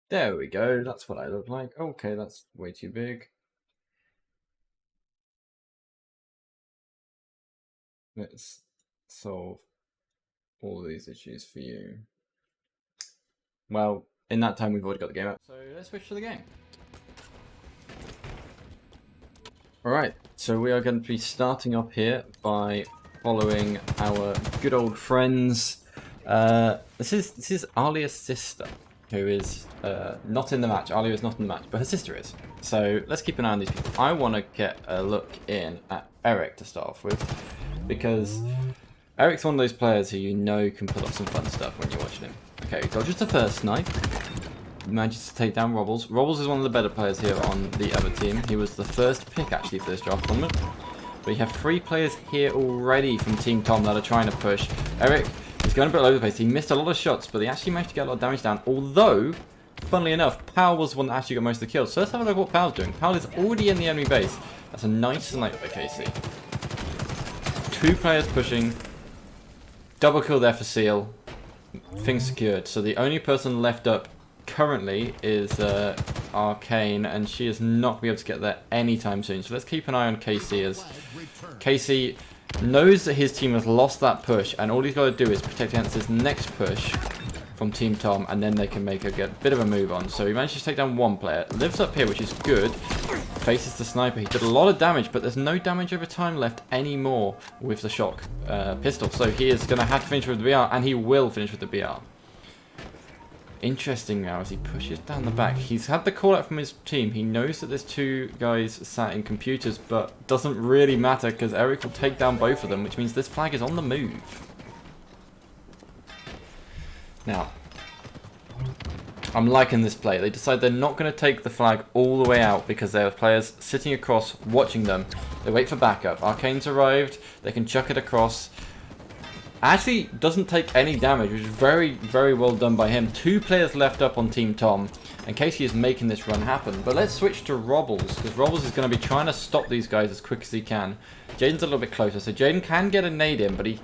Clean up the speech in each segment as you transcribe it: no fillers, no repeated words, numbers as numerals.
There we go, that's what I look like. Okay, that's way too big. Let's solve all these issues for you. Well, in that time we've already got the game up, so let's switch to the game. Alright, so we are going to be starting up here by following our good old friends. This is Alia's sister, who is not in the match. Alia is not in the match, but her sister is. So let's keep an eye on these people. I want to get a look in at Eric to start off with, because Eric's one of those players who you know can pull off some fun stuff when you're watching him. Okay, dodges the first snipe. Manages to take down Robbles. Robbles is one of the better players here on the other team. He was the first pick actually for this draft tournament. But you have 3 players here already from Team Tom that are trying to push. Eric is going a bit all over the place. He missed a lot of shots, but he actually managed to get a lot of damage down. Although, funnily enough, Powell was the one that actually got most of the kills. So let's have a look at what Powell's doing. Powell is already in the enemy base. That's a nice snipe by Casey. 2 players pushing. Double kill there for Seal. Things secured. So the only person left up currently is Arcane, and she is not going to be able to get there anytime soon. So let's keep an eye on Casey, as Casey knows that his team has lost that push, and all he's got to do is protect against his next push from Team Tom, and then they can make a bit of a move on. So he manages to take down 1 player, lives up here, which is good. Faces the sniper. He did a lot of damage, but there's no damage over time left anymore with the shock pistol. So he is going to have to finish with the BR, and he will finish with the BR. Interesting now as he pushes down the back. He's had the call out from his team. He knows that there's 2 guys sat in computers, but doesn't really matter because Eric will take down both of them, which means this flag is on the move. Now, I'm liking this play. They decide they're not going to take the flag all the way out because there are players sitting across watching them. They wait for backup. Arcane's arrived. They can chuck it across. Actually doesn't take any damage, which is very, very well done by him. 2 players left up on Team Tom, and Casey is making this run happen. But let's switch to Robbles, because Robbles is going to be trying to stop these guys as quick as he can. Jaden's a little bit closer, so Jaden can get a nade in, but he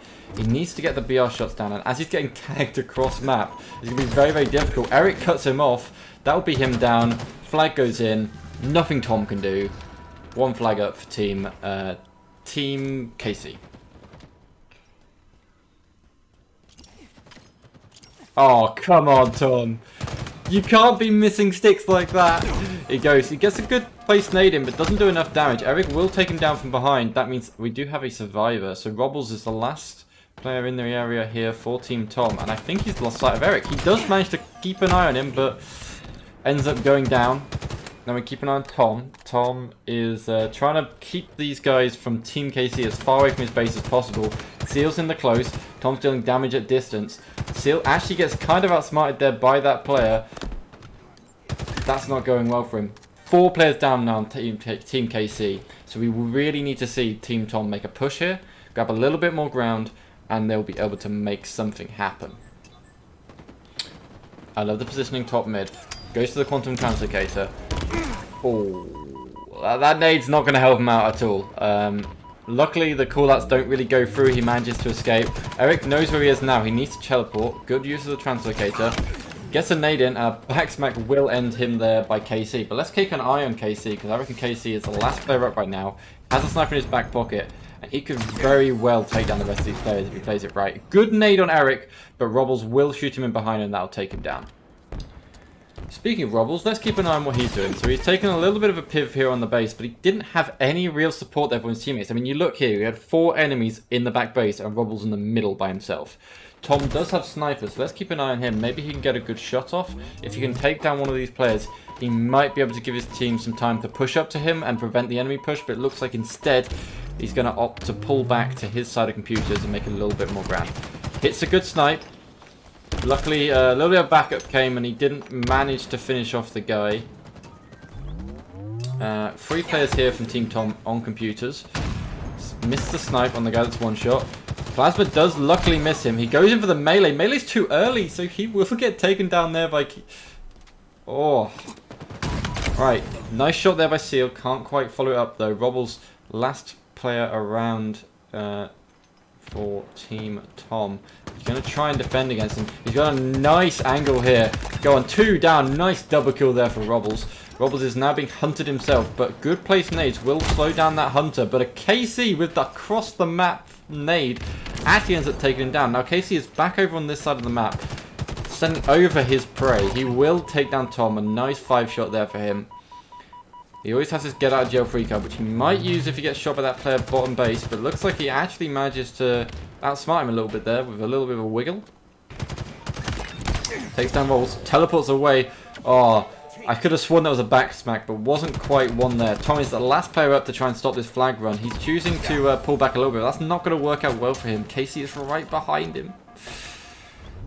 needs to get the BR shots down, and as he's getting tagged across map, it's going to be very, very difficult. Eric cuts him off. That will be him down. Flag goes in. Nothing Tom can do. 1 flag up for Team Casey. Oh, come on, Tom. You can't be missing sticks like that. He goes. He gets a good place nade in, but doesn't do enough damage. Eric will take him down from behind. That means we do have a survivor. So Robbles is the last player in the area here for Team Tom. And I think he's lost sight of Eric. He does manage to keep an eye on him, but ends up going down. Now we keep an eye on Tom. Tom is trying to keep these guys from Team KC as far away from his base as possible. Seal's in the close. Tom's dealing damage at distance. Seal actually gets kind of outsmarted there by that player. That's not going well for him. 4 players down now on Team KC. So we really need to see Team Tom make a push here, grab a little bit more ground, and they'll be able to make something happen. I love the positioning top mid. Goes to the quantum translocator. Oh, that nade's not going to help him out at all. Luckily, the callouts don't really go through. He manages to escape. Eric knows where he is now. He needs to teleport. Good use of the translocator. Gets a nade in. A back smack will end him there by KC. But let's keep an eye on KC, because I reckon KC is the last player up right now. Has a sniper in his back pocket. And he could very well take down the rest of these players if he plays it right. Good nade on Eric, but Robbles will shoot him in behind and that'll take him down. Speaking of Robbles, let's keep an eye on what he's doing. So he's taken a little bit of a piv here on the base, but he didn't have any real support there from his teammates. I mean, you look here, he had 4 enemies in the back base and Robbles in the middle by himself. Tom does have snipers, so let's keep an eye on him. Maybe he can get a good shot off. If he can take down one of these players, he might be able to give his team some time to push up to him and prevent the enemy push, but it looks like instead he's going to opt to pull back to his side of computers and make a little bit more ground. Hits a good snipe. Luckily, a little bit of backup came and he didn't manage to finish off the guy. 3 players here from Team Tom on computers. Missed the snipe on the guy that's one shot. Plasma does luckily miss him. He goes in for the melee. Melee's too early, so he will get taken down there by... Oh. Right, nice shot there by Seal. Can't quite follow it up though. Robbles, last player around... for Team Tom. He's going to try and defend against him. He's got a nice angle here. Go on, 2 down. Nice double kill there for Robbles. Robbles is now being hunted himself, but good place nades will slow down that hunter. But a KC with the across the map nade actually ends up taking him down. Now KC is back over on this side of the map, sending over his prey. He will take down Tom. A nice 5-shot there for him. He always has his get out of jail free card, which he might use if he gets shot by that player bottom base. But it looks like he actually manages to outsmart him a little bit there with a little bit of a wiggle. Takes down Rolls, teleports away. Oh, I could have sworn that was a back smack, but wasn't quite one there. Tom is the last player up to try and stop this flag run. He's choosing to pull back a little bit. That's not going to work out well for him. Casey is right behind him.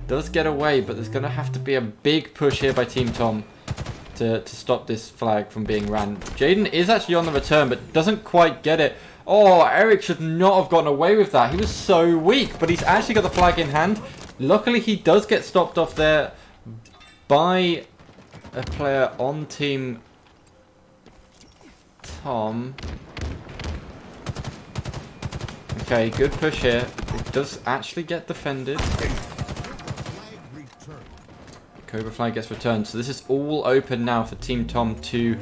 Does get away, but there's going to have to be a big push here by Team Tom to stop this flag from being ran. Jaden is actually on the return, but doesn't quite get it. Oh, Eric should not have gotten away with that. He was so weak, but he's actually got the flag in hand. Luckily, he does get stopped off there by a player on Team Tom. Okay, good push here. It does actually get defended. Cobra flag gets returned. So this is all open now for Team Tom to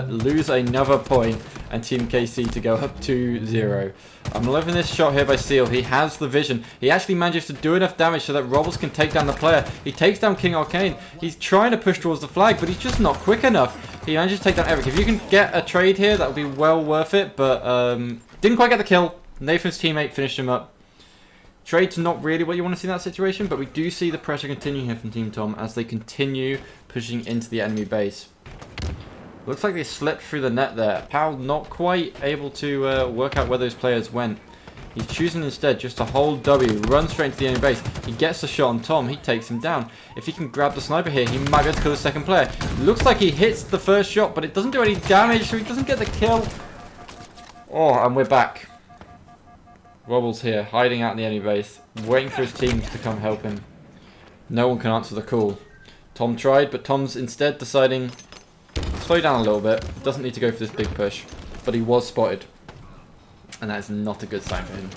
lose another point and Team KC to go up 2-0. I'm loving this shot here by Seal. He has the vision. He actually manages to do enough damage so that Robles can take down the player. He takes down King Arcane. He's trying to push towards the flag, but he's just not quick enough. He manages to take down Eric. If you can get a trade here, that would be well worth it, but didn't quite get the kill. Nathan's teammate finished him up. Trade's not really what you want to see in that situation, but we do see the pressure continuing here from Team Tom as they continue pushing into the enemy base. Looks like they slipped through the net there. Powell not quite able to work out where those players went. He's choosing instead just to hold W, run straight into the enemy base. He gets the shot on Tom, he takes him down. If he can grab the sniper here, he might be able to kill the second player. Looks like he hits the first shot, but it doesn't do any damage, so he doesn't get the kill. Oh, and we're back. Robles here, hiding out in the enemy base, waiting for his teams to come help him. No one can answer the call. Tom tried, but Tom's instead deciding to slow down a little bit. Doesn't need to go for this big push, but he was spotted. And that is not a good sign for him.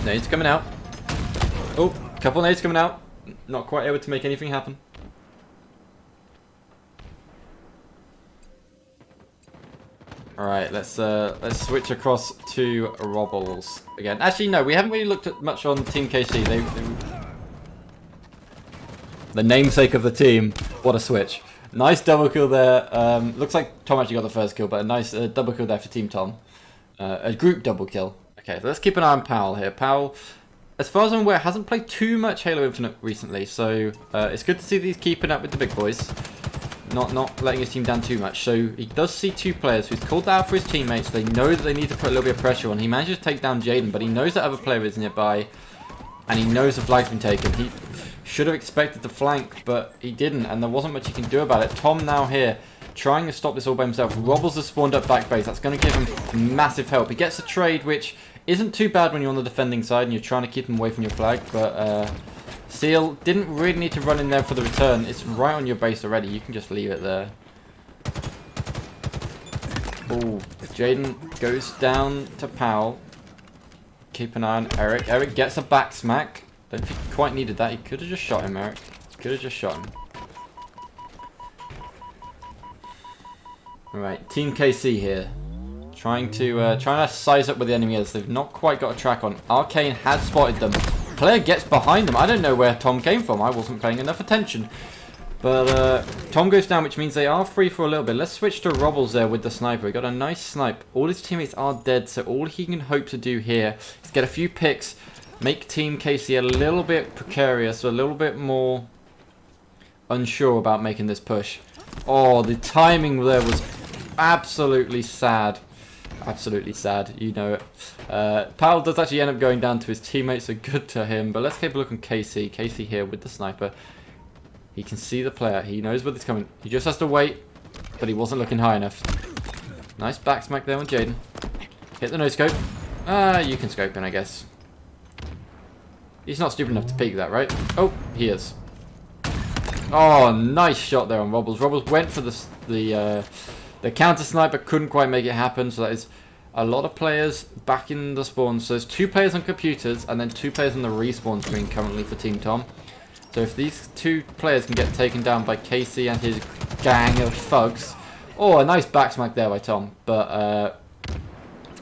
Nades coming out. Oh, couple nades coming out. Not quite able to make anything happen. Alright, let's switch across to Robles again. Actually, no, we haven't really looked at much on Team KC. The namesake of the team. What a switch. Nice double kill there. Looks like Tom actually got the first kill, but a nice double kill there for Team Tom. A group double kill. Okay, so let's keep an eye on Powell here. Powell, as far as I'm aware, hasn't played too much Halo Infinite recently, so it's good to see that he's keeping up with the big boys. Not letting his team down too much. So he does see 2 players who's called out for his teammates. They know that they need to put a little bit of pressure on. He manages to take down Jaden, but he knows that other player is nearby, and he knows the flag's been taken. He should have expected the flank, but he didn't, and there wasn't much he can do about it. Tom now here, trying to stop this all by himself. Robles has spawned up back base. That's going to give him massive help. He gets a trade, which isn't too bad when you're on the defending side and you're trying to keep him away from your flag, but Seal didn't really need to run in there for the return. It's right on your base already. You can just leave it there. Oh, Jaden goes down to Powell. Keep an eye on Eric. Eric gets a back smack. Don't think he quite needed that. He could have just shot him, Eric. Could have just shot him. Alright, Team KC here. Trying to size up where the enemy is. They've not quite got a track on. Arcane has spotted them. Player gets behind them. I don't know where Tom came from. I wasn't paying enough attention. But Tom goes down, which means they are free for a little bit. Let's switch to Robles there with the sniper. He got a nice snipe. All his teammates are dead, so all he can hope to do here is get a few picks, make Team KC a little bit precarious, a little bit more unsure about making this push. Oh, the timing there was absolutely sad. Absolutely sad, you know it. Powell does actually end up going down to his teammates, so good to him. But let's keep a look on KC. KC here with the sniper. He can see the player. He knows where it's coming. He just has to wait, but he wasn't looking high enough. Nice back smack there on Jaden. Hit the no scope. You can scope in, I guess. He's not stupid enough to peek that, right? Oh, he is. Oh, nice shot there on Robles. Robles went for the counter sniper, couldn't quite make it happen. So that is a lot of players back in the spawn. So there's 2 players on computers and then 2 players on the respawn screen currently for Team Tom. So if these 2 players can get taken down by Casey and his gang of thugs... Oh, a nice backsmack there by Tom. But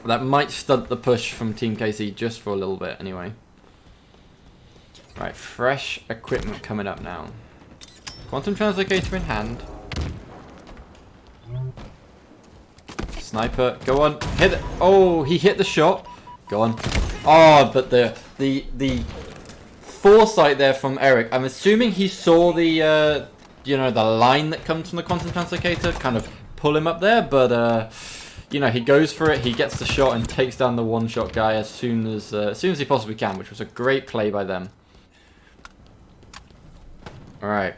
that might stunt the push from Team Casey just for a little bit anyway. Right, fresh equipment coming up now. Quantum Translocator in hand. Sniper, go on, hit it. Oh, he hit the shot. Go on. Oh, but the foresight there from Eric. I'm assuming he saw the you know, the line that comes from the quantum translocator kind of pull him up there, but you know, he goes for it. He gets the shot and takes down the one-shot guy as soon as he possibly can, which was a great play by them. All right,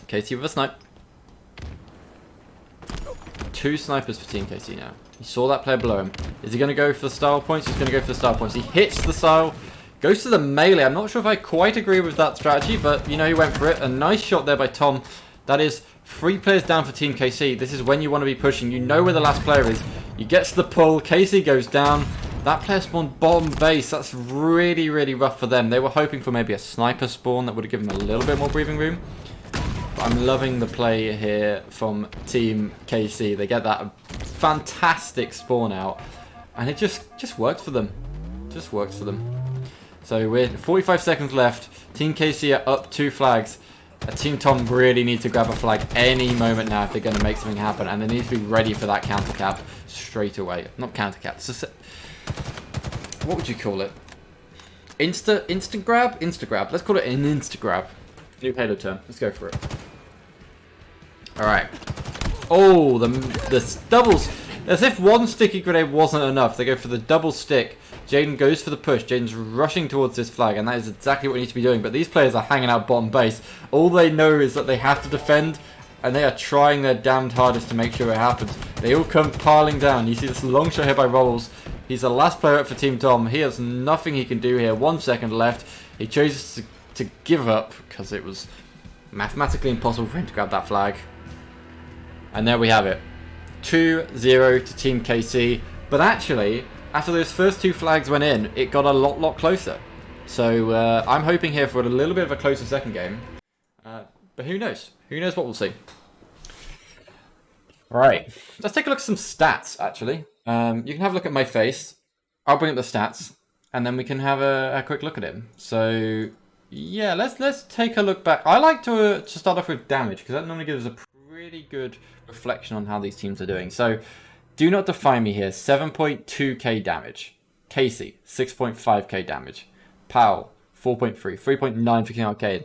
Casey with a snipe. 2 snipers for Team KC now. He saw that player below him. Is he going to go for the style points? He's going to go for the style points. He hits the style, goes to the melee. I'm not sure if I quite agree with that strategy, but you know, he went for it. A nice shot there by Tom. That is 3 players down for Team KC. This is when you want to be pushing. You know where the last player is. You get to the pull. KC goes down. That player spawned bottom base. That's really, really rough for them. They were hoping for maybe a sniper spawn that would have given them a little bit more breathing room. I'm loving the play here from Team KC. They get that fantastic spawn out, and it just works for them. Just works for them. So we're 45 seconds left. Team KC are up 2 flags. Team Tom really needs to grab a flag any moment now if they're going to make something happen, and they need to be ready for that counter cap straight away. Not counter cap. What would you call it? Instant grab? Insta grab. Let's call it an insta grab. New Halo term. Let's go for it. Alright. Oh, the doubles. As if one sticky grenade wasn't enough. They go for the double stick. Jaden goes for the push. Jaden's rushing towards this flag, and that is exactly what he needs to be doing. But these players are hanging out bottom base. All they know is that they have to defend, and they are trying their damned hardest to make sure it happens. They all come piling down. You see this long shot here by Rolls. He's the last player up for Team Tom. He has nothing he can do here. 1 second left. He chooses to give up because it was mathematically impossible for him to grab that flag. And there we have it. 2-0 to Team KC. But actually, after those first 2 flags went in, it got a lot closer. So I'm hoping here for a little bit of a closer second game. But who knows? Who knows what we'll see. Alright, let's take a look at some stats, actually. You can have a look at my face. I'll bring up the stats, and then we can have a quick look at him. So, yeah, let's take a look back. I like to start off with damage, because that normally gives us a pretty good reflection on how these teams are doing. So, do not define me here. 7.2k damage. Casey, 6.5k damage. Powell, 4.3. 3.9 for King Arcade.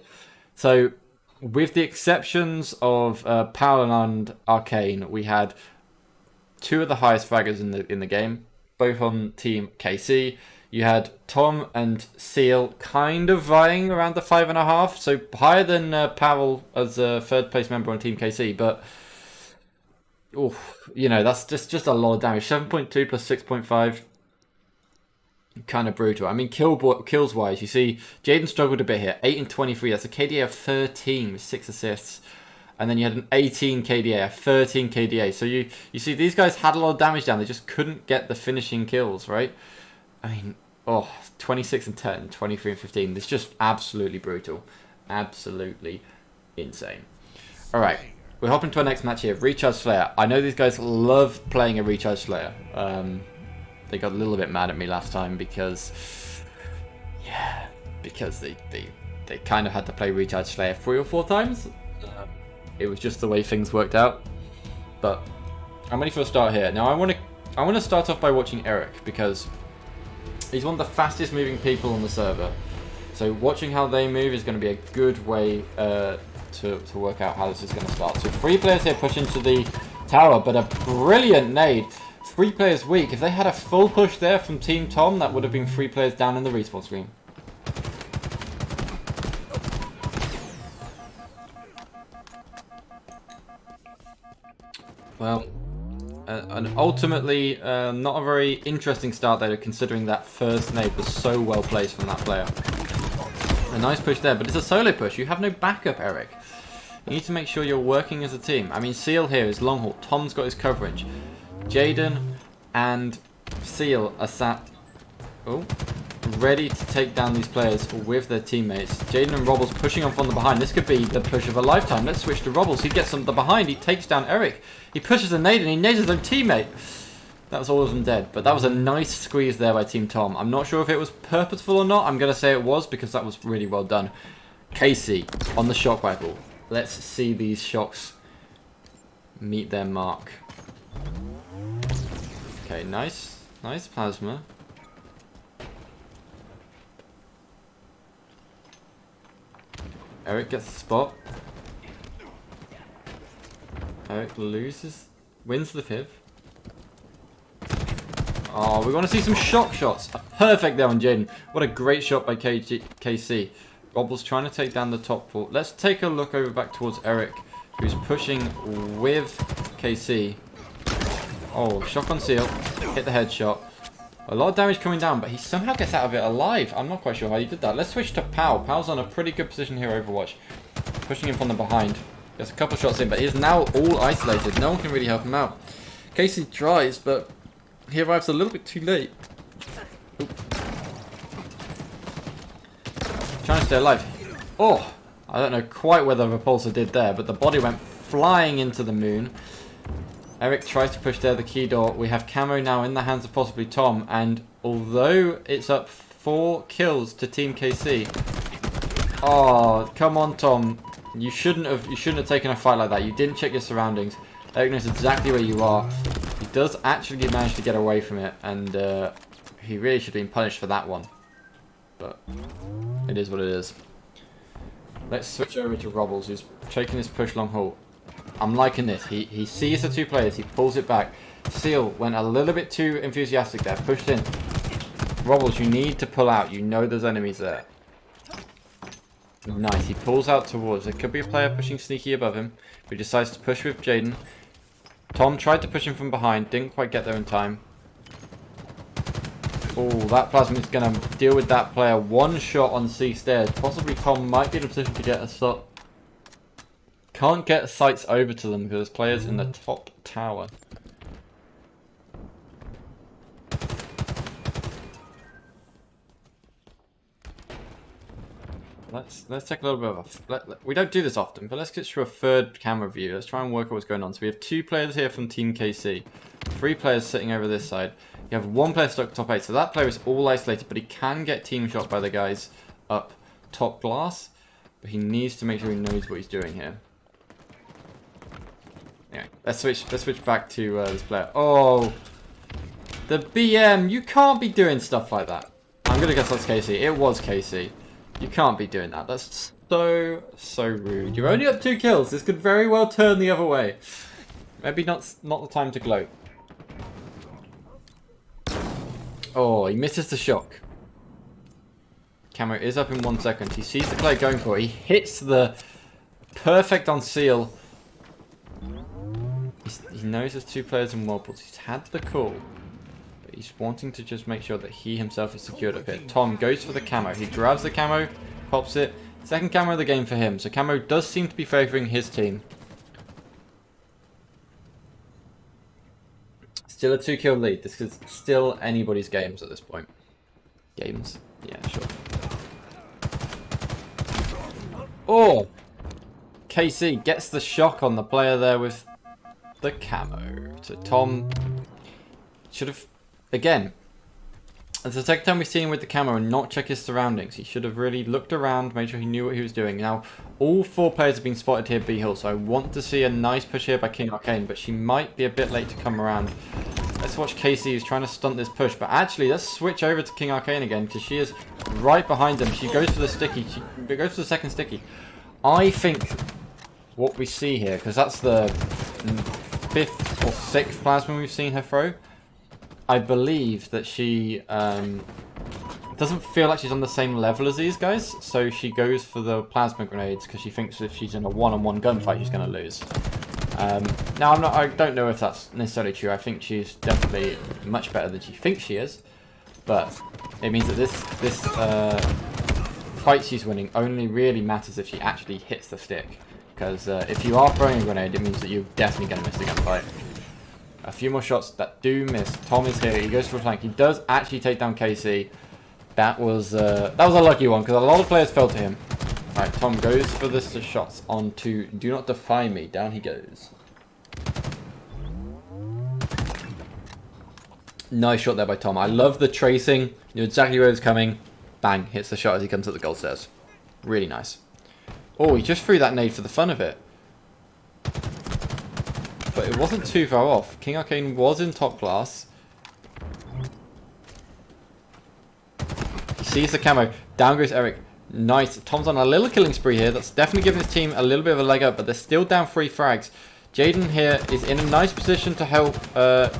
So, with the exceptions of Powell and Arcane, we had 2 of the highest fraggers in the game, both on Team KC. You had Tom and Seal kind of vying around the 5.5, so higher than Powell as a 3rd place member on Team KC, but you know, that's just a lot of damage. 7.2 plus 6.5, kind of brutal. I mean, kills wise, you see Jaden struggled a bit here. 8 and 23, that's a KDA of 13 with 6 assists. And then you had an 18 KDA, a 13 KDA. So you see these guys had a lot of damage down. They just couldn't get the finishing kills, right? I mean, 26 and 10, 23 and 15. It's just absolutely brutal. Absolutely insane. All right, we're hopping to our next match here. Recharge Slayer. I know these guys love playing a Recharge Slayer. They got a little bit mad at me last time because, yeah, because they kind of had to play Recharge Slayer 3 or 4 times. It was just the way things worked out. But I'm ready for a start here. Now I want to start off by watching Eric because he's one of the fastest moving people on the server. So watching how they move is going to be a good way to work out how this is going to start. So 3 players here push into the tower, but a brilliant nade. 3 players weak. If they had a full push there from Team Tom, that would have been 3 players down in the respawn screen. Well, and ultimately, not a very interesting start there, considering that first nade was so well placed from that player. A nice push there, but it's a solo push. You have no backup, Eric. You need to make sure you're working as a team. I mean, Seal here is long haul. Tom's got his coverage. Jaden, and Seal are sat ready to take down these players with their teammates. Jaden and Robbles pushing on from the behind. This could be the push of a lifetime. Let's switch to Robbles. He gets on the behind. He takes down Eric. He pushes a nade and he nades his own teammate. That was all of them dead. But that was a nice squeeze there by Team Tom. I'm not sure if it was purposeful or not. I'm going to say it was because that was really well done. Casey on the shock rifle. Let's see these shocks meet their mark. Okay, nice. Nice plasma. Eric gets the spot. Eric wins the fifth. Oh, we want to see some shock shots. Perfect there on Jaden. What a great shot by KC. Robbles trying to take down the top four. Let's take a look over back towards Eric, who's pushing with KC. Oh, shock on Seal. Hit the headshot. A lot of damage coming down, but he somehow gets out of it alive. I'm not quite sure how he did that. Let's switch to Pau. Pau's on a pretty good position here, Overwatch. Pushing him from the behind. Gets a couple shots in, but he's now all isolated. No one can really help him out. Casey tries, but he arrives a little bit too late. Oop. Trying to stay alive. Oh, I don't know quite whether the repulsor did there, but the body went flying into the moon. Eric tries to push there the key door. We have Camo now in the hands of possibly Tom, and although it's up 4 kills to Team KC. Oh, come on, Tom. You shouldn't have taken a fight like that. You didn't check your surroundings. Eric knows exactly where you are. He does actually manage to get away from it, and he really should have been punished for that one. But it is what it is. Let's switch over to Robbles, who's taking his push long haul. I'm liking this. He sees the 2 players. He pulls it back. Seal went a little bit too enthusiastic there. Pushed in. Robbles, you need to pull out. You know there's enemies there. Nice. He pulls out towards. There could be a player pushing sneaky above him. But he decides to push with Jaden. Tom tried to push him from behind. Didn't quite get there in time. Oh, that plasma is going to deal with that player. 1 shot on C stairs. Possibly Tom might be in a position to get a shot. Can't get sights over to them because there's players in the top tower. Let's take a little bit of we don't do this often, but let's get through a third camera view. Let's try and work out what's going on. So we have 2 players here from Team KC, 3 players sitting over this side. You have 1 player stuck top 8, so that player is all isolated, but he can get team shot by the guys up top glass. But he needs to make sure he knows what he's doing here. Yeah, let's switch back to this player. Oh, the BM! You can't be doing stuff like that. I'm gonna guess that's Casey. It was Casey. You can't be doing that. That's so rude. You're only up 2 kills. This could very well turn the other way. Maybe not the time to gloat. Oh, he misses the shock. Camo is up in 1 second. He sees the player going for it. He hits the perfect on Seal. He knows there's 2 players in Whirlpools. He's had the call. But he's wanting to just make sure that he himself is secured up here. Tom goes for the camo. He grabs the camo, pops it. Second camo of the game for him. So camo does seem to be favouring his team. Still a 2-kill lead. This is still anybody's games at this point. Games? Yeah, sure. Oh! KC gets the shock on the player there with the camo. So Tom should have, again, it's the second time we've seen him with the camo and not check his surroundings. He should have really looked around, made sure he knew what he was doing. Now, all 4 players have been spotted here B Hill, so I want to see a nice push here by King Arcane, but she might be a bit late to come around. Let's watch Casey, who's trying to stunt this push, but actually, let's switch over to King Arcane again, because she is right behind him. She goes for the sticky. She goes for the second sticky. I think what we see here, because that's the 5th or 6th plasma we've seen her throw, I believe that she doesn't feel like she's on the same level as these guys, so she goes for the plasma grenades because she thinks if she's in a one-on-one gunfight, she's going to lose. Now, I don't know if that's necessarily true. I think she's definitely much better than she thinks she is, but it means that this fight she's winning only really matters if she actually hits the stick. Because if you are throwing a grenade, it means that you're definitely going to miss the gunfight. A few more shots that do miss. Tom is here. He goes for a flank. He does actually take down KC. That was a lucky one because a lot of players fell to him. All right, Tom goes for the shots onto Do Not Defy Me. Down he goes. Nice shot there by Tom. I love the tracing. Knew exactly where it was coming. Bang, hits the shot as he comes up the goal stairs. Really nice. Oh, he just threw that nade for the fun of it. But it wasn't too far off. King Arcane was in top class. He sees the camo. Down goes Eric. Nice. Tom's on a little killing spree here. That's definitely giving his team a little bit of a leg up, but they're still down 3 frags. Jaden here is in a nice position to help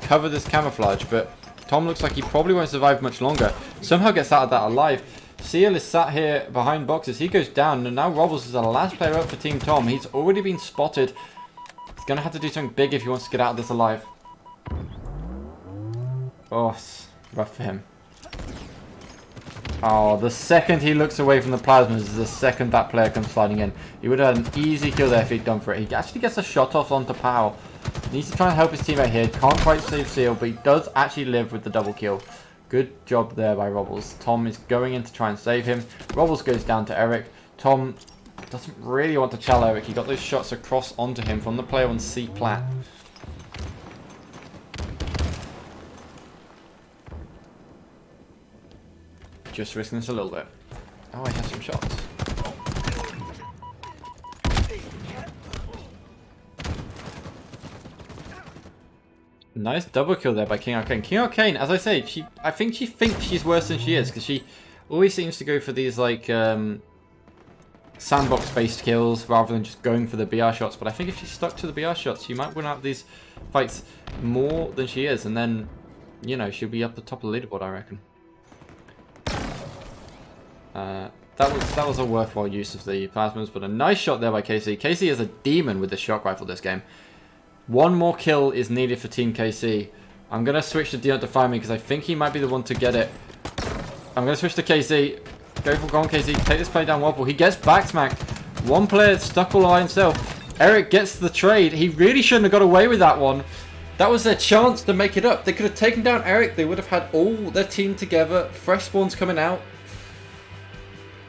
cover this camouflage, but Tom looks like he probably won't survive much longer. Somehow gets out of that alive. Seal is sat here behind boxes. He goes down, and now Robles is the last player up for Team Tom. He's already been spotted. He's going to have to do something big if he wants to get out of this alive. Oh, it's rough for him. Oh, the second he looks away from the plasmas is the second that player comes sliding in. He would have had an easy kill there if he'd gone for it. He actually gets a shot off onto Powell. Needs to try and help his teammate here. Can't quite save Seal, but he does actually live with the double kill. Good job there by Robles. Tom is going in to try and save him. Robles goes down to Eric. Tom doesn't really want to challenge Eric. He got those shots across onto him from the player on C plat. Just risking this a little bit. Oh, I have some shots. Nice double kill there by King Arcane. King Arcane, as I say, I think she thinks she's worse than she is, because she always seems to go for these, like, sandbox-based kills rather than just going for the BR shots. But I think if she stuck to the BR shots, she might win out these fights more than she is, and then, you know, she'll be up the top of the leaderboard, I reckon. That was a worthwhile use of the plasmas, but a nice shot there by KC. KC is a demon with the shock rifle this game. One more kill is needed for Team KC. I'm going to switch to Do Not Defy Me because I think he might be the one to get it. I'm going to switch to KC. Go on KC. Take this play down Wobble. He gets back smacked. One player stuck all by himself. Eric gets the trade. He really shouldn't have got away with that one. That was their chance to make it up. They could have taken down Eric. They would have had all their team together. Fresh spawns coming out.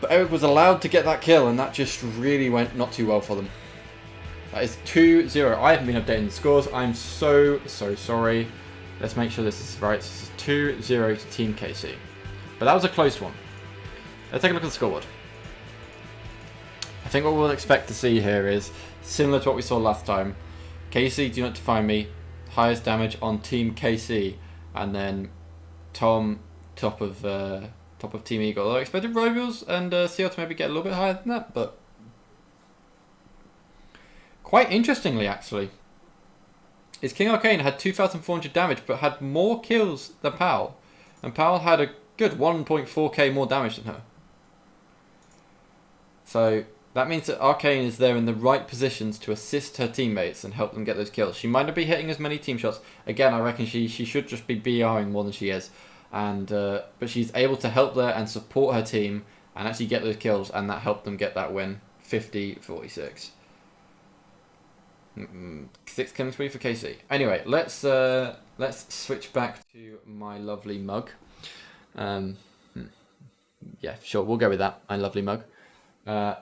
But Eric was allowed to get that kill, and that just really went not too well for them. That is 2-0. I haven't been updating the scores. I'm so sorry. Let's make sure this is right. This is 2-0 to Team KC. But that was a close one. Let's take a look at the scoreboard. I think what we'll expect to see here is similar to what we saw last time. KC, Do Not Defy Me, highest damage on Team KC, and then Tom, top of Team Eagle. I expected rivals and Seal to maybe get a little bit higher than that, but quite interestingly, actually, is King Arcane had 2,400 damage, but had more kills than Powell, and Powell had a good 1.4k more damage than her. So that means that Arcane is there in the right positions to assist her teammates and help them get those kills. She might not be hitting as many team shots. Again, I reckon she should just be BRing more than she is. And but she's able to help there and support her team and actually get those kills, and that helped them get that win, 50-46. 6 killing spree for KC. Anyway, let's switch back to my lovely mug. Yeah, sure, we'll go with that. My lovely mug. I'm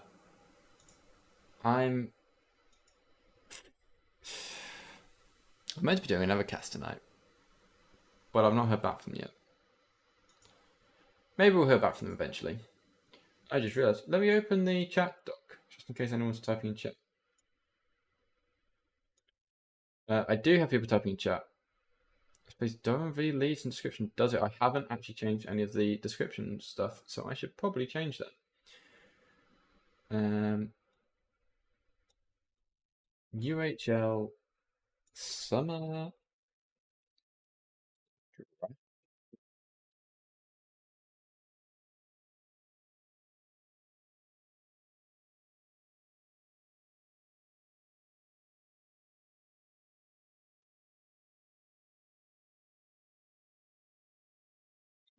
meant to be doing another cast tonight, but I've not heard back from them yet. Maybe we'll hear back from them eventually. I just realised. Let me open the chat doc, just in case anyone's typing in chat. I do have people typing in chat. I suppose Durham V leads in description does it. I haven't actually changed any of the description stuff, so I should probably change that. UHL summer.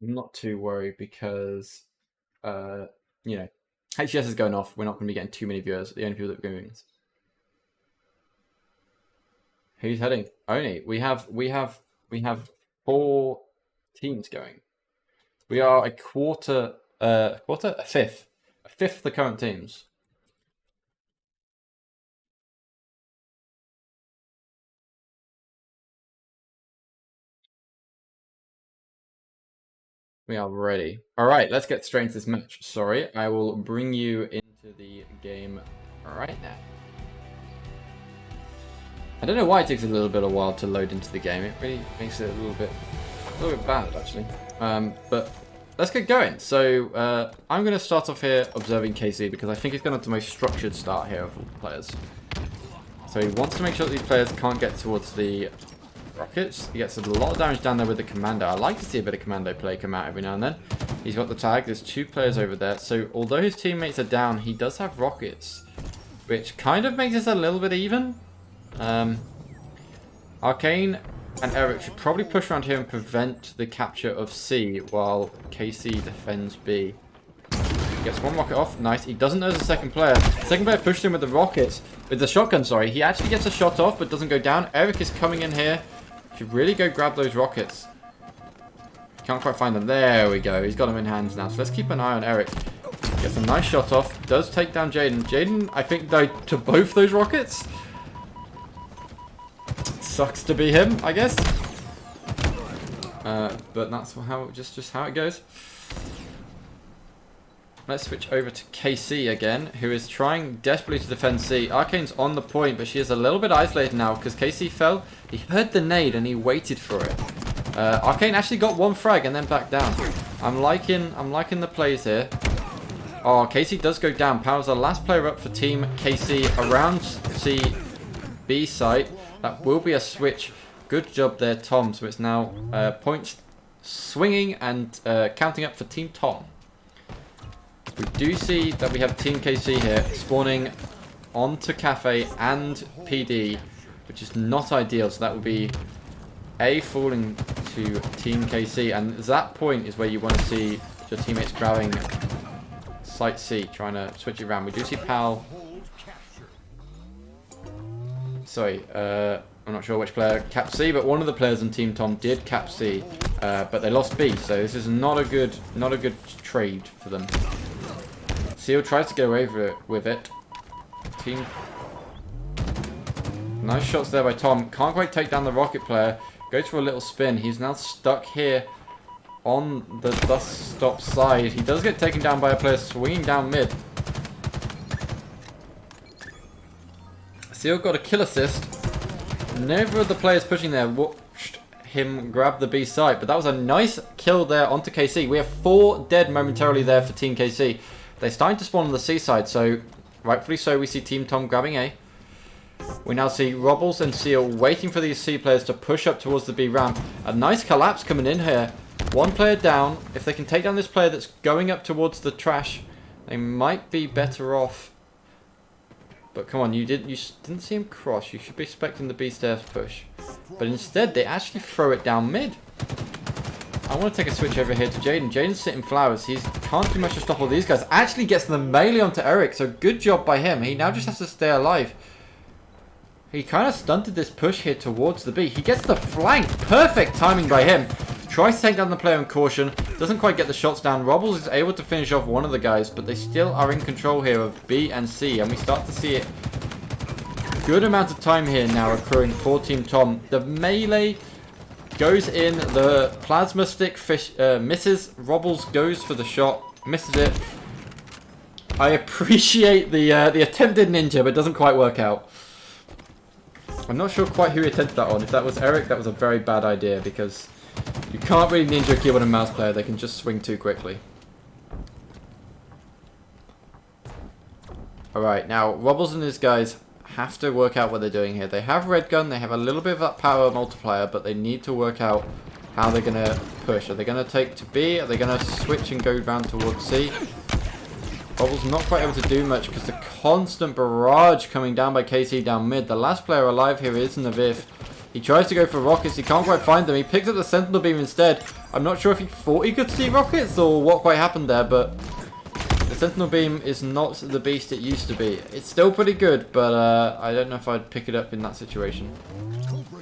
I'm not too worried because, you know, HCS is going off. We're not going to be getting too many viewers. The only people that are going is Who's heading? Oni. We have 4 teams going. We are a quarter, a fifth, the current teams. We are ready. All right, let's get straight into this match. Sorry, I will bring you into the game right now. I don't know why it takes a little bit of a while to load into the game. It really makes it a little bit bad, actually. But let's get going. So I'm going to start off here observing KC because I think he's going to have the most structured start here of all the players. So he wants to make sure that these players can't get towards the rockets. He gets a lot of damage down there with the commando. I like to see a bit of commando play come out every now and then. He's got the tag. There's 2 players over there. So although his teammates are down, he does have rockets, which kind of makes us a little bit even. Arcane and Eric should probably push around here and prevent the capture of C while KC defends B. Gets 1 rocket off. Nice. He doesn't know there's a second player. Second player pushed him with the rockets. With the shotgun, sorry. He actually gets a shot off but doesn't go down. Eric is coming in here. Should really go grab those rockets. Can't quite find them. There we go. He's got them in hands now. So let's keep an eye on Eric. Gets a nice shot off. Does take down Jaden. Jaden, I think, died to both those rockets. Sucks to be him, I guess. But that's how just how it goes. Let's switch over to KC again, who is trying desperately to defend C. Arcane's on the point, but she is a little bit isolated now because KC fell. He heard the nade and he waited for it. Arcane actually got 1 frag and then back down. I'm liking the plays here. Oh, KC does go down. Power's the last player up for Team KC around C B site. That will be a switch. Good job there, Tom. So it's now points swinging and counting up for Team Tom. We do see that we have Team KC here spawning onto Cafe and PD, which is not ideal. So that would be A, falling to Team KC. And that point is where you want to see your teammates grabbing Site C, trying to switch it around. We do see Pal. Sorry, I'm not sure which player capped C, but one of the players on Team Tom did cap C, but they lost B, so this is not a good trade for them. Seal tries to get away with it. Team. Nice shots there by Tom. Can't quite take down the rocket player. Goes for a little spin. He's now stuck here on the bus stop side. He does get taken down by a player swinging down mid. Seal got a kill assist. Never of the players pushing there watched him grab the B site, but that was a nice kill there onto KC. We have 4 dead momentarily there for Team KC. They're starting to spawn on the C side, so rightfully so we see Team Tom grabbing A. We now see Robbles and Seal waiting for these C players to push up towards the B ramp. A nice collapse coming in here. 1 player down. If they can take down this player that's going up towards the trash, they might be better off. But come on, you didn't see him cross. You should be expecting the B stairs push. But instead, they actually throw it down mid. I want to take a switch over here to Jaden. Jaden's sitting flowers. He can't do much to stop all these guys. Actually gets the melee onto Eric, so good job by him. He now just has to stay alive. He kind of stunted this push here towards the B. He gets the flank. Perfect timing by him. Tries to take down the player in caution. Doesn't quite get the shots down. Robbles is able to finish off one of the guys, but they still are in control here of B and C. And we start to see it. Good amount of time here now accruing for Team Tom. The melee goes in. The plasma stick misses. Robbles goes for the shot. Misses it. I appreciate the attempted ninja, but doesn't quite work out. I'm not sure quite who attempted that on. If that was Eric, that was a very bad idea because you can't really ninja a keyboard and mouse player. They can just swing too quickly. Alright, now Robbles and his guys have to work out what they're doing here. They have red gun, they have a little bit of that power multiplier, but they need to work out how they're going to push. Are they going to take to B? Are they going to switch and go down towards C? Robbles not quite able to do much because the constant barrage coming down by KC down mid. The last player alive here is Naviv. He tries to go for rockets. He can't quite find them. He picks up the sentinel beam instead. I'm not sure if he thought he could see rockets or what quite happened there, but the sentinel beam is not the beast it used to be. It's still pretty good, but I don't know if I'd pick it up in that situation.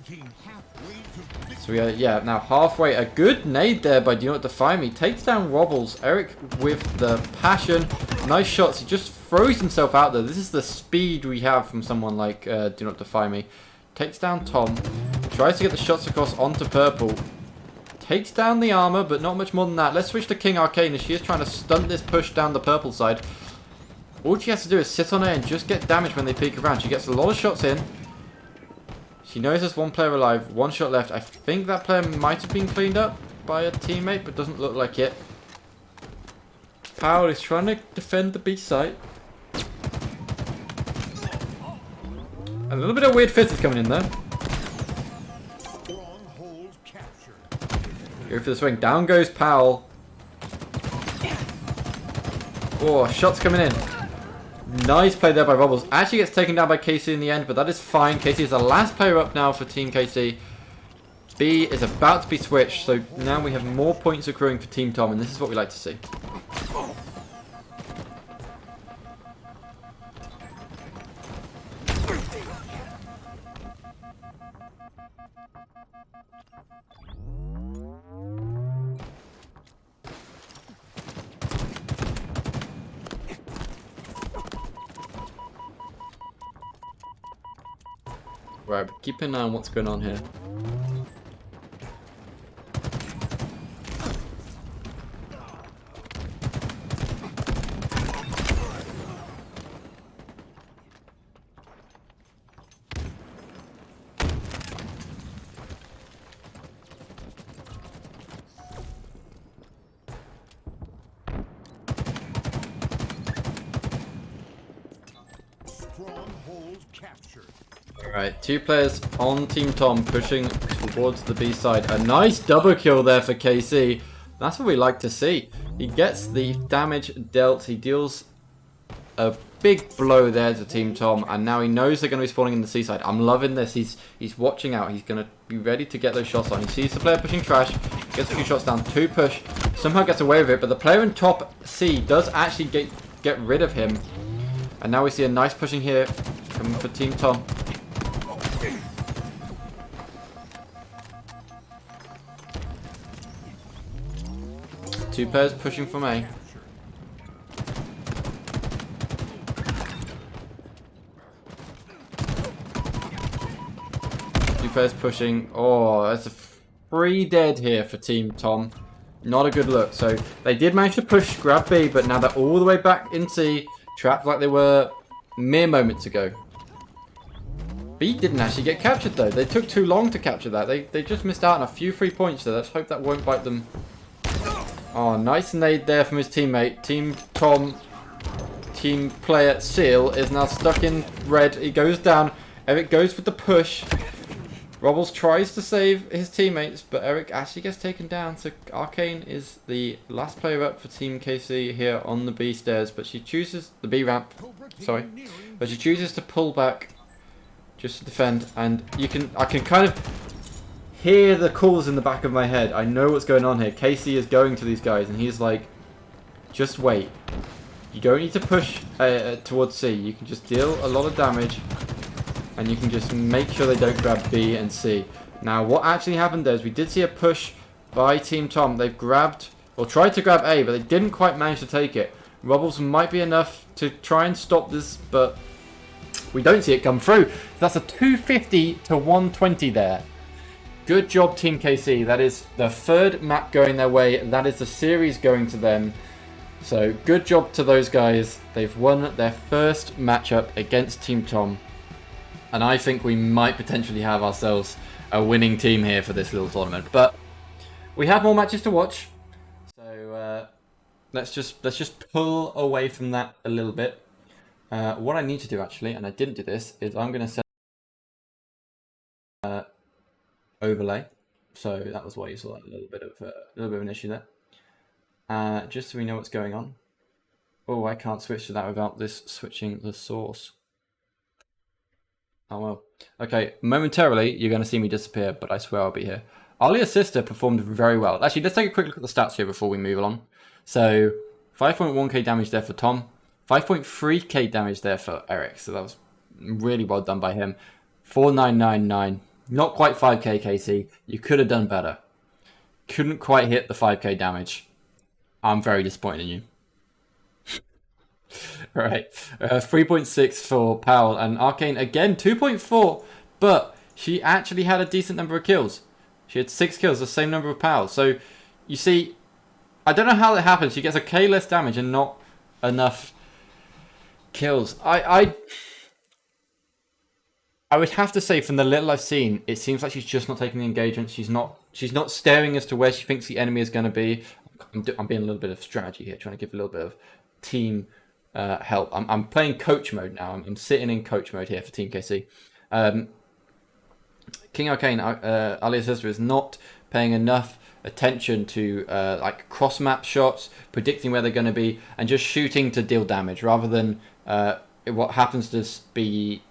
So we are, yeah, now halfway. A good nade there by Do Not Defy Me. Takes down Wobbles. Eric with the passion. Nice shots. He just throws himself out there. This is the speed we have from someone like Do Not Defy Me. Takes down Tom. Tries to get the shots across onto Purple. Takes down the armor, but not much more than that. Let's switch to King Arcane as she is trying to stunt this push down the Purple side. All she has to do is sit on it and just get damage when they peek around. She gets a lot of shots in. She knows there's one player alive, one shot left. I think that player might have been cleaned up by a teammate, but doesn't look like it. Powell is trying to defend the B site. A little bit of weird fizzes coming in there. Go for the swing. Down goes Powell. Oh, shots coming in. Nice play there by Bubbles. Actually gets taken down by KC in the end, but that is fine. KC is the last player up now for Team KC. B is about to be switched, so now we have more points accruing for Team Tom, and this is what we like to see. Right, but keep an eye on what's going on here. Alright, two players on Team Tom pushing towards the B side. A nice double kill there for KC. That's what we like to see. He gets the damage dealt. He deals a big blow there to Team Tom. And now he knows they're going to be spawning in the C side. I'm loving this. He's watching out. He's going to be ready to get those shots on. He sees the player pushing trash. Gets a few shots down. Two push. Somehow gets away with it. But the player in top C does actually get rid of him. And now we see a nice pushing here coming for Team Tom. Two players pushing from A. Two players pushing. Oh, that's a free dead here for Team Tom. Not a good look. So they did manage to push, grab B, but now they're all the way back in C, trapped like they were mere moments ago. B didn't actually get captured though. They took too long to capture that. They just missed out on a few free points there. Let's hope that won't bite them. Oh, nice nade there from his teammate. Team Tom, team player Seal is now stuck in red. He goes down. Eric goes for the push. Robbles tries to save his teammates, but Eric actually gets taken down. So Arcane is the last player up for Team KC here on the B stairs, but she chooses the B ramp. Sorry, but she chooses to pull back just to defend. And I can kind of hear the calls in the back of my head. I know what's going on here. Casey is going to these guys and he's like, just wait. You don't need to push towards C. You can just deal a lot of damage and you can just make sure they don't grab B and C. Now what actually happened there is we did see a push by Team Tom. They've grabbed, or tried to grab A, but they didn't quite manage to take it. Rubbles might be enough to try and stop this, but we don't see it come through. That's a 250 to 120 there. Good job, Team KC. That is the third map going their way. That is the series going to them. So good job to those guys. They've won their first matchup against Team Tom. And I think we might potentially have ourselves a winning team here for this little tournament. But we have more matches to watch. So let's just pull away from that a little bit. What I need to do actually, and I didn't do this, is I'm going to set overlay. So that was why you saw a little bit of an issue there. Just so we know what's going on. Oh, I can't switch to that without this switching the source. Oh well. Okay, momentarily you're going to see me disappear, but I swear I'll be here. Alia's sister performed very well. Actually, let's take a quick look at the stats here before we move on. So 5.1k damage there for Tom. 5.3k damage there for Eric. So that was really well done by him. 4999 Not quite 5k, Casey. You could have done better. Couldn't quite hit the 5k damage. I'm very disappointed in you. All right. 3.6 for Powell. And Arcane, again, 2.4. But she actually had a decent number of kills. She had 6 kills, the same number of Powell. So, you see, I don't know how that happens. She gets a K less damage and not enough kills. I would have to say, from the little I've seen, it seems like she's just not taking the engagement. She's not staring as to where she thinks the enemy is going to be. I'm being a little bit of strategy here, trying to give a little bit of team help. I'm playing coach mode now. I'm sitting in coach mode here for Team KC. King Arcane, Alia's sister, is not paying enough attention to like cross map shots, predicting where they're going to be, and just shooting to deal damage rather than what happens to be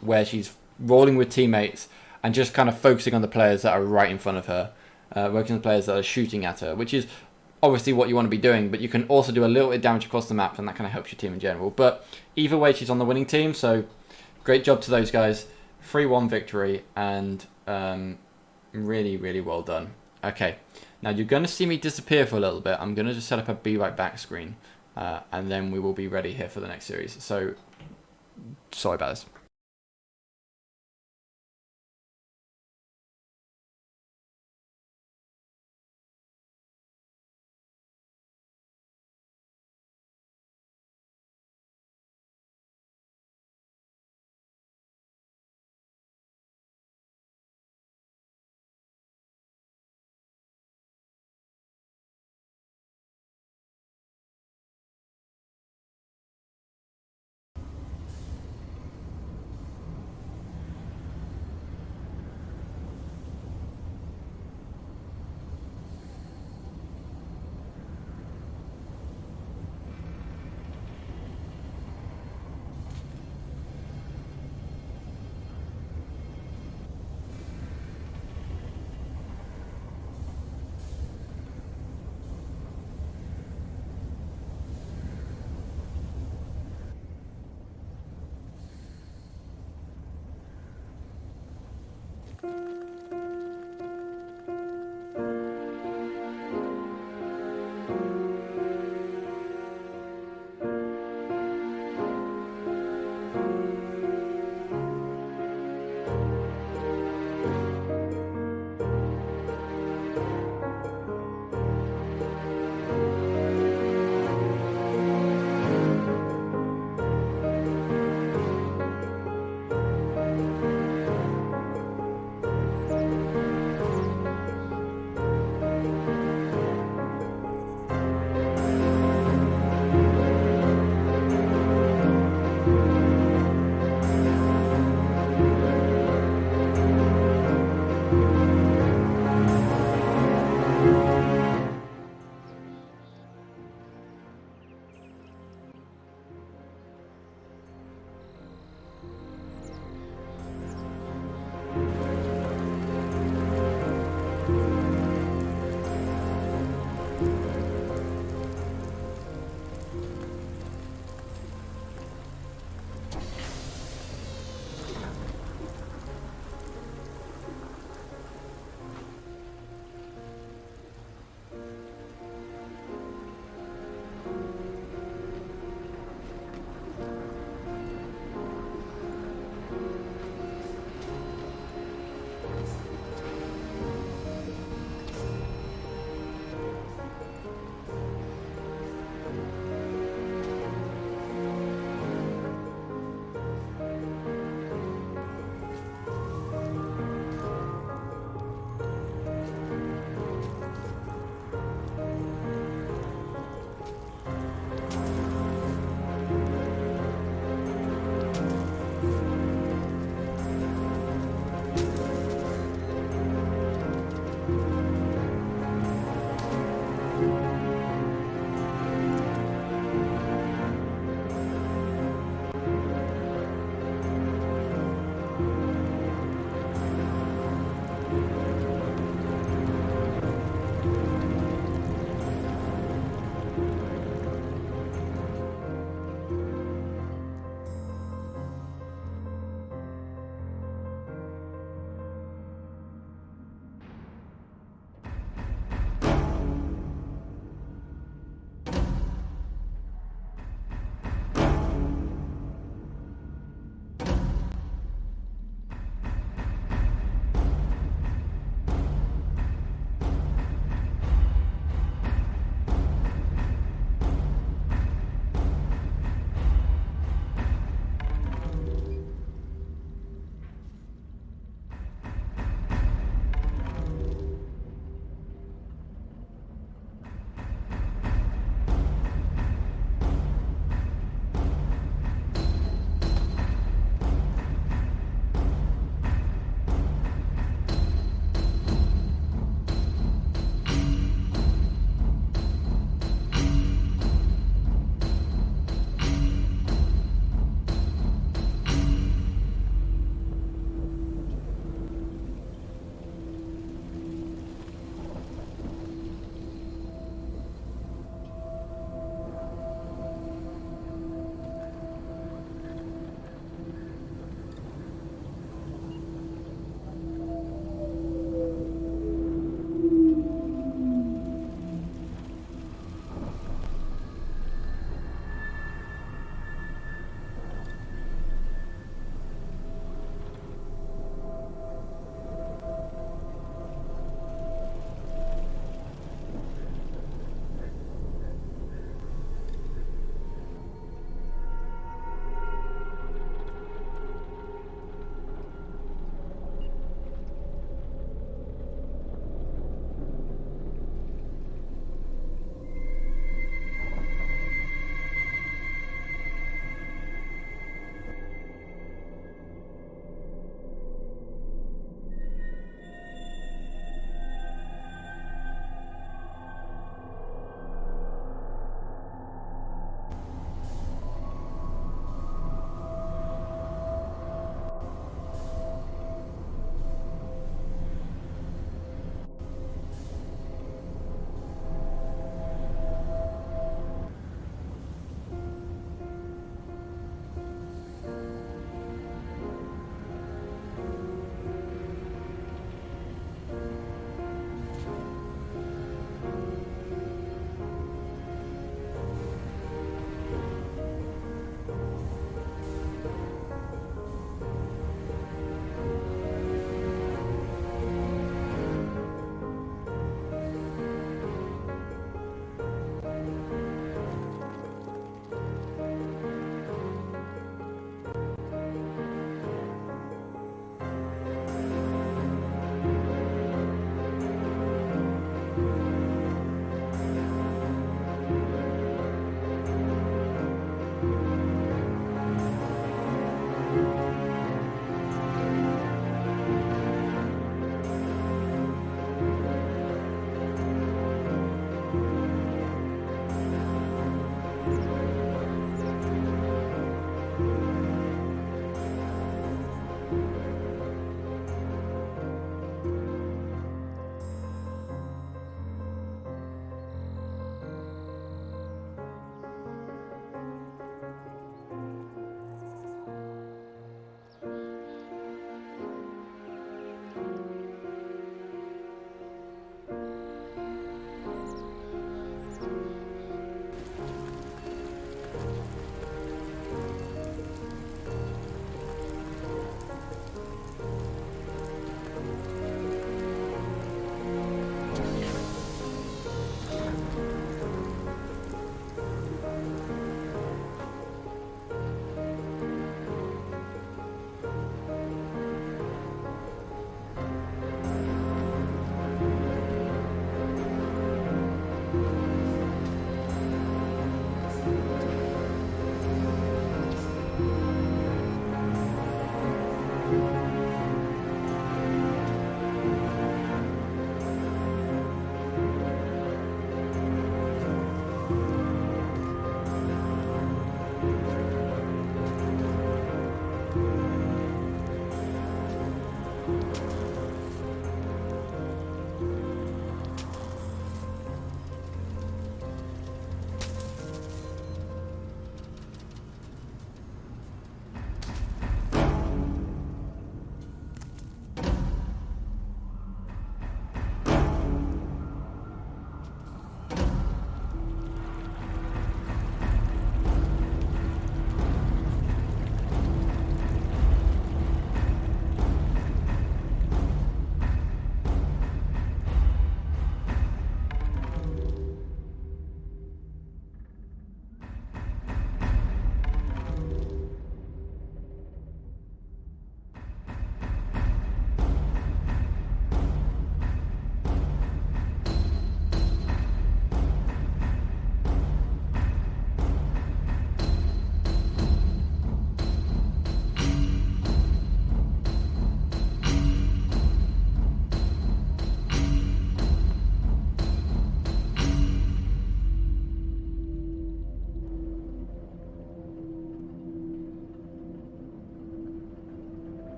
where she's rolling with teammates and just kind of focusing on the players that are right in front of her, working on the players that are shooting at her, which is obviously what you want to be doing, but you can also do a little bit of damage across the map, and that kind of helps your team in general. But either way, she's on the winning team, so great job to those guys. 3-1 victory, and really, really well done. Okay, now you're going to see me disappear for a little bit. I'm going to just set up a be right back screen, and then we will be ready here for the next series. So, sorry about this.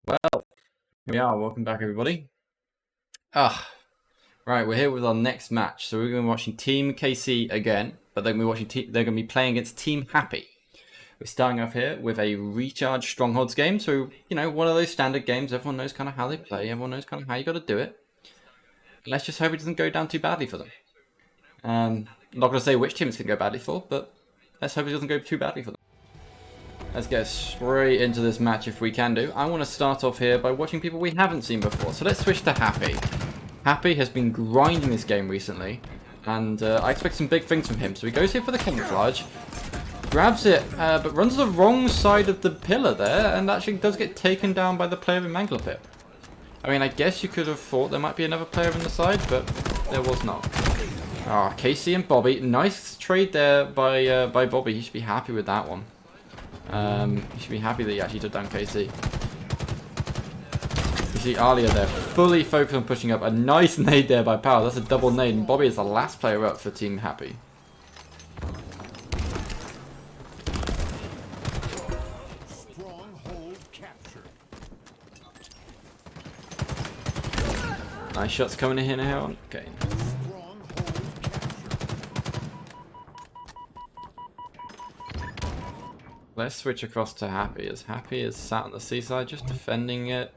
Well, here we are. Welcome back, everybody. Right, we're here with our next match. So we're going to be watching Team KC again, but they're going to be playing against Team Happy. We're starting off here with a recharge strongholds game. So, you know, one of those standard games. Everyone knows kind of how they play. Everyone knows kind of how you got to do it. Let's just hope it doesn't go down too badly for them. I'm not going to say which team it's going to go badly for, but let's hope it doesn't go too badly for them. Let's get straight into this match if we can do. I want to start off here by watching people we haven't seen before. So let's switch to Happy. Happy has been grinding this game recently, and I expect some big things from him. So he goes here for the camouflage, grabs it, but runs the wrong side of the pillar there, and actually does get taken down by the player in Mangler Pit. I mean, I guess you could have thought there might be another player in the side, but there was not. Ah, Casey and Bobby. Nice trade there by Bobby. He should be happy with that one. You should be happy that he actually took down KC. You see Alia there, fully focused on pushing up. A nice nade there by Powell. That's a double nade, and Bobby is the last player up for Team Happy. Nice shots coming in here now. Okay. Let's switch across to Happy, as Happy is sat on the seaside just defending it.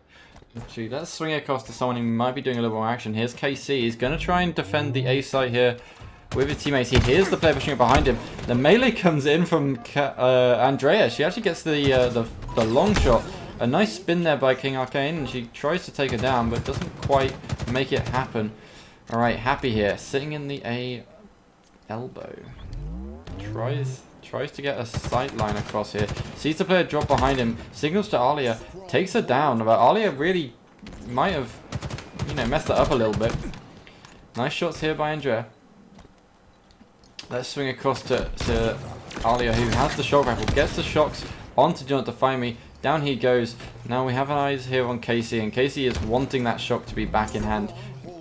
Actually, let's swing across to someone who might be doing a little more action. Here's KC. He's going to try and defend the A site here with his teammates. He hears the player pushing up behind him. The melee comes in from Andrea. She actually gets the long shot. A nice spin there by King Arcane, and she tries to take her down, but doesn't quite make it happen. Alright, Happy here, sitting in the A elbow. Tries to get a sight line across here. Sees the player drop behind him. Signals to Alia. Takes her down. But Alia really might have, you know, messed that up a little bit. Nice shots here by Andrea. Let's swing across to Alia, who has the shock rifle. Gets the shocks onto Do Not Define Me. Down he goes. Now we have an eyes here on Casey. And Casey is wanting that shock to be back in hand.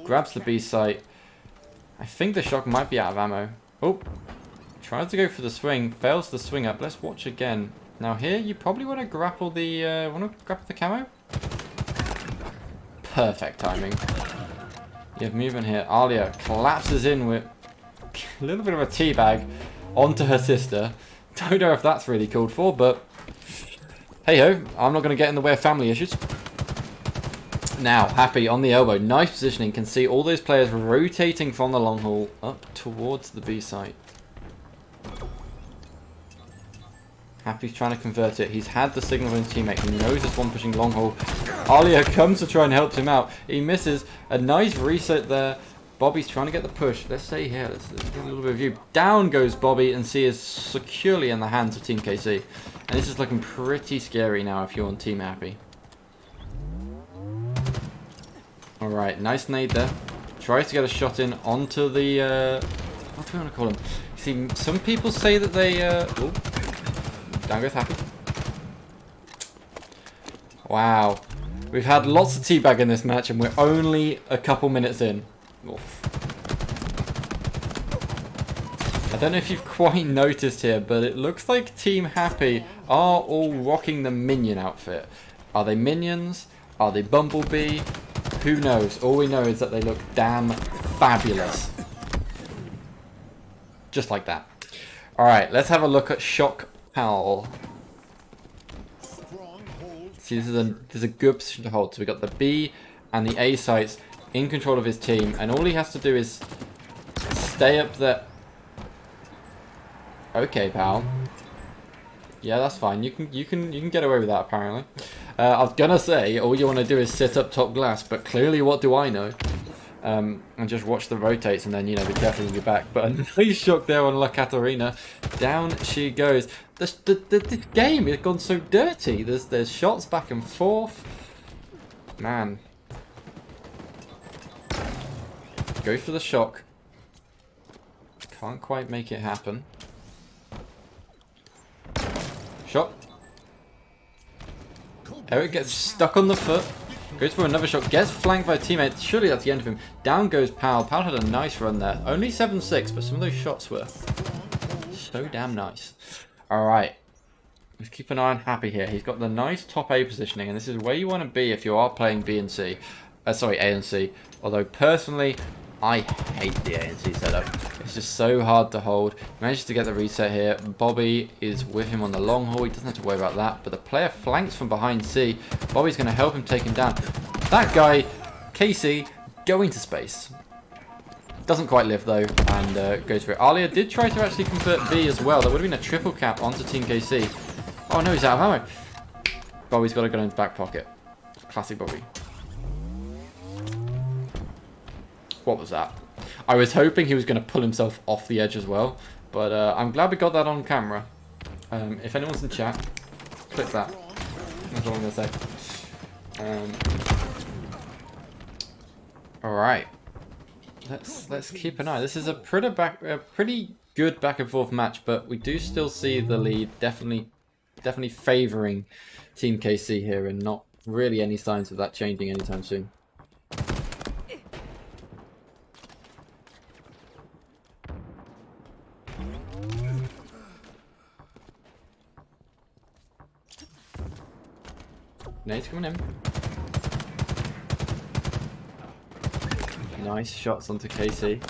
Grabs the B site. I think the shock might be out of ammo. Oh. Tries to go for the swing, fails the swing up. Let's watch again. Now here, you probably want to grapple the camo. Perfect timing. You have movement here. Alia collapses in with a little bit of a teabag onto her sister. Don't know if that's really called for, but hey ho, I'm not going to get in the way of family issues. Now, Happy on the elbow. Nice positioning. Can see all those players rotating from the long haul up towards the B site. Happy's trying to convert it. He's had the signal from his teammate. He knows there's one pushing long haul. Alia comes to try and help him out. He misses. A nice reset there. Bobby's trying to get the push. Let's stay here. Let's get a little bit of view. Down goes Bobby, and C is securely in the hands of Team KC. And this is looking pretty scary now if you're on Team Happy. Alright, nice nade there. Tries to get a shot in onto the... what do we want to call him? See, some people say that they... down goes Happy. Wow. We've had lots of teabag in this match, and we're only a couple minutes in. Oof. I don't know if you've quite noticed here, but it looks like Team Happy are all rocking the minion outfit. Are they minions? Are they Bumblebee? Who knows? All we know is that they look damn fabulous. Just like that. Alright, let's have a look at Shock Powell. See, this is a good position to hold. So we got the B and the A sites in control of his team, and all he has to do is stay up there. Okay, pal. Yeah, that's fine. You can get away with that apparently. I was gonna say all you want to do is sit up top glass, but clearly, what do I know? And just watch the rotates, and then, you know, be careful when you're back. But a nice shock there on La Catarina. Down she goes. This game has gone so dirty. There's shots back and forth. Man. Go for the shock. Can't quite make it happen. Shot. Eric gets stuck on the foot. Goes for another shot. Gets flanked by a teammate. Surely that's the end of him. Down goes Powell. Powell had a nice run there. Only 7-6, but some of those shots were so damn nice. Alright. Let's keep an eye on Happy here. He's got the nice top A positioning, and this is where you want to be if you are playing B and C. Sorry, A and C. Although, personally, I hate the A and C setup. It's just so hard to hold. Manages to get the reset here. Bobby is with him on the long haul. He doesn't have to worry about that. But the player flanks from behind C. Bobby's going to help him take him down. That guy, KC, going to space. Doesn't quite live though, and goes for it. Alia did try to actually convert B as well. That would have been a triple cap onto Team KC. Oh no, he's out of ammo. Bobby's got to go in his back pocket. Classic Bobby. What was that? I was hoping he was going to pull himself off the edge as well, but I'm glad we got that on camera. If anyone's in chat, click that. That's all I'm going to say. All right. Let's keep an eye. This is a pretty good back and forth match, but we do still see the lead definitely favouring Team KC here, and not really any signs of that changing anytime soon. Nate's coming in. Nice shots onto KC.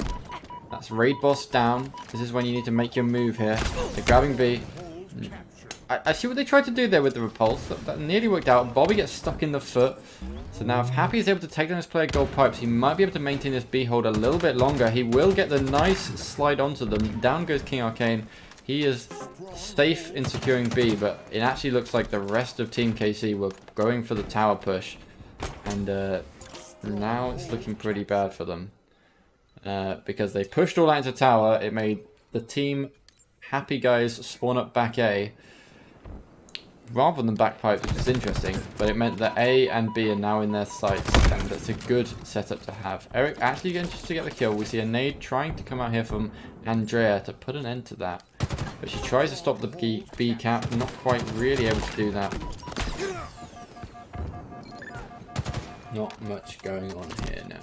That's raid boss down. This is when you need to make your move here. They're grabbing B. I see what they tried to do there with the repulse. That nearly worked out. Bobby gets stuck in the foot. So now if Happy is able to take down his player gold pipes, he might be able to maintain this B hold a little bit longer. He will get the nice slide onto them. Down goes King Arcane. He is safe in securing B, but it actually looks like the rest of Team KC were going for the tower push. And now it's looking pretty bad for them. Because they pushed all out into tower. It made the Team Happy guys spawn up back A rather than back pipes, which is interesting. But it meant that A and B are now in their sights, and that's a good setup to have. Eric actually going to get the kill. We see a nade trying to come out here from Andrea to put an end to that. But she tries to stop the B cap, not quite really able to do that. Not much going on here now.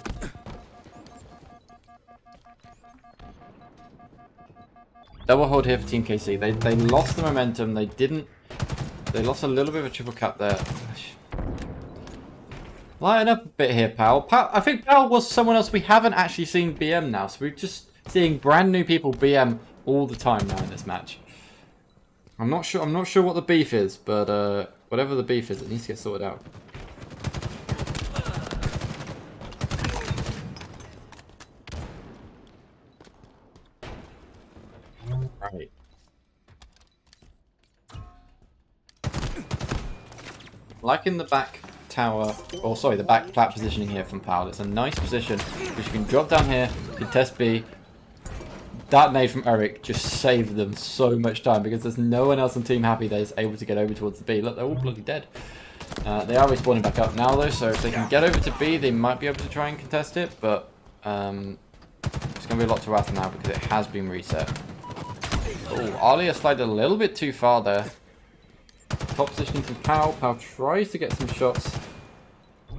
Double hold here for Team KC. They lost the momentum. They lost a little bit of a triple cap there. Lighten up a bit here, Pal. I think Pal was someone else we haven't actually seen BM now. So we're just seeing brand new people BM all the time now in this match. I'm not sure what the beef is, but whatever the beef is, it needs to get sorted out. Right. Like in the back tower, or sorry, the back plat positioning here from Powell. It's a nice position, which you can drop down here, contest B. That nade from Eric just saved them so much time, because there's no one else on Team Happy that is able to get over towards the B. Look, they're all bloody dead. They are respawning back up now though, so if they can get over to B, they might be able to try and contest it, but it's going to be a lot to ask now because it has been reset. Oh, Alia slid a little bit too far there. Top positioning from Pal. Pal tries to get some shots.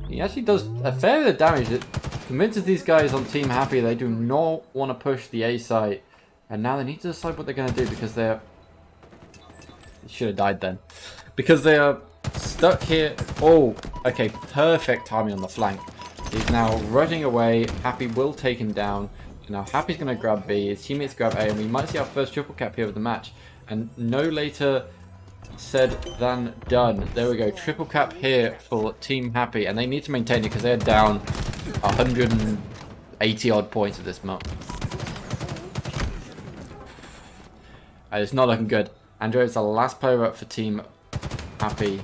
He actually does a fair bit of damage. It convinces these guys on Team Happy they do not want to push the A site. And now they need to decide what they're going to do, because they're... They should have died then. Because they are stuck here. Oh, okay. Perfect timing on the flank. He's now running away. Happy will take him down. Now Happy's going to grab B. His teammates grab A. And we might see our first triple cap here of the match. And no later said than done. There we go. Triple cap here for Team Happy. And they need to maintain it because they're down 180 odd points at this month. It's not looking good. Andrea is the last player up for Team Happy.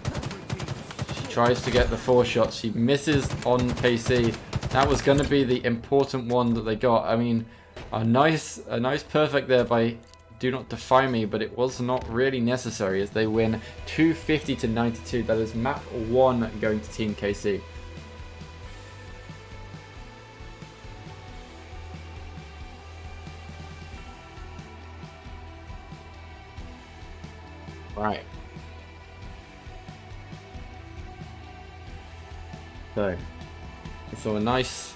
She tries to get the 4 shots. She misses on KC. That was going to be the important one that they got. I mean, a nice perfect there by Do Not Defy Me, but it was not really necessary as they win 250 to 92. That is map 1 going to Team KC. Right. So a nice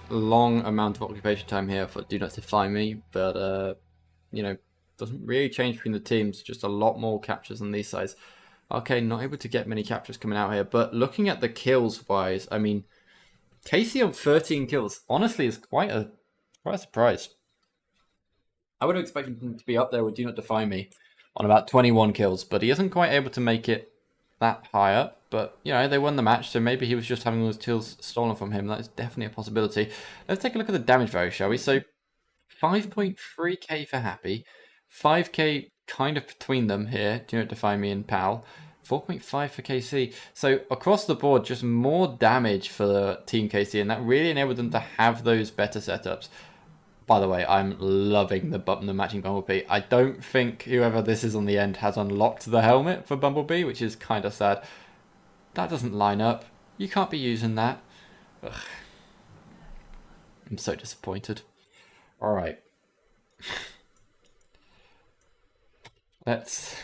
long amount of occupation time here for Do Not Defy Me, but you know, Doesn't really change between the teams, just a lot more captures on these sides. Okay, not able to get many captures coming out here, but looking at the kills wise, I mean, Casey on 13 kills, honestly, is quite a surprise. I would have expected him to be up there with Do Not Define Me on about 21 kills, but he isn't quite able to make it that high up. But, you know, they won the match, so maybe he was just having those kills stolen from him. That is definitely a possibility. Let's take a look at the damage value, shall we? So, 5.3k for Happy, 5k kind of between them here, Do Not Define Me and Pal, 4.5 for KC. So across the board, just more damage for Team KC, and that really enabled them to have those better setups. By the way, I'm loving the matching Bumblebee. I don't think whoever this is on the end has unlocked the helmet for Bumblebee, which is kind of sad. That doesn't line up. You can't be using that. Ugh. I'm so disappointed. All right. Let's.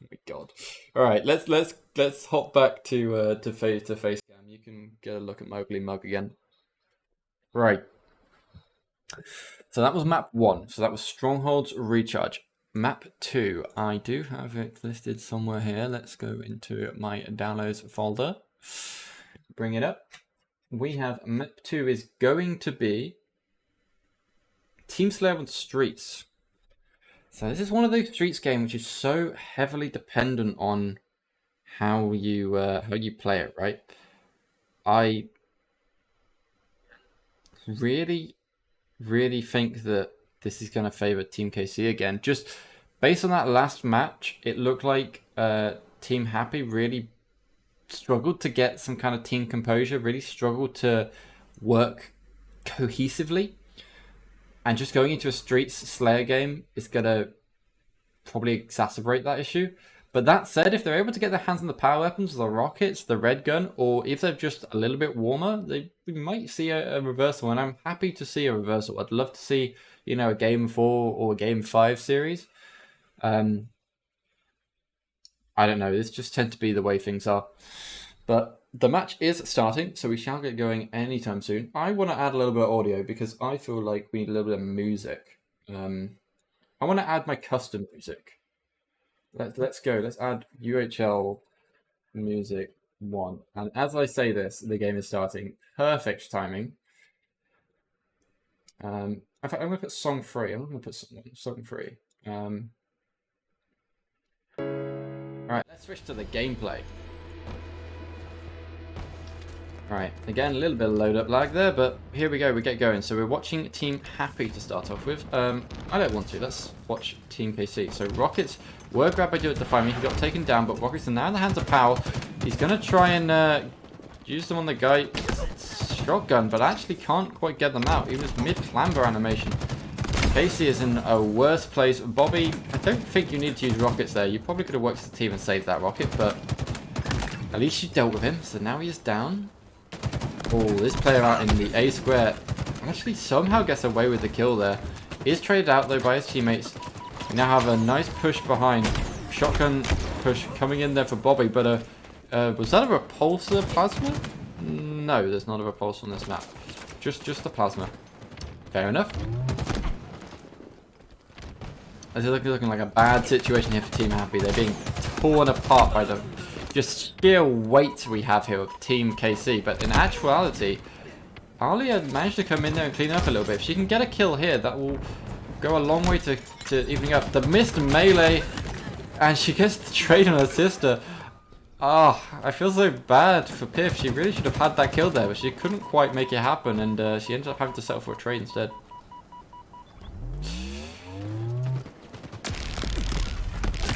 Oh my God. All right. Let's hop back to face cam. You can get a look at Mowgli Mug again. Right. So that was map 1. So that was Strongholds Recharge. Map 2. I do have it listed somewhere here. Let's go into my downloads folder. Bring it up. We have map 2 is going to be Team Slayer on Streets. So this is one of those Streets games which is so heavily dependent on how you play it, right? I really think that this is going to favor Team KC again. Just based on that last match, it looked like Team Happy really struggled to get some kind of team composure, really struggled to work cohesively. And just going into a Streets Slayer game is going to probably exacerbate that issue. But that said, if they're able to get their hands on the power weapons, the rockets, the red gun, or if they're just a little bit warmer, we might see a reversal. And I'm happy to see a reversal. I'd love to see, you know, a game 4 or a game 5 series. I don't know. This just tends to be the way things are. But the match is starting, so we shall get going anytime soon. I want to add a little bit of audio because I feel like we need a little bit of music. I want to add my custom music. Let's go. Let's add UHL music 1. And as I say this, the game is starting. Perfect timing. In fact, I'm going to put song 3. I'm going to put song 3. Alright, let's switch to the gameplay. Alright, again, a little bit of load up lag there, but here we go, we get going. So we're watching Team Happy to start off with. I don't want to, let's watch Team KC. So Rockets were grabbed by Do Not Define Me, he got taken down, but Rockets are now in the hands of Powell. He's going to try and use them on the guy shotgun, but actually can't quite get them out. He was mid-clamber animation. Casey is in a worse place. Bobby, I don't think you need to use rockets there. You probably could have worked as a team and saved that rocket, but at least you dealt with him. So now he is down. Oh, this player out in the A square actually somehow gets away with the kill there. He is traded out though by his teammates. We now have a nice push behind. Shotgun push coming in there for Bobby, but was that a repulsor plasma? No, there's not a repulsor on this map. Just the plasma. Fair enough. This is looking like a bad situation here for Team Happy. They're being torn apart by the just sheer weight we have here of Team KC. But in actuality, Alia managed to come in there and clean up a little bit. If she can get a kill here, that will go a long way to evening up. The missed melee, and she gets the trade on her sister. Oh, I feel so bad for Piff. She really should have had that kill there, but she couldn't quite make it happen, and she ended up having to settle for a trade instead.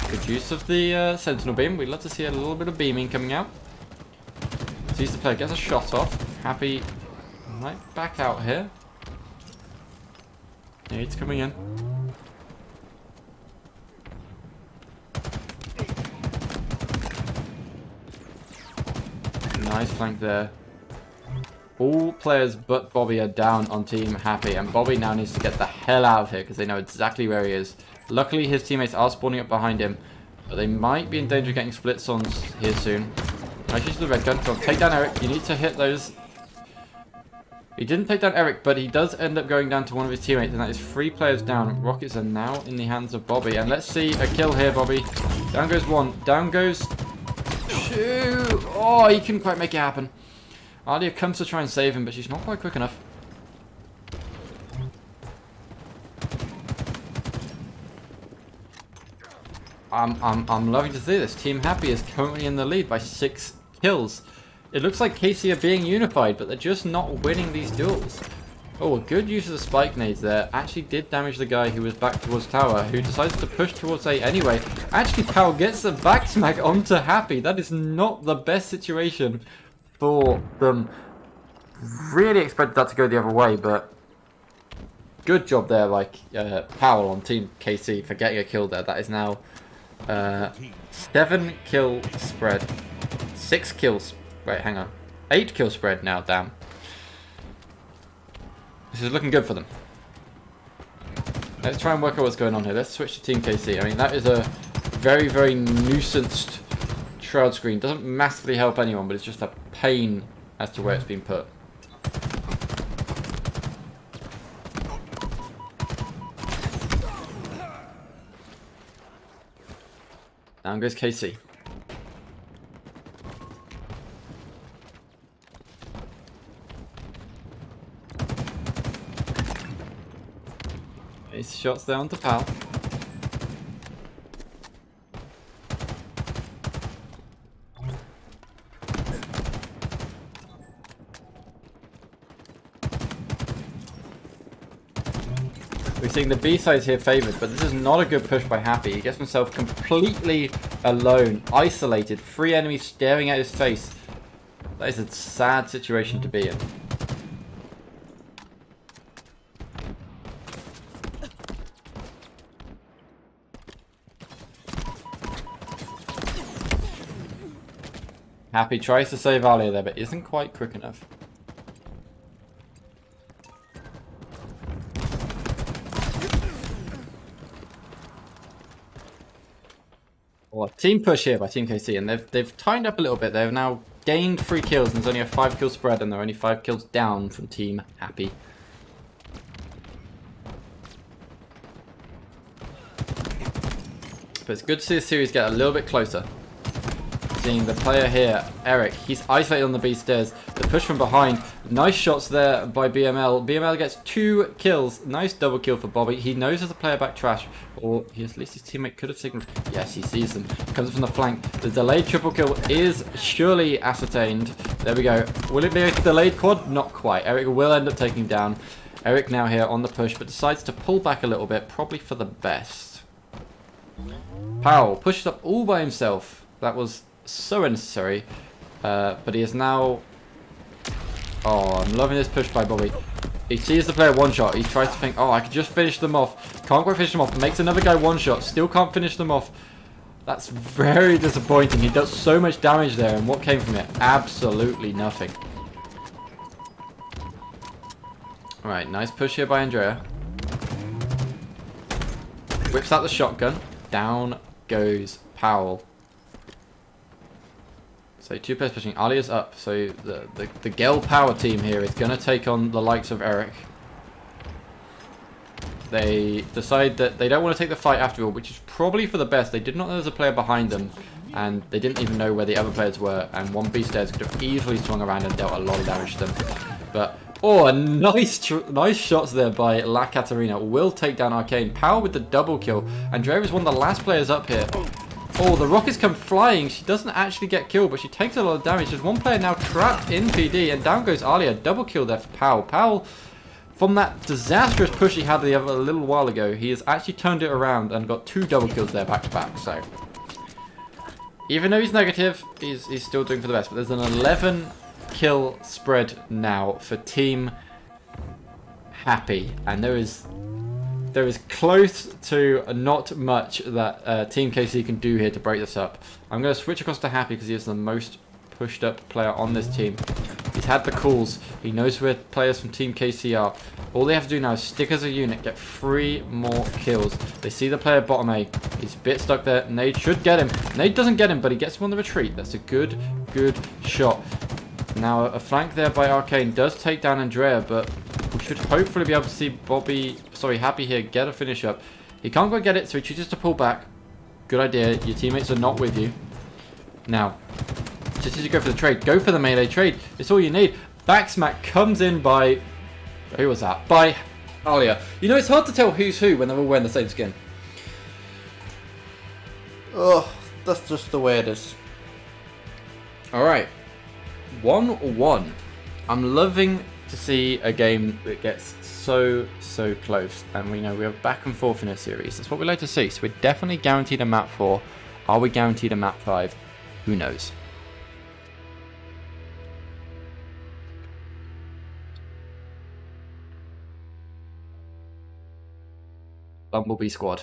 Good use of the Sentinel Beam. We'd love to see a little bit of beaming coming out. Sees the player, gets a shot off. Happy might back out here. Nade's coming in. Nice flank there. All players but Bobby are down on Team Happy, and Bobby now needs to get the hell out of here because they know exactly where he is. Luckily, his teammates are spawning up behind him, but they might be in danger of getting splits-ons here soon. Nice use of the red gun. Go take down Eric. You need to hit those. He didn't take down Eric, but he does end up going down to one of his teammates, and that is 3 players down. Rockets are now in the hands of Bobby, and let's see a kill here, Bobby. Down goes 1, down goes 2. Oh, he couldn't quite make it happen. Alia comes to try and save him, but she's not quite quick enough. I'm loving to see this. Team Happy is currently in the lead by 6 kills. It looks like KC are being unified, but they're just not winning these duels. Oh, a good use of the spike nades there. Actually did damage the guy who was back towards tower, who decided to push towards A anyway. Actually, Powell gets the back smack onto Happy. That is not the best situation for them. Really expected that to go the other way, but good job there, like Powell on Team KC for getting a kill there. That is now 7 kill spread. 6 kills. Wait, hang on. 8 kill spread now, damn. This is looking good for them. Let's try and work out what's going on here. Let's switch to Team KC. I mean, that is a very, very nuisanced shroud screen. Doesn't massively help anyone, but it's just a pain as to where it's been put. Down goes KC. Ace shots down to Pal. We're seeing the B sides here favoured, but this is not a good push by Happy. He gets himself completely alone, isolated, 3 enemies staring at his face. That is a sad situation to be in. Happy tries to save Alia there, but isn't quite quick enough. Well, team push here by Team KC, and they've tightened up a little bit. They've now gained 3 kills, and there's only a 5 kill spread, and they're only 5 kills down from Team Happy. But it's good to see the series get a little bit closer. Seeing the player here, Eric, he's isolated on the B stairs. The push from behind. Nice shots there by BML. BML gets 2 kills. Nice double kill for Bobby. He knows there's a player back trash. Or at least his teammate could have signaled. Yes, he sees them. Comes from the flank. The delayed triple kill is surely ascertained. There we go. Will it be a delayed quad? Not quite. Eric will end up taking down. Eric now here on the push, but decides to pull back a little bit. Probably for the best. Powell pushes up all by himself. That was so unnecessary, but he is now... Oh, I'm loving this push by Bobby. He sees the player one shot. He tries to think, oh, I could just finish them off. Can't quite finish them off. Makes another guy one shot. Still can't finish them off. That's very disappointing. He does so much damage there, and what came from it? Absolutely nothing. Alright, nice push here by Andrea. Whips out the shotgun. Down goes Powell. So 2 players pushing. Alia's up. So the Gel Power team here is going to take on the likes of Eric. They decide that they don't want to take the fight after all, which is probably for the best. They did not know there was a player behind them, and they didn't even know where the other players were, and one B stairs could have easily swung around and dealt a lot of damage to them. But, oh, a nice shots there by La Catarina. Will take down Arcane. Power with the double kill. Andrea is one of the last players up here. Oh, the rockets come flying. She doesn't actually get killed, but she takes a lot of damage. There's one player now trapped in PD, and down goes Alia. Double kill there for Powell. Powell, from that disastrous push he had a little while ago, he has actually turned it around and got 2 double kills there back to back. So, even though he's negative, he's still doing for the best. But there's an 11 kill spread now for Team Happy, and there is close to not much that Team KC can do here to break this up. I'm going to switch across to Happy because he is the most pushed up player on this team. He's had the calls. He knows where players from Team KC are. All they have to do now is stick as a unit, get 3 more kills. They see the player bottom A. He's a bit stuck there. Nade should get him. Nade doesn't get him, but he gets him on the retreat. That's a good shot. Now, a flank there by Arcane does take down Andrea, but we should hopefully be able to see Happy here get a finish up. He can't quite get it, so he chooses to pull back. Good idea. Your teammates are not with you. Now, just as you go for the trade, go for the melee trade. It's all you need. Backsmack comes in by... Who was that? By Alia. You know, it's hard to tell who's who when they're all wearing the same skin. Ugh, that's just the way it is. Alright. 1-1. I'm loving to see a game that gets so close. And we know we are back and forth in a series. That's what we like to see. So we're definitely guaranteed a map 4. Are we guaranteed a map 5? Who knows? Bumblebee squad.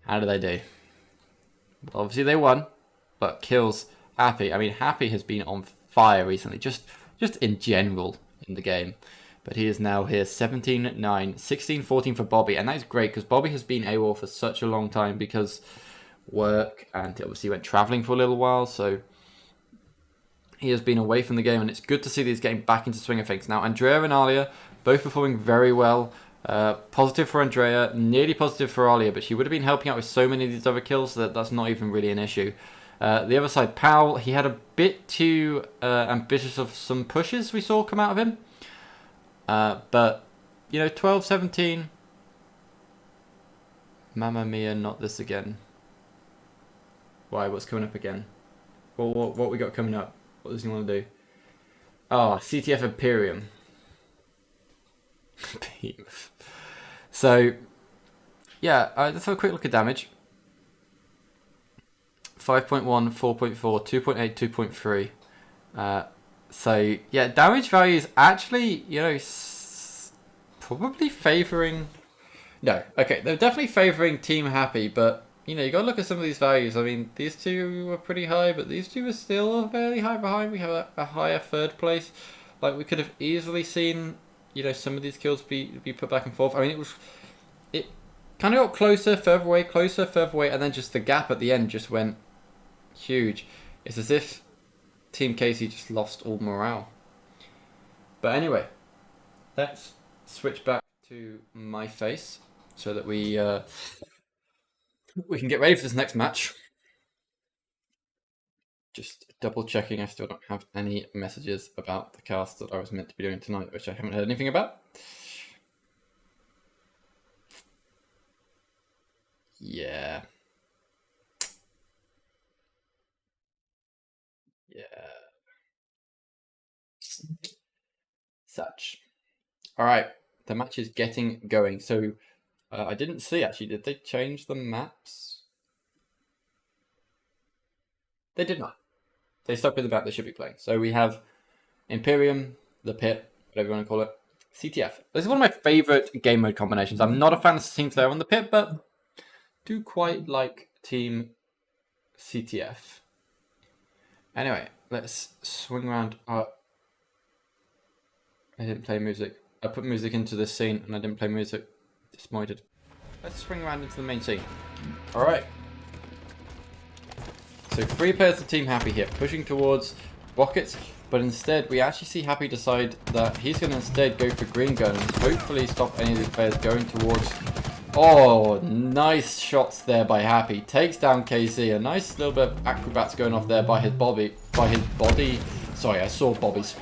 How do they do? Well, obviously they won, but kills Happy. I mean, Happy has been on fire recently, just in general in the game. But he is now here 17-9, 16-14 for Bobby, and that is great because Bobby has been AWOL for such a long time because work, and obviously went traveling for a little while, so he has been away from the game, and it's good to see these getting back into swing of things. Now, Andrea and Alia both performing very well. Positive for Andrea, nearly positive for Alia, but she would have been helping out with so many of these other kills that that's not even really an issue. The other side, Powell, he had a bit too ambitious of some pushes we saw come out of him. But, you know, 12-17. Mamma mia, not this again. Why, what's coming up again? What we got coming up? What does he want to do? Oh, CTF Imperium. So, yeah, let's have a quick look at damage. 5.1, 4.4, 2.8, 2.3. So, yeah, damage value is actually, you know, probably favouring... No, okay, they're definitely favouring Team Happy, but, you know, you got to look at some of these values. I mean, these two were pretty high, but these two are still fairly high behind. We have a higher third place. Like, we could have easily seen... You know, some of these kills be put back and forth. I mean, it kind of got closer, further away, and then just the gap at the end just went huge. It's as if Team Casey just lost all morale. But anyway, let's switch back to my face so that we can get ready for this next match. Just double checking I still don't have any messages about the cast that I was meant to be doing tonight, which I haven't heard anything about. Yeah. Such. Alright, the match is getting going. So, I didn't see actually, did they change the maps? They did not. They stuck with the map they should be playing. So we have Imperium, the Pit, whatever you want to call it, CTF. This is one of my favourite game mode combinations. I'm not a fan of the teams there on the Pit, but do quite like Team CTF. Anyway, let's swing around. I didn't play music. I put music into this scene and I didn't play music. Disappointed. Let's swing around into the main scene. Alright. So 3 players of Team Happy here, pushing towards Rockets, but instead we actually see Happy decide that he's going to instead go for Green Gun and hopefully stop any of these players going towards... Oh, nice shots there by Happy. Takes down KC. A nice little bit of acrobats going off there by his body. Sorry, I saw Bobby's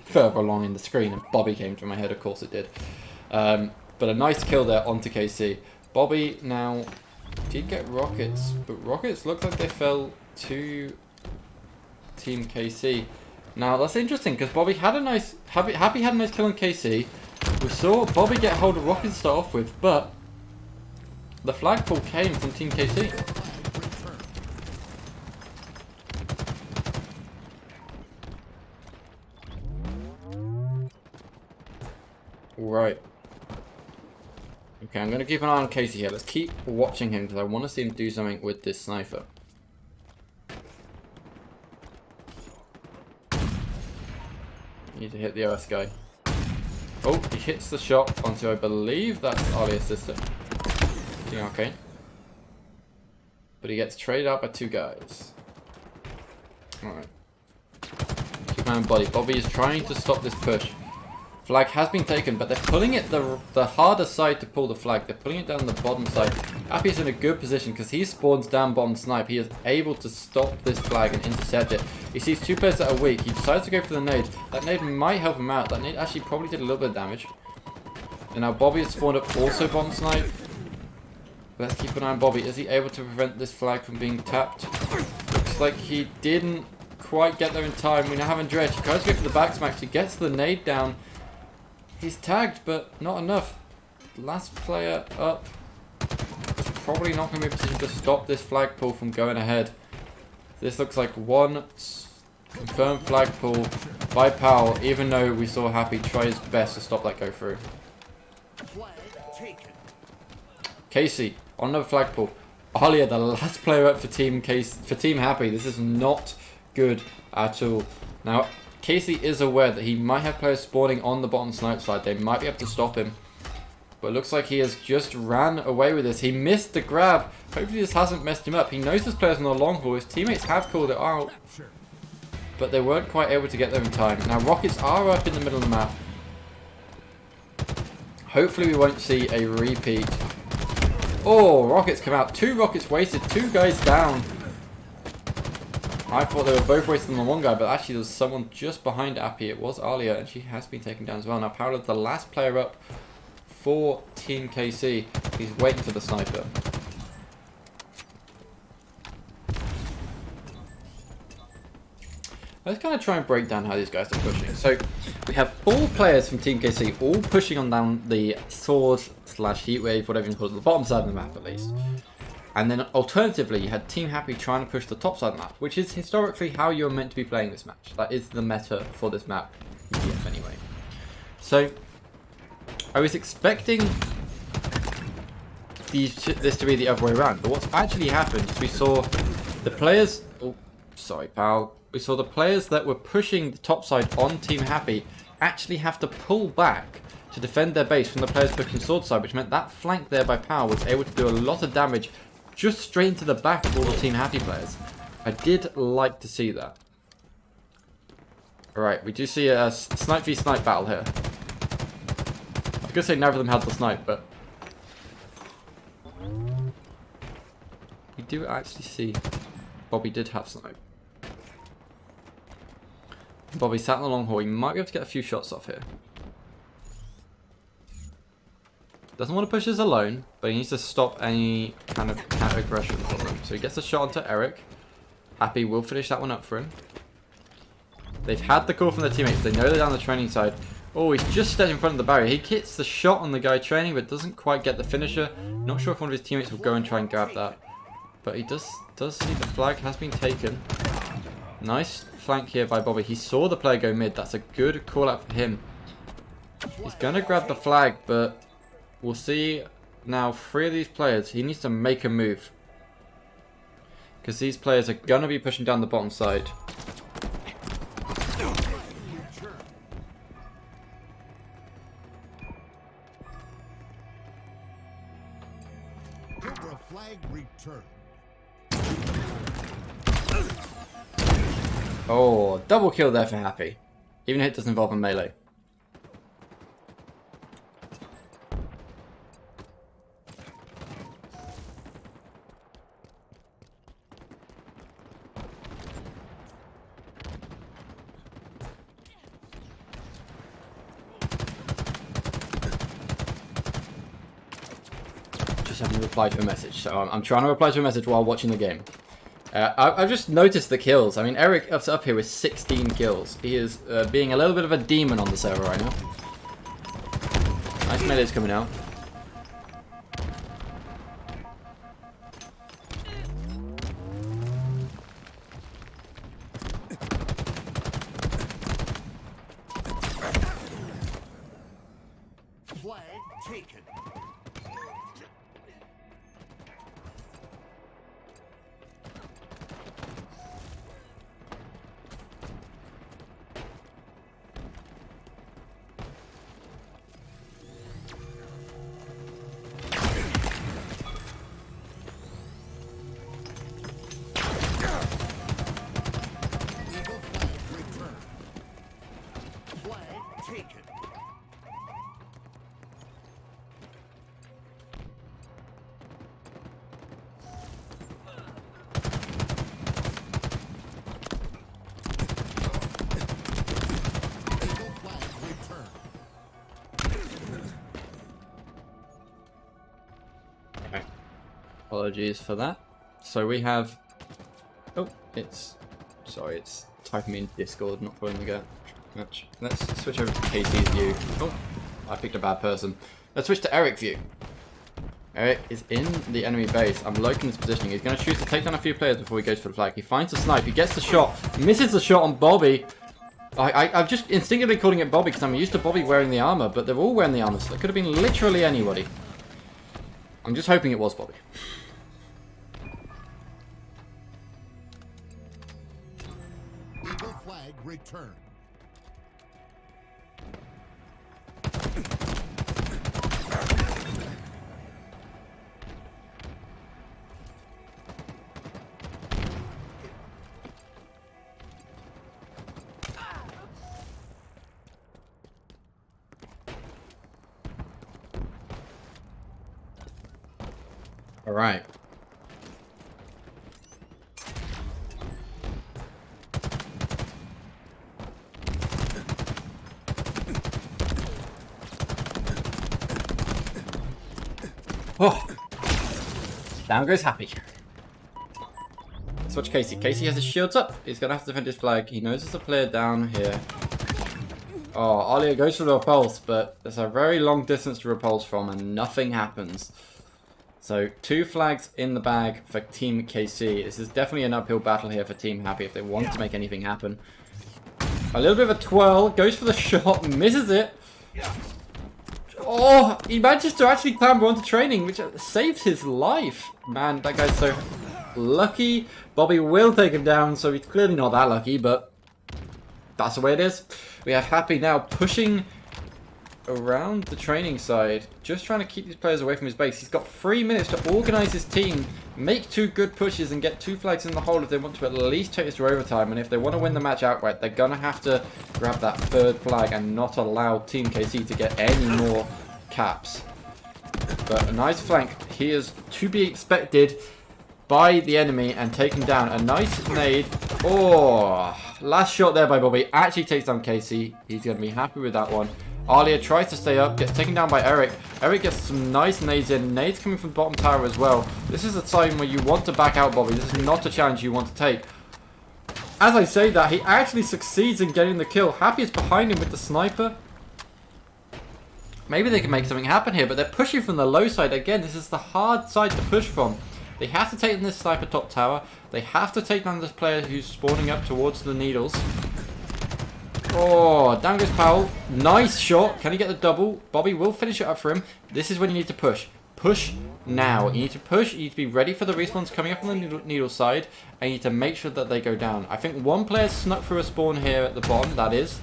further along in the screen and Bobby came to my head, of course it did. But a nice kill there onto KC. Bobby now did get Rockets, but Rockets looked like they fell to Team KC. Now that's interesting because Bobby had a nice Happy had a nice kill on KC. We saw Bobby get hold of Rockets to start off with, but the flagpole came from Team KC. Right. Okay, I'm going to keep an eye on Casey here. Let's keep watching him because I want to see him do something with this sniper. Need to hit the OS guy. Oh, he hits the shot onto, I believe that's Alia's sister. Okay. But he gets traded out by 2 guys. Alright. my own body. Bobby is trying to stop this push. Flag has been taken, but they're pulling it the harder side to pull the flag. They're pulling it down the bottom side. Appy's in a good position because he spawns down bottom snipe. He is able to stop this flag and intercept it. He sees two players that are weak. He decides to go for the nade. That nade might help him out. That nade actually probably did a little bit of damage. And now Bobby has spawned up also bottom snipe. Let's keep an eye on Bobby. Is he able to prevent this flag from being tapped? Looks like he didn't quite get there in time. We now have Andrej. He tries to go for the back smash. He gets the nade down. He's tagged, but not enough. Last player up. Probably not going to be in a position to stop this flag pull from going ahead. This looks like one confirmed flag pull by Powell, even though we saw Happy try his best to stop that go through. Casey, on another flag pull. Alia, the last player up for Team Happy. This is not good at all. Now, Casey is aware that he might have players spawning on the bottom snipe side. They might be able to stop him. But it looks like he has just ran away with this. He missed the grab. Hopefully this hasn't messed him up. He knows this player's on the long haul. His teammates have called it out. But they weren't quite able to get there in time. Now Rockets are up in the middle of the map. Hopefully we won't see a repeat. Oh, Rockets come out. 2 Rockets wasted. 2 guys down. I thought they were both wasted on the one guy, but actually there was someone just behind Appy. It was Alia, and she has been taken down as well. Now Paolo's the last player up for Team KC. He's waiting for the sniper. Let's kind of try and break down how these guys are pushing. So we have 4 players from Team KC all pushing on down the sword / heatwave, whatever you call it, the bottom side of the map at least. And then alternatively, you had Team Happy trying to push the top side of the map, which is historically how you're meant to be playing this match. That is the meta for this map, anyway. So I was expecting this to be the other way around, but what's actually happened is we saw the players... Oh, sorry, pal. We saw the players that were pushing the top side on Team Happy actually have to pull back to defend their base from the players pushing sword side, which meant that flank there by Power was able to do a lot of damage just straight into the back of all the Team Happy players. I did like to see that. Alright, we do see a snipe v snipe battle here. I was going to say neither of them had the snipe, but we do actually see Bobby did have snipe. Bobby sat in the long haul. He might be able to get a few shots off here. Doesn't want to push this alone, but he needs to stop any kind of counter aggression from them. So he gets a shot onto Eric. Happy will finish that one up for him. They've had the call from their teammates. They know they're down the training side. Oh, he's just stepped in front of the barrier. He gets the shot on the guy training, but doesn't quite get the finisher. Not sure if one of his teammates will go and try and grab that. But he does see the flag has been taken. Nice flank here by Bobby. He saw the player go mid. That's a good call out for him. He's going to grab the flag, but we'll see now 3 of these players. He needs to make a move, because these players are going to be pushing down the bottom side. Flag returned. Oh, double kill there for Happy. Even if it doesn't involve a melee. Just having to reply to a message. So I'm trying to reply to a message while watching the game. I've just noticed the kills. I mean, Eric up here with 16 kills. He is being a little bit of a demon on the server right now. Nice melee's coming out. Flag taken. flag taken. Eagle flag returned. Okay. Apologies for that. So we have... Oh, it's... Sorry, it's typing me in Discord, not pulling the go. Match. Let's switch over to Casey's view. Oh, I picked a bad person. Let's switch to Eric's view. Eric is in the enemy base. I'm locating his positioning. He's going to choose to take down a few players before he goes for the flag. He finds the snipe. He gets the shot. Misses the shot on Bobby. I'm just instinctively calling it Bobby because I'm used to Bobby wearing the armor, but they're all wearing the armor, so it could have been literally anybody. I'm just hoping it was Bobby. Eagle flag returned. All right. Oh, down goes Happy. Let's watch Casey. Casey has his shields up. He's gonna have to defend his flag. He knows there's a player down here. Oh, Alia goes for the repulse, but there's a very long distance to repulse from, and nothing happens. So 2 flags in the bag for Team KC. This is definitely an uphill battle here for Team Happy if they want to make anything happen. A little bit of a twirl, goes for the shot, misses it. Oh, he manages to actually clamber onto training, which saves his life. Man, that guy's so lucky. Bobby will take him down, so he's clearly not that lucky, but that's the way it is. We have Happy now pushing around the training side, just trying to keep these players away from his base. He's got 3 minutes to organise his team, make 2 good pushes and get 2 flags in the hole if they want to at least take this to overtime. And if they want to win the match outright, they're going to have to grab that 3rd flag and not allow Team KC to get any more caps. But a nice flank. He is to be expected by the enemy and taken down. A nice nade. Oh, last shot there by Bobby. Actually takes down KC. He's going to be happy with that one. Alia tries to stay up, gets taken down by Eric. Eric gets some nice nades in. Nades coming from the bottom tower as well. This is a time where you want to back out Bobby. This is not a challenge you want to take. As I say that, he actually succeeds in getting the kill. Happy is behind him with the sniper. Maybe they can make something happen here, but they're pushing from the low side. Again, this is the hard side to push from. They have to take down this sniper top tower. They have to take down this player who's spawning up towards the needles. Oh, down goes Powell. Nice shot. Can he get the double? Bobby will finish it up for him. This is when you need to push. Push now. You need to push. You need to be ready for the respawns coming up on the needle side. And you need to make sure that they go down. I think one player snuck through a spawn here at the bottom. That is.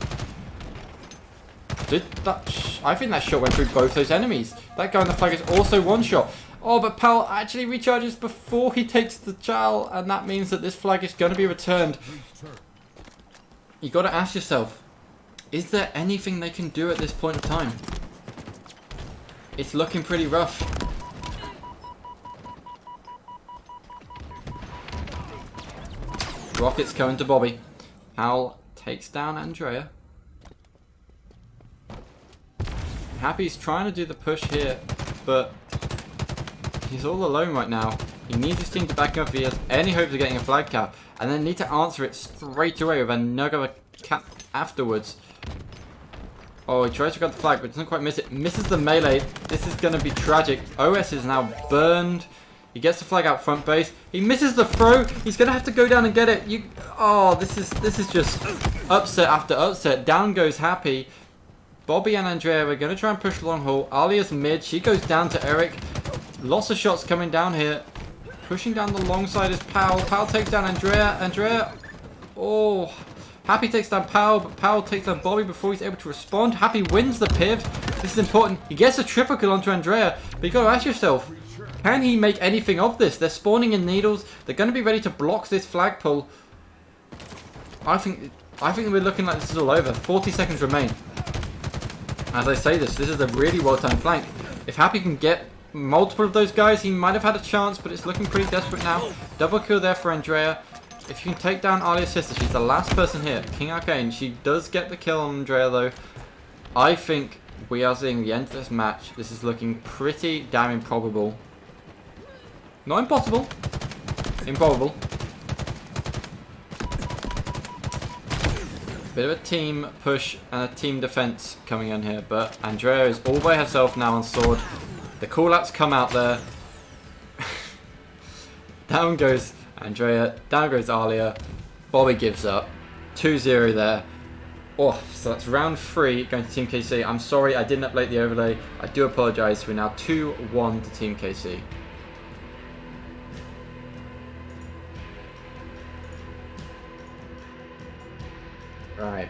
I think that shot went through both those enemies. That guy on the flag is also one shot. Oh, but Powell actually recharges before he takes the chow. And that means that this flag is going to be returned. You got to ask yourself, is there anything they can do at this point of time? It's looking pretty rough. Rockets coming to Bobby. Powell takes down Andrea. Happy's trying to do the push here, but he's all alone right now. He needs his team to back him up if he has any hopes of getting a flag cap. And then need to answer it straight away with another cap afterwards. Oh, he tries to grab the flag, but doesn't quite miss it. Misses the melee. This is going to be tragic. OS is now burned. He gets the flag out front base. He misses the throw. He's going to have to go down and get it. Oh, this is just upset after upset. Down goes Happy. Bobby and Andrea are going to try and push long haul. Alia's mid. She goes down to Eric. Lots of shots coming down here. Pushing down the long side is Powell. Powell takes down Andrea. Andrea. Oh. Happy takes down Powell, but Powell takes down Bobby before he's able to respond. Happy wins the piv. This is important. He gets a triple kill onto Andrea. But you got to ask yourself, can he make anything of this? They're spawning in needles. They're going to be ready to block this flag pull. I think I think we're looking like this is all over. 40 seconds remain. As I say this is a really well-timed flank. If Happy can get multiple of those guys, he might have had a chance, but it's looking pretty desperate now. Double kill there for Andrea. If you can take down Alia's sister, she's the last person here. King Arcane, she does get the kill on Andrea though. I think we are seeing the end of this match. This is looking pretty damn improbable. Not impossible. Improbable. Bit of a team push and a team defense coming in here, but Andrea is all by herself now on sword. The call-outs come out there. Down goes Andrea, down goes Alia. Bobby gives up. 2-0 there. Oh, so that's round 3 going to Team KC. I'm sorry I didn't update the overlay. I do apologise. We're now 2-1 to Team KC. Right.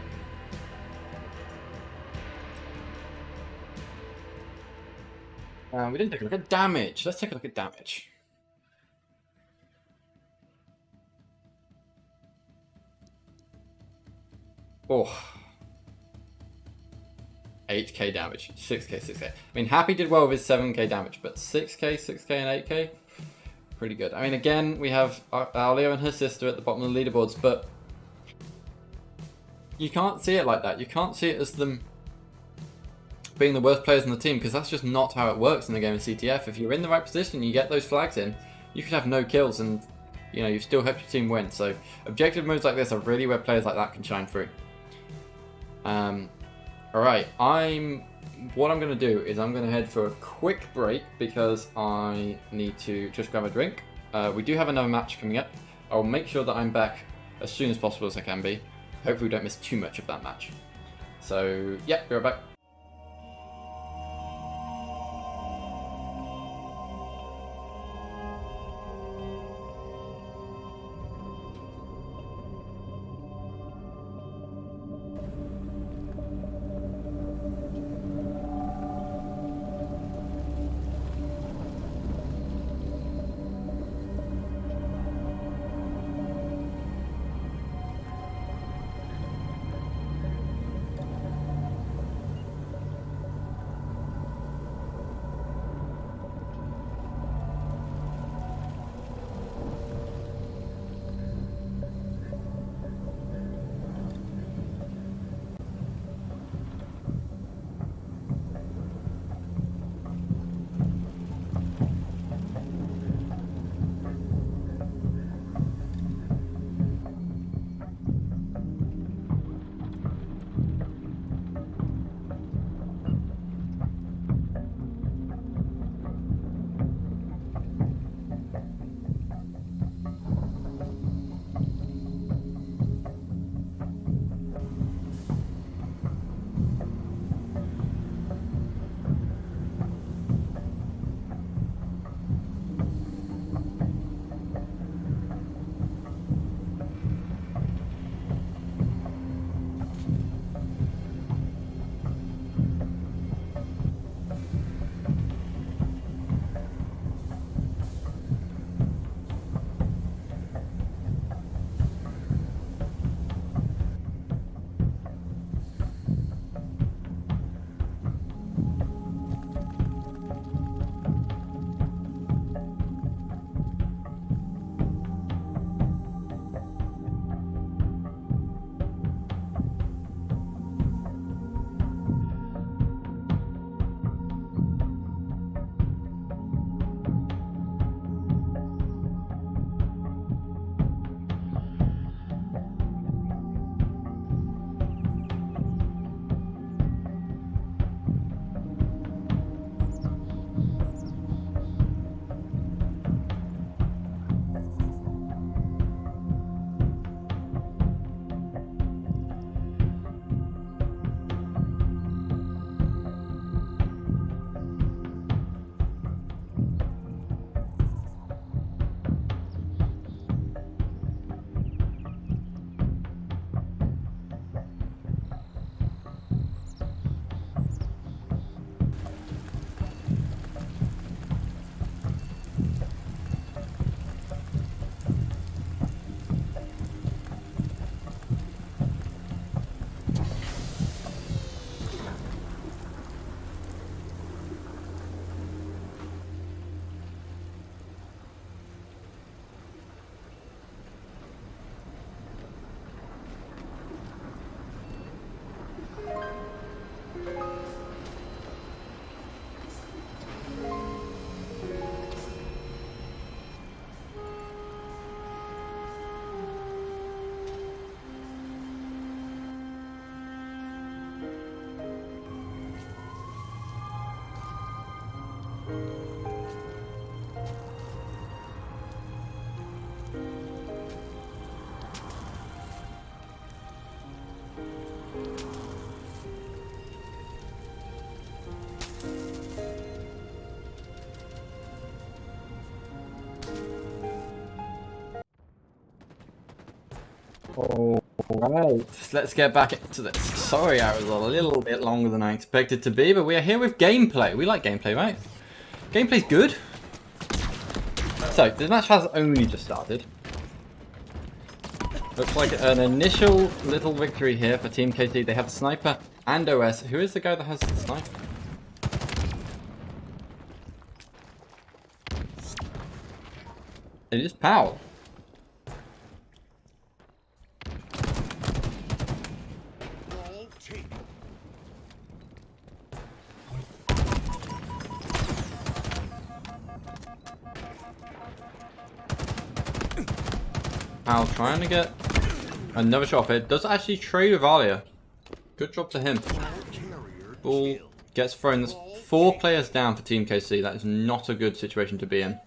We didn't take a look at damage. Let's take a look at damage. Oh. 8k damage. 6k, 6k. I mean, Happy did well with his 7k damage, but 6k, 6k, and 8k? Pretty good. I mean, again, we have Alia and her sister at the bottom of the leaderboards, but you can't see it like that. You can't see it as them being the worst players on the team, because that's just not how it works in the game of CTF. If you're in the right position, you get those flags in, you could have no kills and, you know, you've still helped your team win. So objective modes like this are really where players like that can shine through. Alright, what I'm going to do is I'm going to head for a quick break because I need to just grab a drink. We do have another match coming up. I'll make sure that I'm back as soon as possible as I can be. Hopefully we don't miss too much of that match. So, yeah, be right back. Alright, let's get back into this. Sorry, I was a little bit longer than I expected to be, but we are here with gameplay. We like gameplay, right? Gameplay's good. So, the match has only just started. Looks like an initial little victory here for Team KC. They have Sniper and OS. Who is the guy that has the Sniper? It is Powell. Ball taken. Powell trying to get another shot off it. Does actually trade with Alia. Good job to him. Carrier Ball kill. gets thrown. There's 4 players down for Team KC. That is not a good situation to be in.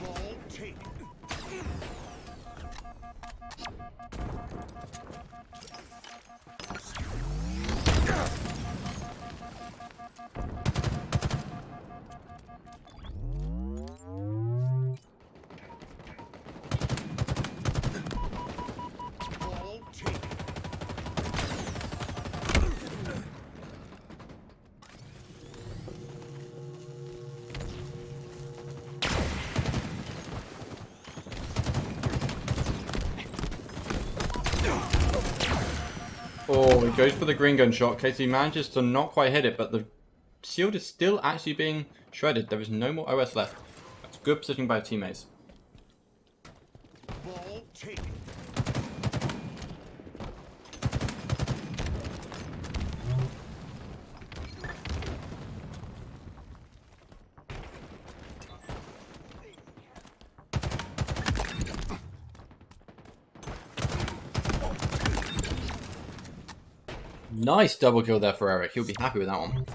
Ball taken. Ball taken. Oh, he goes for the green gun shot. KC manages to not quite hit it, but the shield is still actually being shredded. There is no more OS left. That's good positioning by teammates. Ball taken. Nice double kill there for Eric. He'll be happy with that one.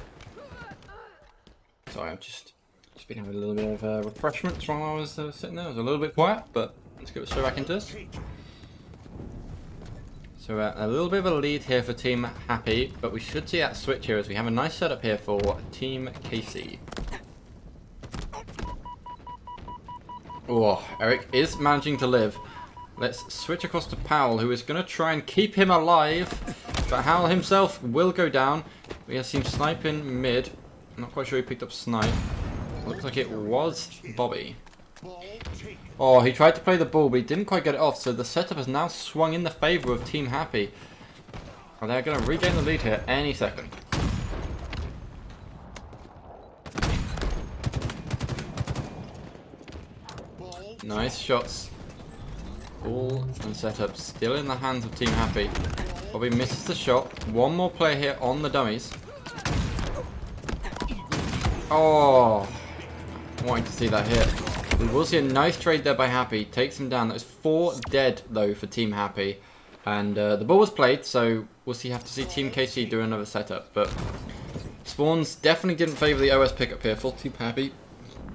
Sorry, I've just been having a little bit of refreshments while I was sitting there. I was a little bit quiet, but let's get straight back into this. So a little bit of a lead here for Team Happy, but we should see that switch here as we have a nice setup here for Team KC. Oh, Eric is managing to live. Let's switch across to Powell, who is going to try and keep him alive. But Howell himself will go down. We have seen sniping mid. I'm not quite sure he picked up snipe. Looks like it was Bobby. Ball taken. Oh, he tried to play the ball, but he didn't quite get it off. So the setup has now swung in the favour of Team Happy. And they're going to regain the lead here any second. Ball Nice shots. Ball and setup still in the hands of Team Happy. Bobby misses the shot. One more player here on the dummies. Oh, wanting to see that hit. We will see a nice trade there by Happy. Takes him down. That was 4 dead though for Team Happy. And the ball was played, so we'll have to see Team KC do another setup. But spawns definitely didn't favour the OS pickup here for Team Happy.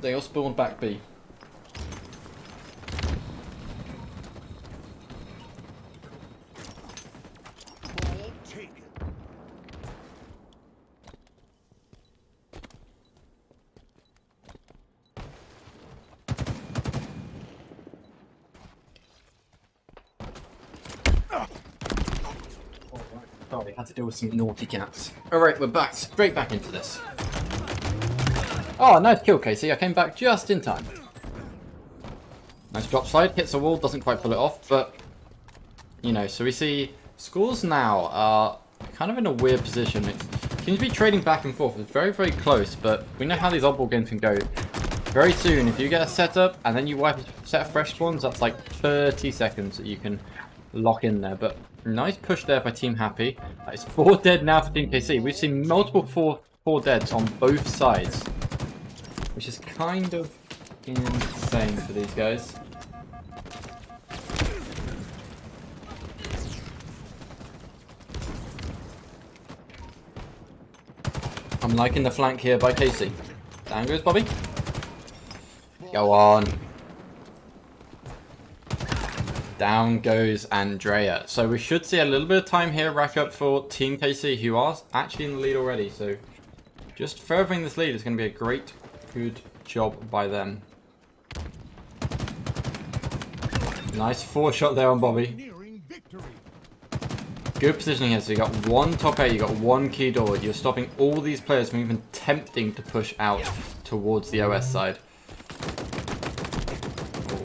They all spawned back B. Ball taken. Sorry, had to deal with some naughty cats. Alright, we're back. Straight back into this. Oh, nice kill, Casey. I came back just in time. Nice drop slide. Hits a wall, doesn't quite pull it off, but... You know, so we see scores now are kind of in a weird position. It seems to be trading back and forth. It's very, very close, but we know how these oddball games can go. Very soon, if you get a setup and then you wipe a set of fresh spawns, that's like 30 seconds that you can lock in there. But nice push there by Team Happy. That is 4 dead now for Team KC. We've seen multiple four deads on both sides, which is kind of insane for these guys. I'm liking the flank here by Casey. Down goes Bobby. Go on. Down goes Andrea. So we should see a little bit of time here rack up for Team KC, who are actually in the lead already. So just furthering this lead is going to be a good job by them. Nice 4-shot there on Bobby. Good positioning here. So you got one top 8, you got one key door. You're stopping all these players from even attempting to push out towards the OS side. Oh,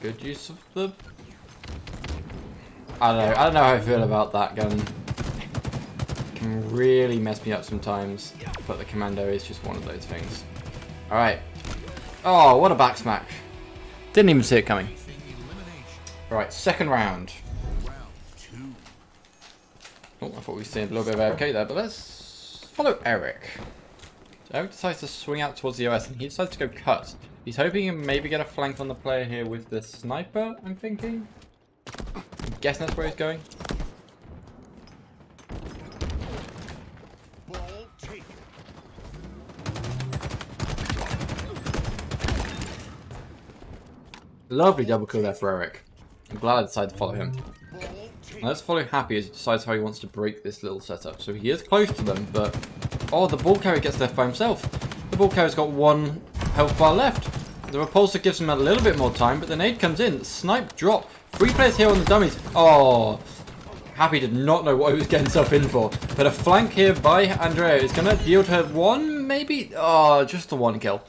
good use of the... I don't know how I feel about that gun. It can really mess me up sometimes, but the commando is just one of those things. Alright. Oh, what a back smack. Didn't even see it coming. Alright, second round. Oh, I thought we'd see a little bit of AFK there, but let's follow Eric. So Eric decides to swing out towards the OS, and he decides to go cut. He's hoping he can maybe get a flank on the player here with the sniper, I'm thinking. I'm guessing that's where he's going. Ball taken. Lovely double kill there for Eric. I'm glad I decided to follow him. Ball taken. Now let's follow Happy as he decides how he wants to break this little setup. So he is close to them, but... Oh, the ball carrier gets there by himself. The ball carrier's got one health bar left. The repulsor gives him a little bit more time, but the nade comes in. Snipe drop. 3 players here on the dummies. Oh, Happy did not know what he was getting himself in for. But a flank here by Andrea is going to yield her 1, maybe? Oh, just the 1 kill.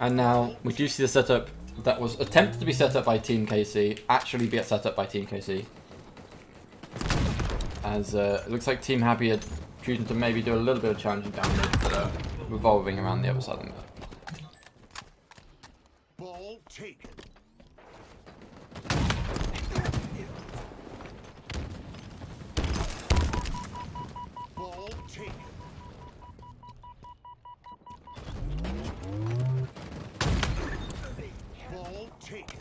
And now we do see the setup that was attempted to be set up by Team KC actually be set up by Team KC. As it looks like Team Happy are choosing to maybe do a little bit of challenging damage, but revolving around the other side of them. Ball taken. Ball taken. Ball taken. Ball taken.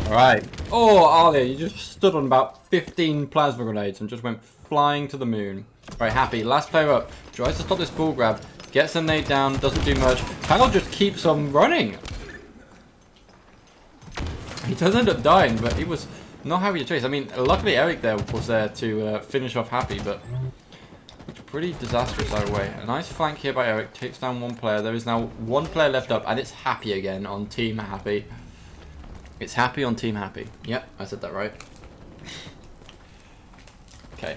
Alright. Oh, Alia, you just stood on about 15 plasma grenades and just went flying to the moon. Right, Happy, last player up. Tries to stop this ball grab. Gets a nade down, doesn't do much. Kyle just keeps on running. He does end up dying, but it was not how he chased. I mean, luckily Eric there was there to finish off Happy, but it's pretty disastrous either way. A nice flank here by Eric. Takes down 1 player. There is now 1 player left up, and it's Happy again on Team Happy. It's Happy on Team Happy. Yep, I said that right. Okay.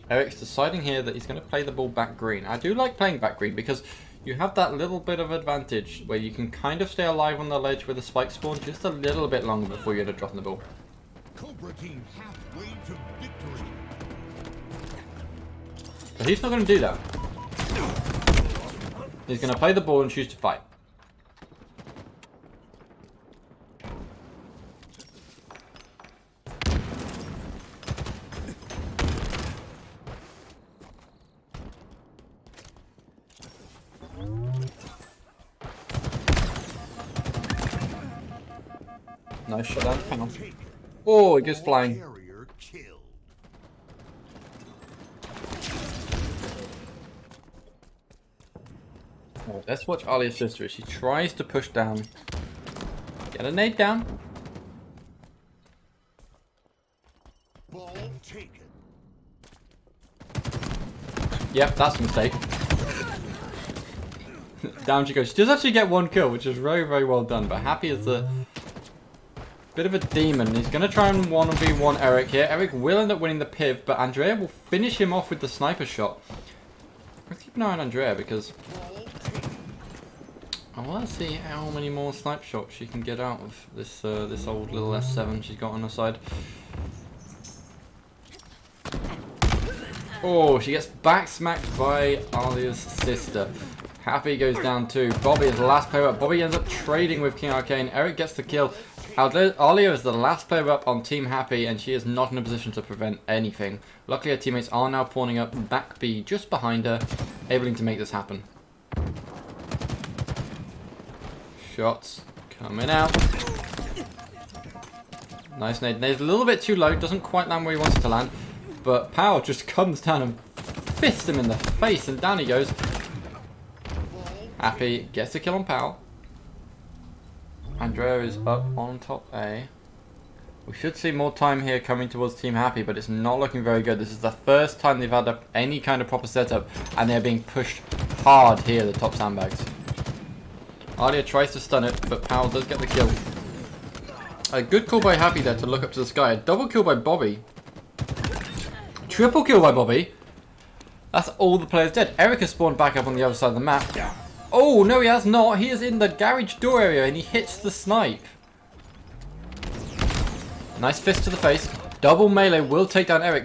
Eric's deciding here that he's going to play the ball back green. I do like playing back green because you have that little bit of advantage where you can kind of stay alive on the ledge with a spike spawn just a little bit longer before you end up dropping the ball. Cobra team halfway to victory. But he's not going to do that. He's going to play the ball and choose to fight. Nice shot down. Hang on. Oh, it goes flying. Carrier killed. Oh, let's watch Alia's sister. She tries to push down. Get a nade down. Ball taken. Yep, that's a mistake. Down she goes. She does actually get 1 kill, which is very, very well done. But Happy is the bit of a demon. He's going to try and 1v1 Eric here. Eric will end up winning the piv, but Andrea will finish him off with the sniper shot. Let's keep an eye on Andrea because I want to see how many more sniper shots she can get out of this this old little S7 she's got on her side. Oh, she gets back smacked by Alia's sister. Happy goes down too. Bobby is the last player up. Bobby ends up trading with King Arcane. Eric gets the kill. Alia is the last player up on Team Happy, and she is not in a position to prevent anything. Luckily, her teammates are now pawning up back B just behind her, able to make this happen. Shots coming out. Nice nade. Nade's a little bit too low, doesn't quite land where he wants it to land, but Powell just comes down and fists him in the face, and down he goes. Happy gets a kill on Powell. Andrea is up on top A. We should see more time here coming towards Team Happy, but it's not looking very good. This is the first time they've had any kind of proper setup, and they're being pushed hard here, the top sandbags. Alia tries to stun it, but Powell does get the kill. A good call by Happy there to look up to the sky. A double kill by Bobby. Triple kill by Bobby. That's all the players dead. Eric has spawned back up on the other side of the map. Oh, no, he has not. He is in the garage door area, and he hits the snipe. Nice fist to the face. Double melee will take down Eric.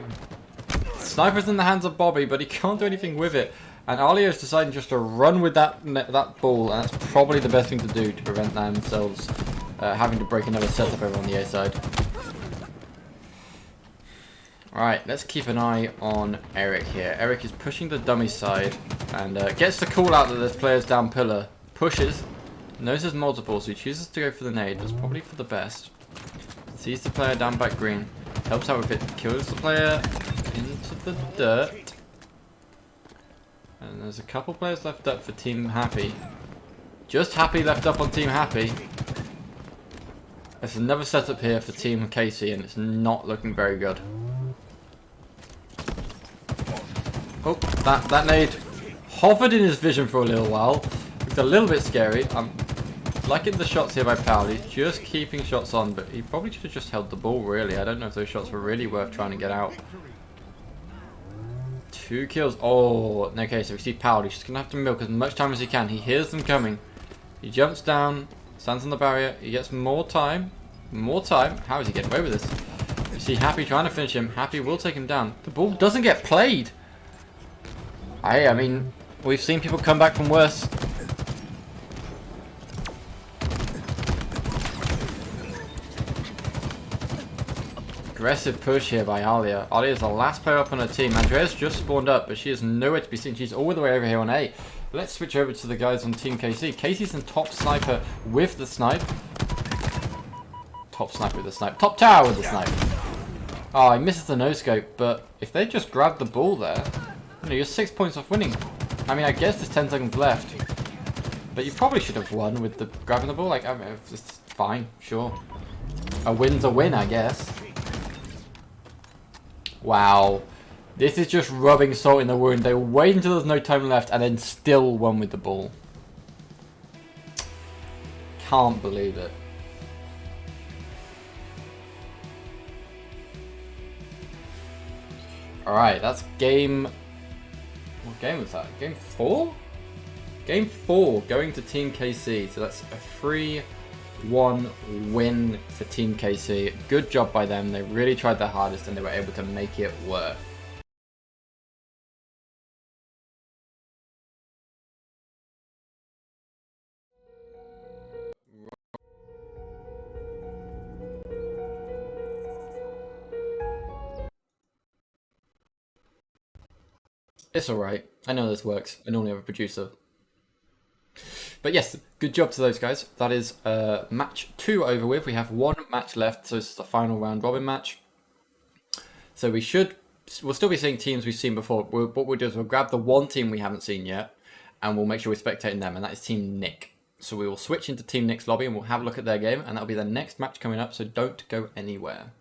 Sniper's in the hands of Bobby, but he can't do anything with it. And Alia is deciding just to run with that ball, and that's probably the best thing to do to prevent themselves having to break another setup over on the A side. Alright, let's keep an eye on Eric here. Eric is pushing the dummy side and gets the call out that there's players down pillar. Pushes, knows there's multiple, so he chooses to go for the nade. That's probably for the best. Sees the player down back green, helps out with it, kills the player into the dirt. And there's a couple players left up for Team Happy. Just Happy left up on Team Happy. There's another setup here for Team Casey, and it's not looking very good. Oh, that nade hovered in his vision for a little while. It's a little bit scary. I'm liking the shots here by Powell. He's just keeping shots on, but he probably should have just held the ball, really. I don't know if those shots were really worth trying to get out. 2 kills. Oh, okay, so we see Powell. He's just going to have to milk as much time as he can. He hears them coming. He jumps down, stands on the barrier. He gets more time. More time. How is he getting away with this? You see Happy trying to finish him. Happy will take him down. The ball doesn't get played. I mean, we've seen people come back from worse. Aggressive push here by Alia. Alia is the last player up on her team. Andrea's just spawned up, but she is nowhere to be seen. She's all the way over here on A. Let's switch over to the guys on Team KC. Casey's in top sniper with the snipe. Top sniper with the snipe. Top tower with the snipe. Oh, he misses the no-scope, but if they just grab the ball there, you know, you're 6 points off winning. I mean, I guess there's 10 seconds left. But you probably should have won with the grabbing the ball. Like, I mean, it's fine, sure. A win's a win, I guess. Wow. This is just rubbing salt in the wound. They wait until there's no time left and then still won with the ball. Can't believe it. Alright, that's game... What game was that? Game 4? Game 4 going to Team KC. So that's a 3-1 win for Team KC. Good job by them. They really tried their hardest and they were able to make it work. It's alright. I know this works. I normally have a producer. But yes, good job to those guys. That is match 2 over with. We have 1 match left, so this is the final round robin match. So we'll still be seeing teams we've seen before. What we'll do is we'll grab the one team we haven't seen yet, and we'll make sure we're spectating them, and that is Team Nick. So we will switch into Team Nick's lobby, and we'll have a look at their game, and that'll be the next match coming up, so don't go anywhere.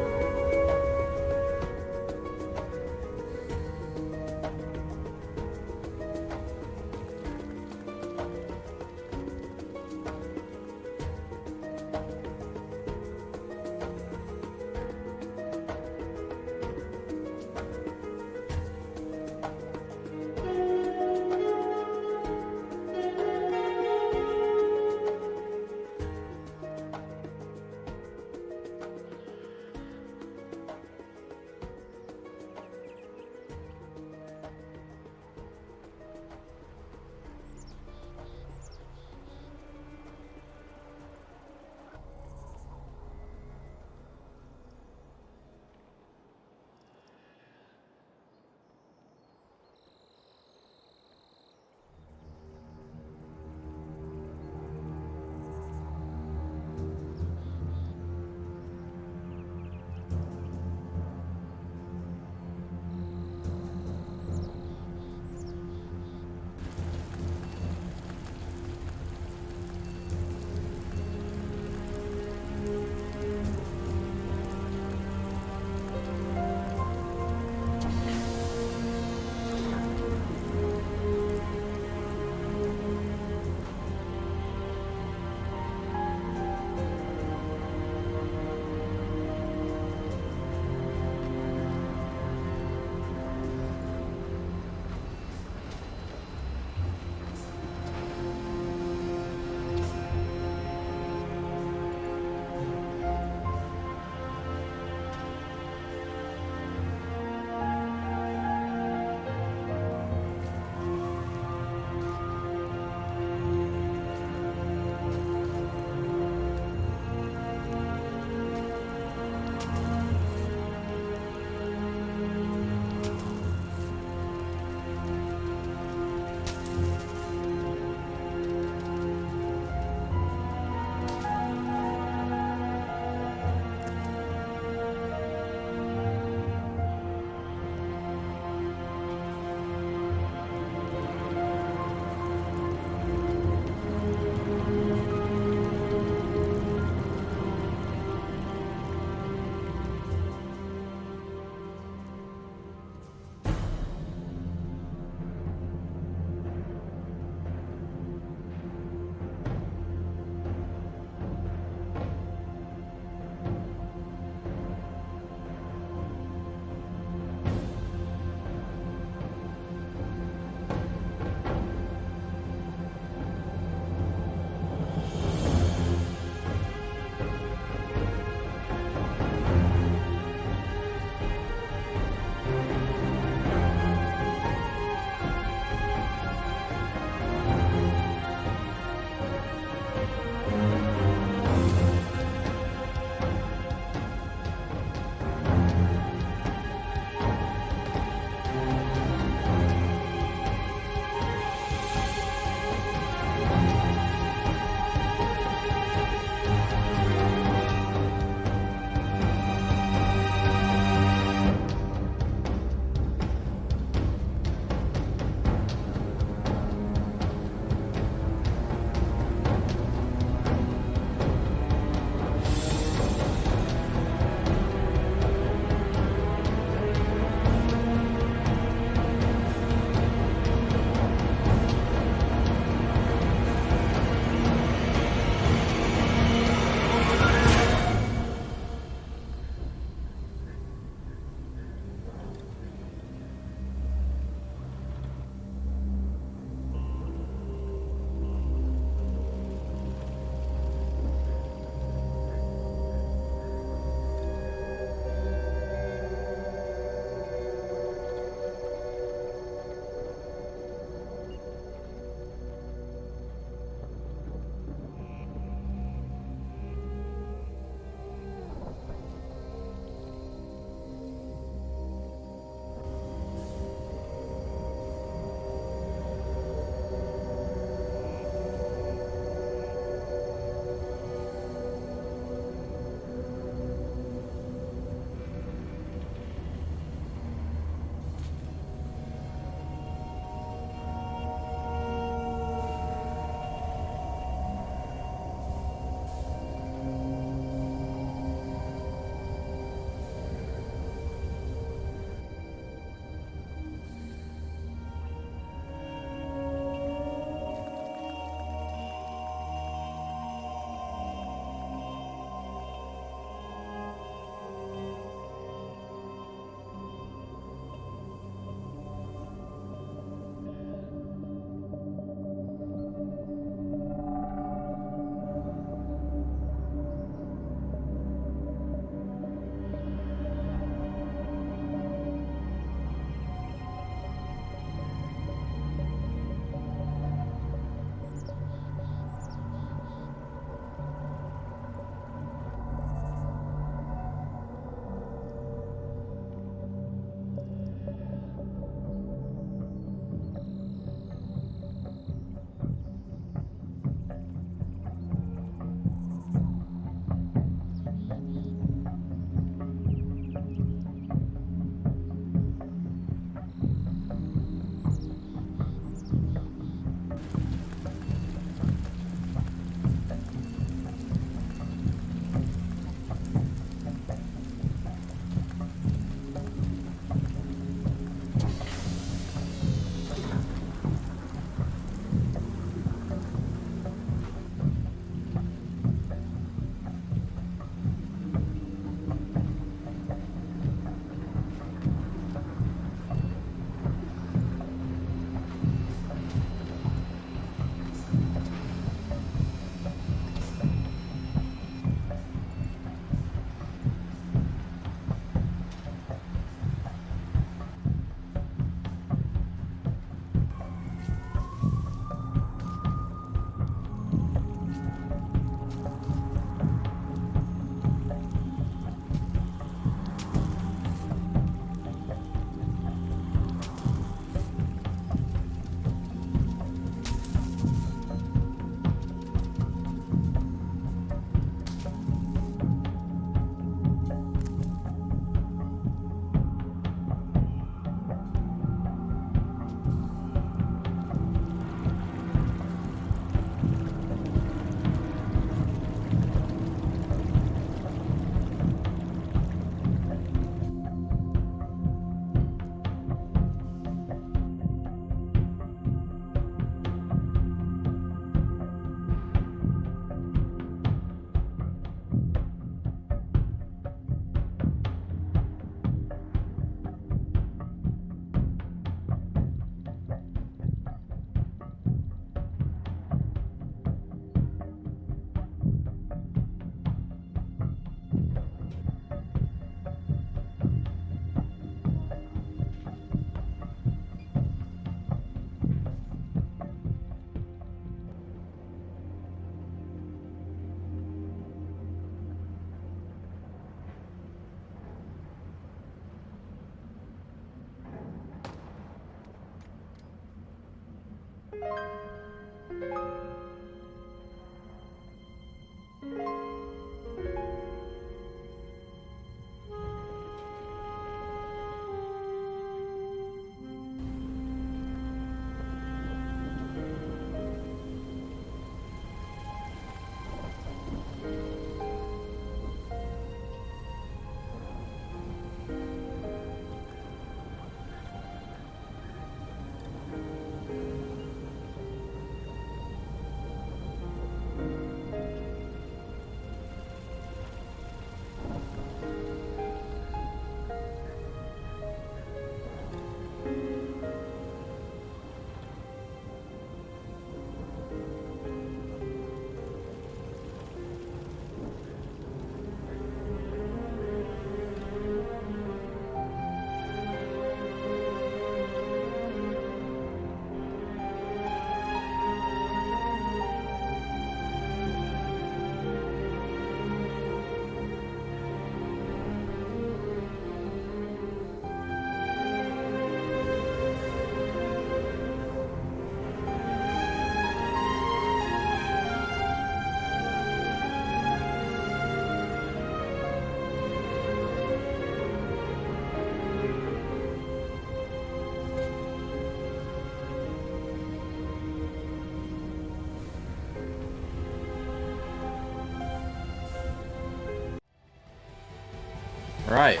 Right.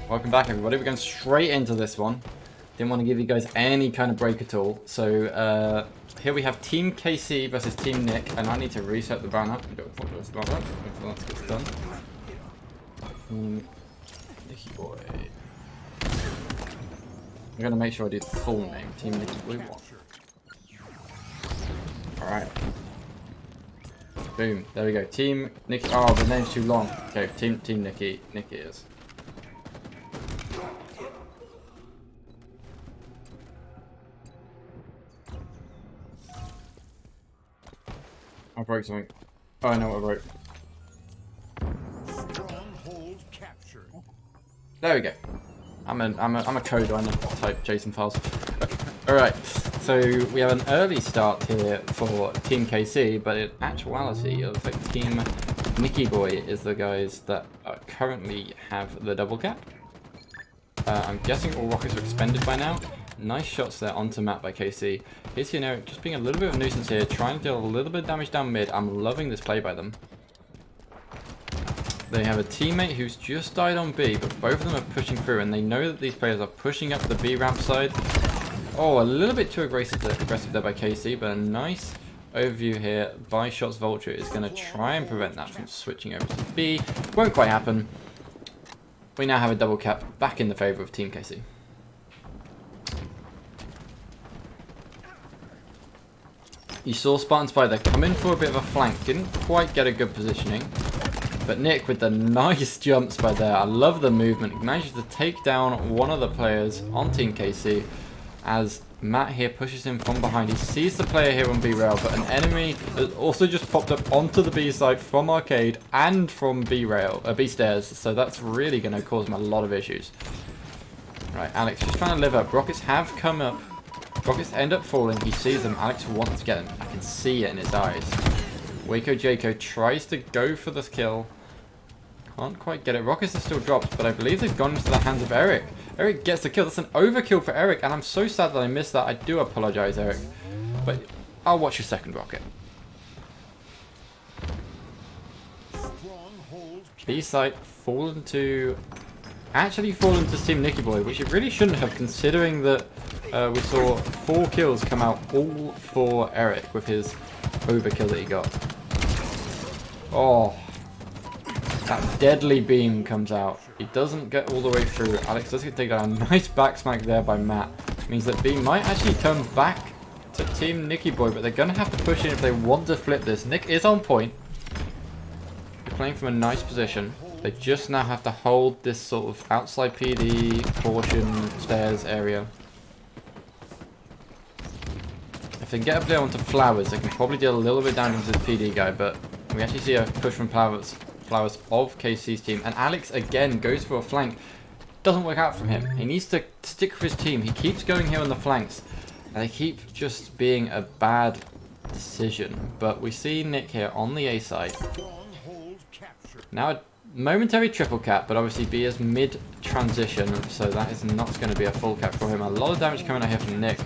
Welcome back, everybody. We're going straight into this one. Didn't want to give you guys any kind of break at all. So, here we have Team KC versus Team Nick, and I need to reset the banner. I don't apologize about that. Hopefully that gets done. Nicky Boy. I'm going to make sure I do the full name. Team Nicky Boy 1. Alright. Boom. There we go. Team Nicky. Oh, the name's too long. Okay, Team Nicky. Nicky is. I broke something. Oh, I know what I broke. Stronghold captured. There we go. I'm a coder. I know how to type JSON files. Alright, so we have an early start here for Team KC, but in actuality, it looks like Team Nicky Boy is the guys that currently have the double cap. I'm guessing all rockets are expended by now. Nice shots there onto map by KC. KC, you know, just being a little bit of a nuisance here, trying to deal a little bit of damage down mid. I'm loving this play by them. They have a teammate who's just died on B, but both of them are pushing through, and they know that these players are pushing up the B ramp side. Oh, a little bit too aggressive there by KC, but a nice overview here by Shots Vulture is going to try and prevent that from switching over to B. Won't quite happen. We now have a double cap back in the favour of Team KC. You saw Spartan Spy there come in for a bit of a flank. Didn't quite get a good positioning. But Nick with the nice jumps by there. I love the movement. He manages to take down one of the players on Team KC as Matt here pushes him from behind. He sees the player here on B rail, but an enemy has also just popped up onto the B side from arcade and from B stairs. So that's really going to cause him a lot of issues. Right, Alex just trying to live up. Rockets have come up. Rockets end up falling. He sees them. Alex wants to get them. I can see it in his eyes. Waco Jaco tries to go for this kill. Can't quite get it. Rockets are still dropped, but I believe they've gone into the hands of Eric. Eric gets the kill. That's an overkill for Eric, and I'm so sad that I missed that. I do apologize, Eric. But I'll watch your second rocket. B site fallen to... Actually fallen to Team Nicky Boy, which it really shouldn't have, considering that we saw 4 kills come out all for Eric with his overkill that he got. Oh, that deadly beam comes out. He doesn't get all the way through. Alex does get taken down. A nice back smack there by Matt. Means that B might actually come back to Team Nicky Boy, but they're going to have to push in if they want to flip this. Nick is on point. They're playing from a nice position. They just now have to hold this sort of outside PD, caution, stairs area. If they can get a player onto Flowers, they can probably deal a little bit damage to this PD guy, but we actually see a push from Flowers of KC's team, and Alex again goes for a flank. Doesn't work out from him. He needs to stick with his team. He keeps going here on the flanks, and they keep just being a bad decision. But we see Nick here on the A side. Now a momentary triple cap, but obviously B is mid transition, so that is not going to be a full cap for him. A lot of damage coming out here from Nick,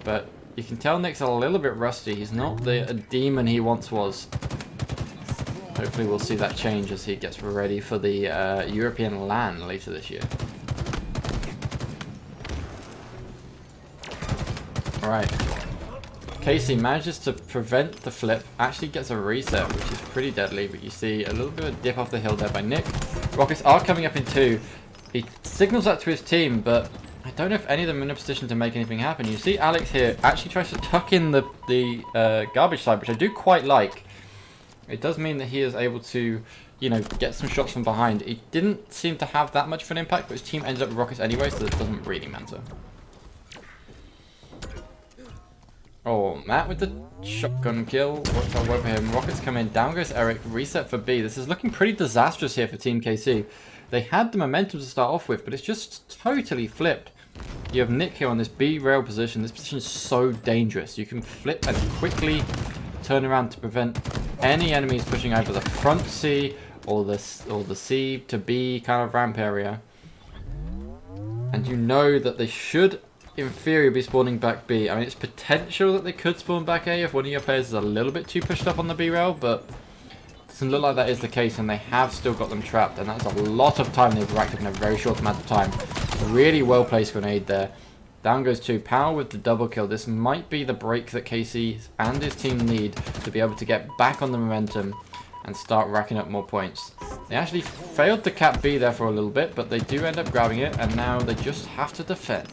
but you can tell Nick's a little bit rusty. He's not the demon he once was. Hopefully we'll see that change as he gets ready for the European LAN later this year. Alright. Casey manages to prevent the flip, actually gets a reset, which is pretty deadly, but you see a little bit of a dip off the hill there by Nick. Rockets are coming up in 2. He signals that to his team, but I don't know if any of them are in a position to make anything happen. You see Alex here actually tries to tuck in the garbage side, which I do quite like. It does mean that he is able to, you know, get some shots from behind. He didn't seem to have that much of an impact, but his team ended up with rockets anyway, so it doesn't really matter. Oh, Matt with the shotgun kill. Worked out well for him. Rockets come in. Down goes Eric. Reset for B. This is looking pretty disastrous here for Team KC. They had the momentum to start off with, but it's just totally flipped. You have Nick here on this B rail position. This position is so dangerous. You can flip and quickly turn around to prevent any enemies pushing over the front C or the C to B kind of ramp area. And you know that they should, in theory, be spawning back B. I mean, it's potential that they could spawn back A if one of your players is a little bit too pushed up on the B rail, but Doesn't look like that is the case, and they have still got them trapped, and that's a lot of time they've racked up in a very short amount of time. Really well placed grenade there. Down goes 2. Power with the double kill. This might be the break that KC and his team need to be able to get back on the momentum and start racking up more points. They actually failed to cap B there for a little bit, but they do end up grabbing it, and now they just have to defend.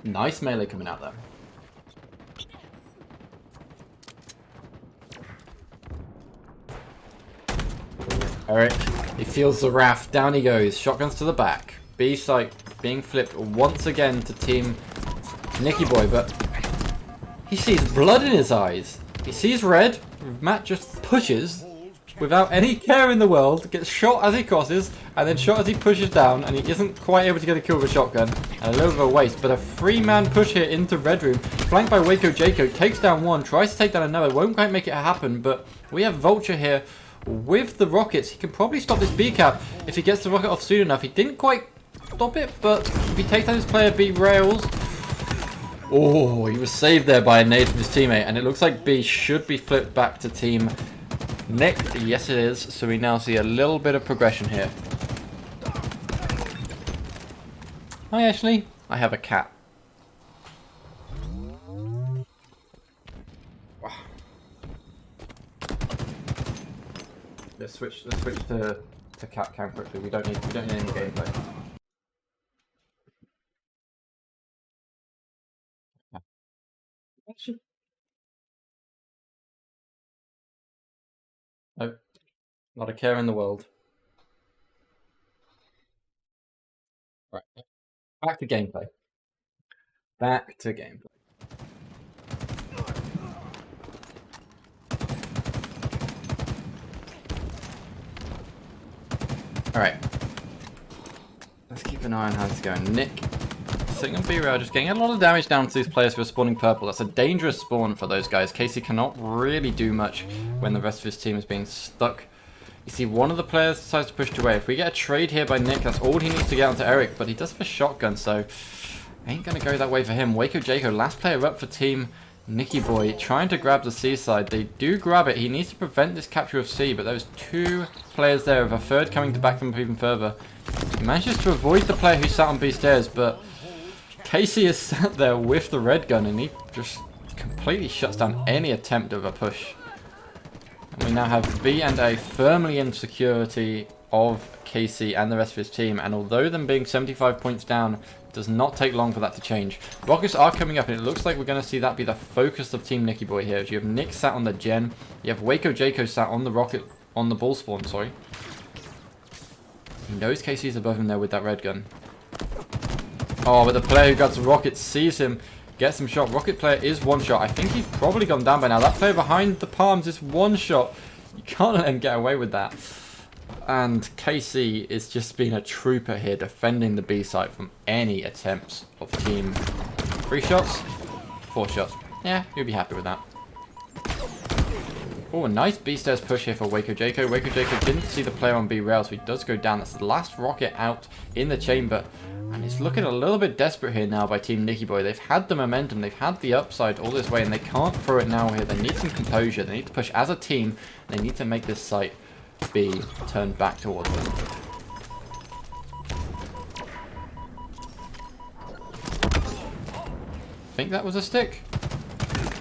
Nice melee coming out there. Eric, he feels the wrath. Down he goes. Shotguns to the back. B site being flipped once again to team Nicky Boy, but he sees blood in his eyes. He sees red. Matt just pushes without any care in the world, gets shot as he crosses, and then shot as he pushes down, and he isn't quite able to get a kill with a shotgun. And a little bit of a waste, but a 3-man push here into Red Room, flanked by Waco Jaco, takes down one, tries to take down another, won't quite make it happen, but we have Vulture here with the rockets. He can probably stop this B cap if he gets the rocket off soon enough. He didn't quite stop it, but if he takes down his player B rails... Oh, he was saved there by a nade from his teammate, and it looks like B should be flipped back to team Nick. Yes, it is. So we now see a little bit of progression here. I have a cat. Let's switch to cat cam quickly. We don't need any gameplay. No, not a care in the world. Right, back to gameplay. Back to gameplay. Alright. Let's keep an eye on how it's going. Nick, sitting on B-rail, just getting a lot of damage down to these players who are spawning purple. That's a dangerous spawn for those guys. Casey cannot really do much when the rest of his team is being stuck. You see one of the players decides to push away. If we get a trade here by Nick, that's all he needs to get onto Eric, but he does have a shotgun, so ain't gonna go that way for him. Waco Jaco, last player up for team Nicky Boy, trying to grab the C side. They do grab it. He needs to prevent this capture of C, but there's 2 players there with a third coming to back them up even further. He manages to avoid the player who sat on B stairs, but Casey is sat there with the red gun, and he just completely shuts down any attempt of a push. And we now have B and A firmly in security of Casey and the rest of his team, and although them being 75 points down, does not take long for that to change. Rockets are coming up, and it looks like we're going to see that be the focus of Team Nicky Boy here. As you have Nick sat on the gen, you have Waco Jaco sat on the rocket, on the ball spawn, sorry. He knows Casey's above him there with that red gun. Oh, but the player who got the rocket sees him, gets him shot. Rocket player is one shot. I think he's probably gone down by now. That player behind the palms is one shot. You can't let him get away with that. And KC is just being a trooper here, defending the B site from any attempts of team. 3 shots? 4 shots. Yeah, you'll be happy with that. Oh, a nice B stairs push here for Waco Jaco. Waco Jaco didn't see the player on B rail, so he does go down. That's the last rocket out in the chamber. And it's looking a little bit desperate here now by Team Nicky Boy. They've had the momentum, they've had the upside all this way, and they can't throw it now here. They need some composure. They need to push as a team. They need to make this site be turned back towards them. I think that was a stick.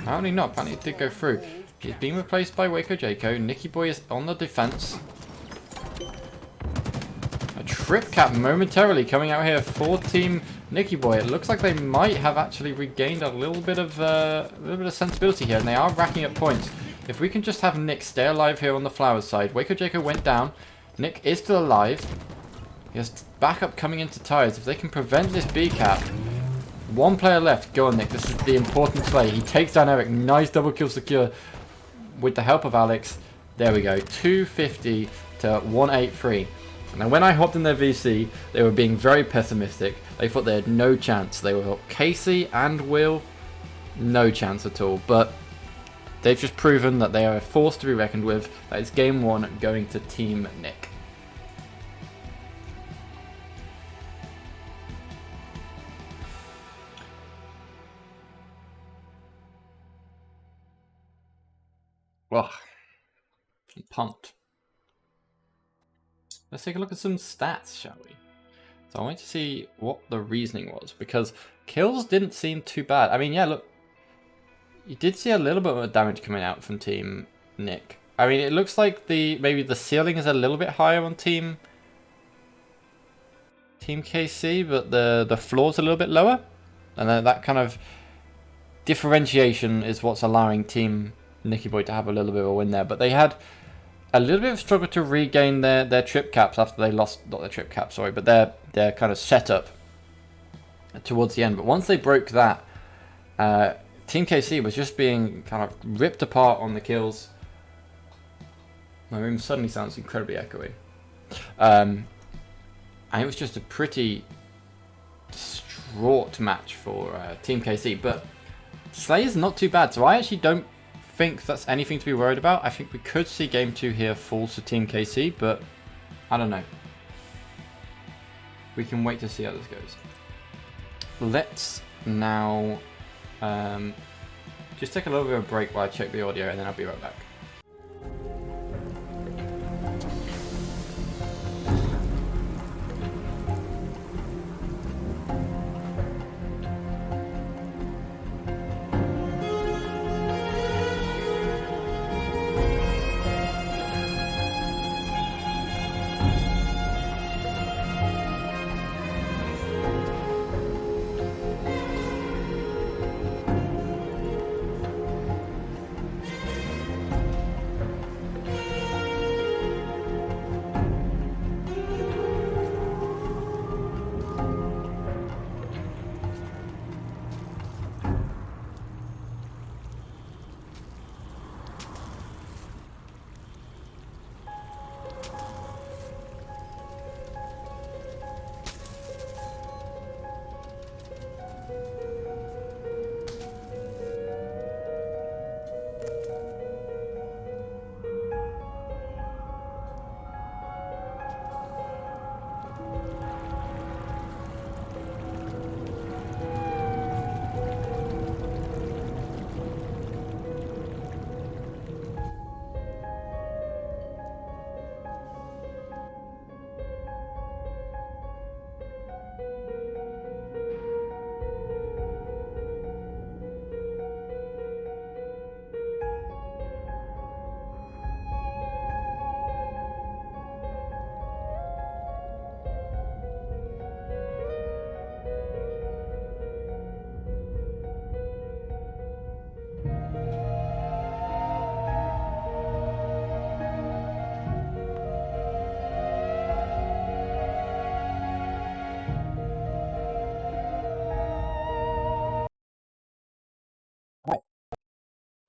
Apparently not. Apparently it did go through. He's being replaced by Waco Jaco. Nicky Boy is on the defense. A trip cap momentarily coming out here for Team Nicky Boy. It looks like they might have actually regained a little bit of sensibility here, and they are racking up points. If we can just have Nick stay alive here on the Flowers side. Waco Jaco went down. Nick is still alive. He has backup coming into tires. If they can prevent this B cap. 1 player left. Go on, Nick. This is the important play. He takes down Eric. Nice double kill secure with the help of Alex. There we go. 250 to 183. Now, when I hopped in their VC, they were being very pessimistic. They thought they had no chance. They were Casey and Will, no chance at all. But they've just proven that they are a force to be reckoned with. That is game 1 going to Team Nick. Ugh, I'm pumped. Let's take a look at some stats, shall we? So I want to see what the reasoning was, because kills didn't seem too bad. I mean, yeah, look, you did see a little bit of damage coming out from Team Nick. I mean, it looks like maybe the ceiling is a little bit higher on Team KC, but the floor's a little bit lower, and that kind of differentiation is what's allowing Team Nicky Boy to have a little bit of a win there. But they had a little bit of struggle to regain their trip caps after they lost, not their trip cap, sorry, but their kind of setup towards the end. But once they broke that, Team KC was just being kind of ripped apart on the kills. My room suddenly sounds incredibly echoey. And it was just a pretty distraught match for Team KC. But Slayer's not too bad, so I actually don't think that's anything to be worried about. I think we could see Game 2 here fall to Team KC, but I don't know. We can wait to see how this goes. Let's now just take a little bit of a break while I check the audio, and then I'll be right back.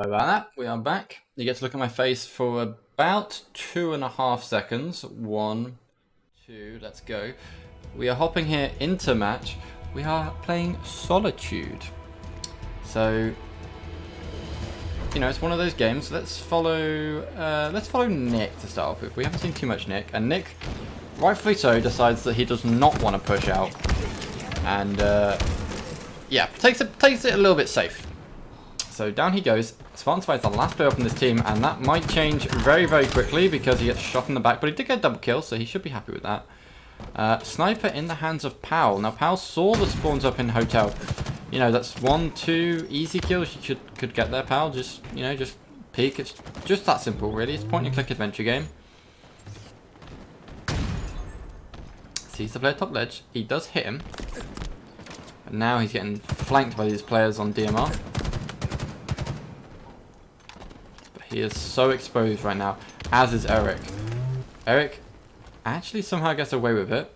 Sorry about that, we are back. You get to look at my face for about 2.5 seconds. 1, 2, let's go. We are hopping here into match. We are playing Solitude. So, you know, it's one of those games. Let's follow Nick to start off with. We haven't seen too much Nick, and Nick, rightfully so, decides that he does not want to push out, and yeah, takes it a little bit safe. So down he goes. Spartan is the last player up in this team, and that might change very, very quickly because he gets shot in the back, but he did get a double kill, so he should be happy with that. Sniper in the hands of Powell. Now Powell saw the spawns up in Hotel. You know, that's 1, 2 easy kills you could get there, Powell. Just, you know, just peek. It's just that simple, really. It's a point and click adventure game. Sees the player top ledge. He does hit him. But now he's getting flanked by these players on DMR. He is so exposed right now, as is Eric. Eric actually somehow gets away with it.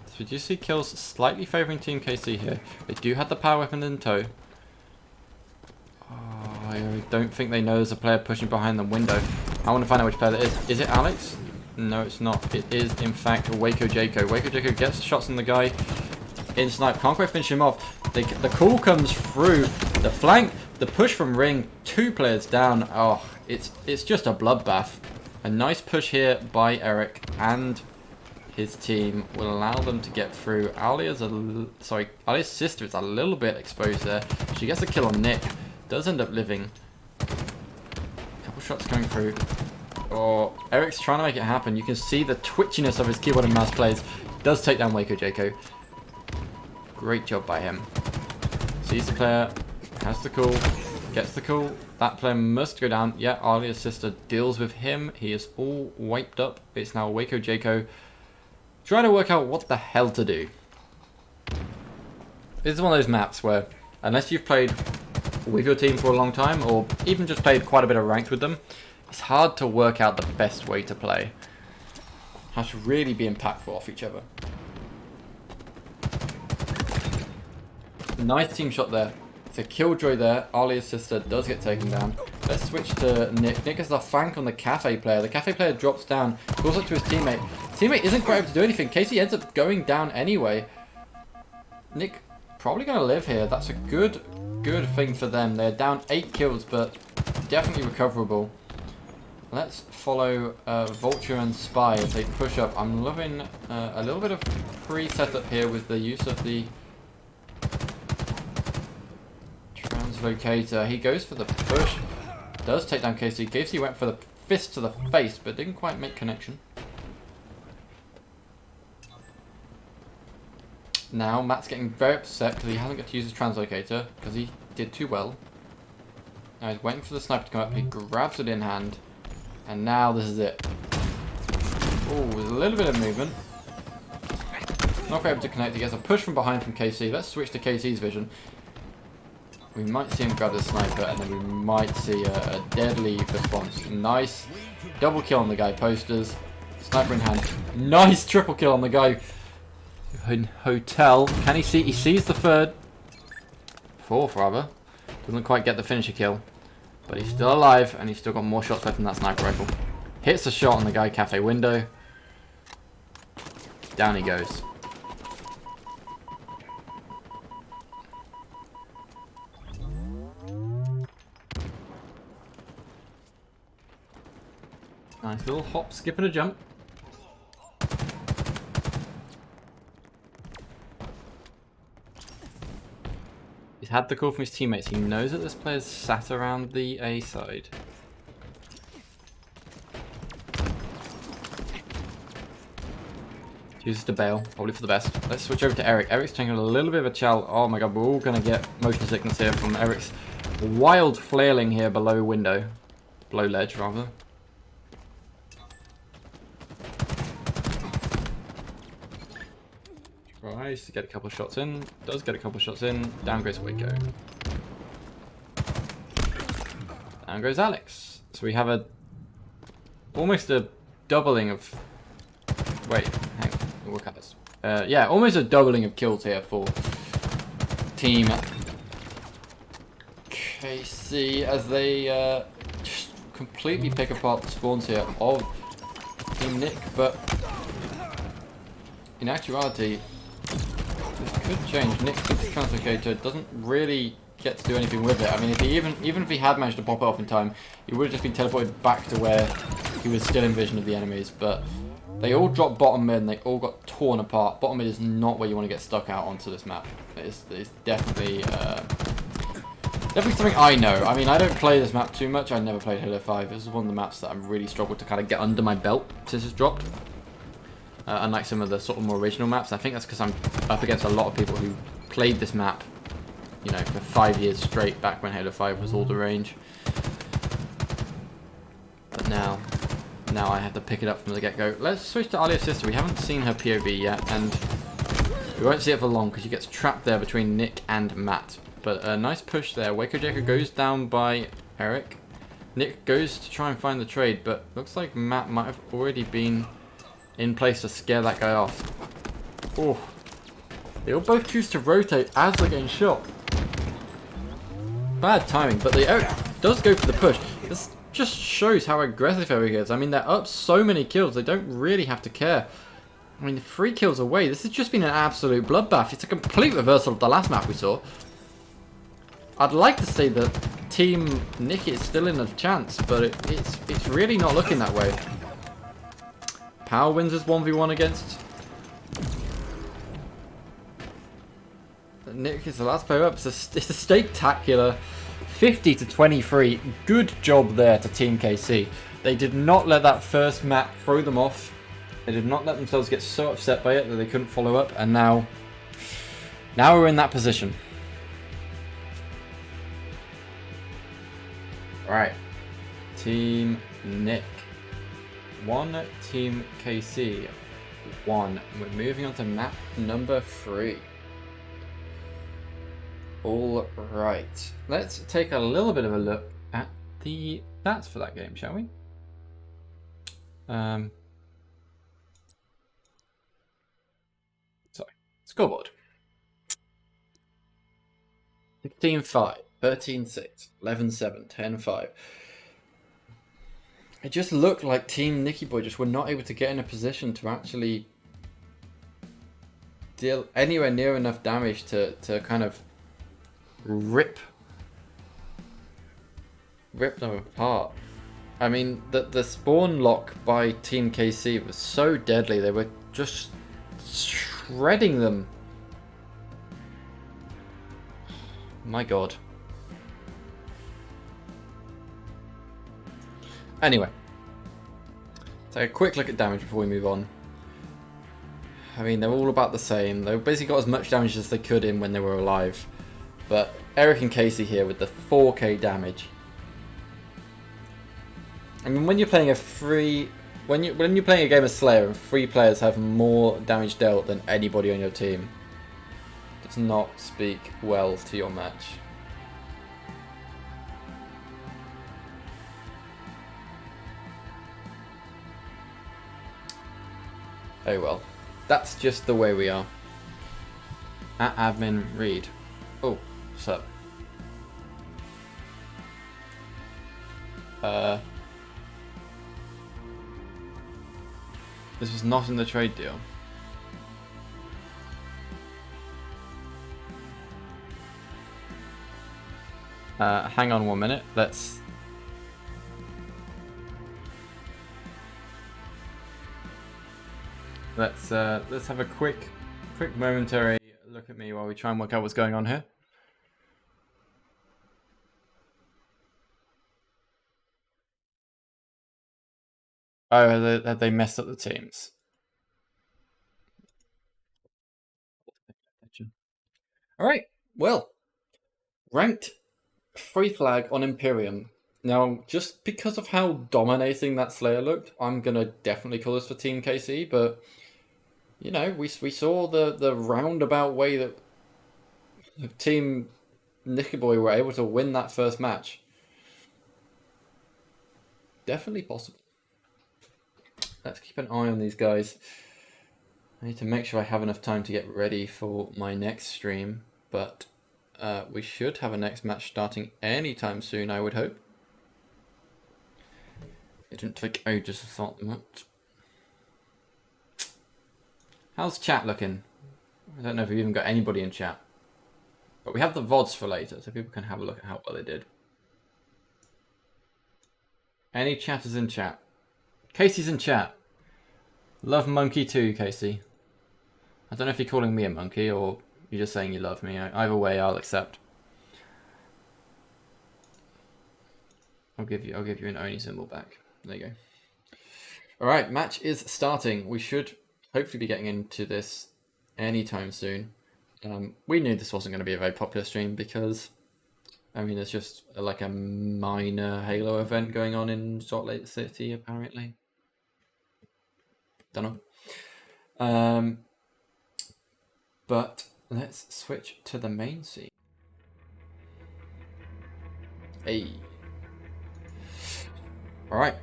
So we do see kills slightly favouring Team KC here. They do have the power weapon in tow. Oh, I don't think they know there's a player pushing behind the window. I want to find out which player that is. Is it Alex? No, it's not. It is, in fact, Waco Jaco. Waco Jaco gets shots on the guy in snipe. Can't quite finish him off. The call comes through. The flank. The push from Ring, 2 players down. Oh, it's just a bloodbath. A nice push here by Eric and his team will allow them to get through. Alia's sister is a little bit exposed there. She gets a kill on Nick. Does end up living. couple shots coming through. Oh, Eric's trying to make it happen. You can see the twitchiness of his keyboard and mouse plays. Does take down Waco Jaco. Great job by him. Sees the player, has the call, gets the call. That player must go down. Yeah, Alia's sister deals with him. He is all wiped up. It's now Waco Jaco trying to work out what the hell to do. This is one of those maps where, unless you've played with your team for a long time, or even just played quite a bit of ranked with them, it's hard to work out the best way to play. Has to really be impactful off each other. Nice team shot there. It's a killjoy there. Alia's sister does get taken down. Let's switch to Nick. Nick has the flank on the cafe player. The cafe player drops down, goes up to his teammate. Teammate isn't quite able to do anything. Casey ends up going down anyway. Nick probably going to live here. That's a good thing for them. They're down 8 kills, but definitely recoverable. Let's follow Vulture and Spy as they push up. I'm loving a little bit of pre-setup here with the use of the translocator. He goes for the push. Does take down Casey. Casey went for the fist to the face, but didn't quite make connection. Now Matt's getting very upset because he hasn't got to use his translocator because he did too well. Now he's waiting for the sniper to come up. He grabs it in hand. And now this is it. Oh, there's a little bit of movement. Not quite able to connect. He gets a push from behind from KC. Let's switch to KC's vision. We might see him grab the sniper, and then we might see a deadly response. Nice. Double kill on the guy posters. Sniper in hand. Nice triple kill on the guy in hotel. Can he see? He sees the third. Fourth, rather. Doesn't quite get the finisher kill. But he's still alive, and he's still got more shots left in that sniper rifle. Hits a shot on the guy cafe window. Down he goes. Nice little hop, skip and a jump. He's had the call from his teammates. He knows that this player's sat around the A side. Chooses to bail, probably for the best. Let's switch over to Eric. Eric's taking a little bit of a chow. Oh my god, we're all going to get motion sickness here from Eric's wild flailing here below window. Below ledge, rather. Tries to get a couple of shots in. Does get a couple of shots in. Down goes Waco. Down goes Alex. So we have almost a doubling of... Wait, hang on. We'll look at this. Yeah, almost a doubling of kills here for Team KC as they just completely pick apart the spawns here of Team Nick. But in actuality, this could change. Nick's translocator doesn't really get to do anything with it. I mean, if he even if he had managed to pop it off in time, he would have just been teleported back to where he was still in vision of the enemies. But they all dropped bottom mid and they all got torn apart. Bottom mid is not where you want to get stuck out onto this map. It's definitely definitely something I know. I mean, I don't play this map too much. I never played Halo 5. This is one of the maps that I've really struggled to kind of get under my belt since it's dropped. Unlike some of the sort of more original maps. I think that's because I'm up against a lot of people who played this map, you know, for 5 years straight back when Halo 5 was all the range. But now I have to pick it up from the get-go. Let's switch to Alia's sister. We haven't seen her POV yet, and we won't see it for long because she gets trapped there between Nick and Matt. But a nice push there. Waco Jaco goes down by Eric. Nick goes to try and find the trade, but looks like Matt might have already been in place to scare that guy off. Oh, they all both choose to rotate as they're getting shot. Bad timing, but Eric does go for the push. This just shows how aggressive Eric is. I mean, they're up so many kills, they don't really have to care. I mean, 3 kills away. This has just been an absolute bloodbath. It's a complete reversal of the last map we saw. I'd like to say that Team Nick is still in a chance, but it's really not looking that way. Power wins his 1v1 against Nick is the last player up. It's a spectacular 50 to 23. Good job there to Team KC. They did not let that first map throw them off. They did not let themselves get so upset by it that they couldn't follow up. And now we're in that position. Alright. Team Nick 1, Team KC 1. We're moving on to map number 3. Alright. Let's take a little bit of a look at the stats for that game, shall we? Sorry. Scoreboard. 16-5, 13-6, 11-7, 10-5. It just looked like Team Nicky Boy just were not able to get in a position to actually deal anywhere near enough damage to kind of rip them apart. I mean, the spawn lock by Team KC was so deadly. They were just shredding them. My god. Anyway, take a quick look at damage before we move on. I mean, they're all about the same. They basically got as much damage as they could in when they were alive. But Eric and Casey here with the 4k damage. I mean, when you're playing a when you're playing a game of Slayer and 3 players have more damage dealt than anybody on your team, it does not speak well to your match. Oh well, that's just the way we are. At admin read. Oh, what's up? This was not in the trade deal. Hang on 1 minute. Let's have a quick momentary look at me while we try and work out what's going on here. Oh, have they messed up the teams? Alright, well. Ranked free flag on Imperium. Now, just because of how dominating that Slayer looked, I'm going to definitely call this for Team KC, but, you know, we saw the roundabout way that Team Nicky Boy were able to win that first match. Definitely possible. Let's keep an eye on these guys. I need to make sure I have enough time to get ready for my next stream, but we should have a next match starting anytime soon, I would hope. It didn't take ages to sort them out. How's chat looking? I don't know if we've even got anybody in chat. But we have the VODs for later, so people can have a look at how well they did. Any chatters in chat? Casey's in chat. Love monkey too, Casey. I don't know if you're calling me a monkey or you're just saying you love me. Either way, I'll accept. I'll give you an Oni symbol back. There you go. Alright, match is starting. We should hopefully be getting into this anytime soon. We knew this wasn't going to be a very popular stream because, I mean, there's just like a minor Halo event going on in Salt Lake City, apparently. Don't know. But let's switch to the main scene. Hey. Alright.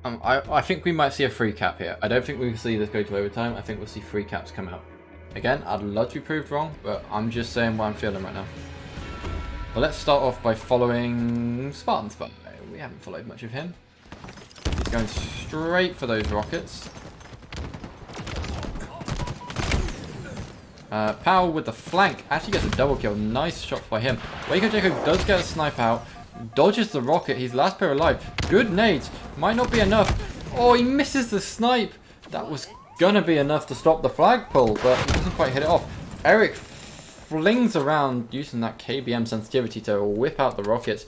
I think we might see a free cap here. I don't think we'll see this go to overtime. I think we'll see free caps come out. Again, I'd love to be proved wrong, but I'm just saying what I'm feeling right now. Well, let's start off by following Spartan Spy. We haven't followed much of him. He's going straight for those rockets. Powell with the flank. Actually gets a double kill. Nice shot by him. Waco Jacob does get a snipe out. Dodges the rocket. He's last player alive. Good nades. Might not be enough. Oh, he misses the snipe. That was gonna be enough to stop the flagpole, but he doesn't quite hit it off. Eric flings around using that KBM sensitivity to whip out the rockets.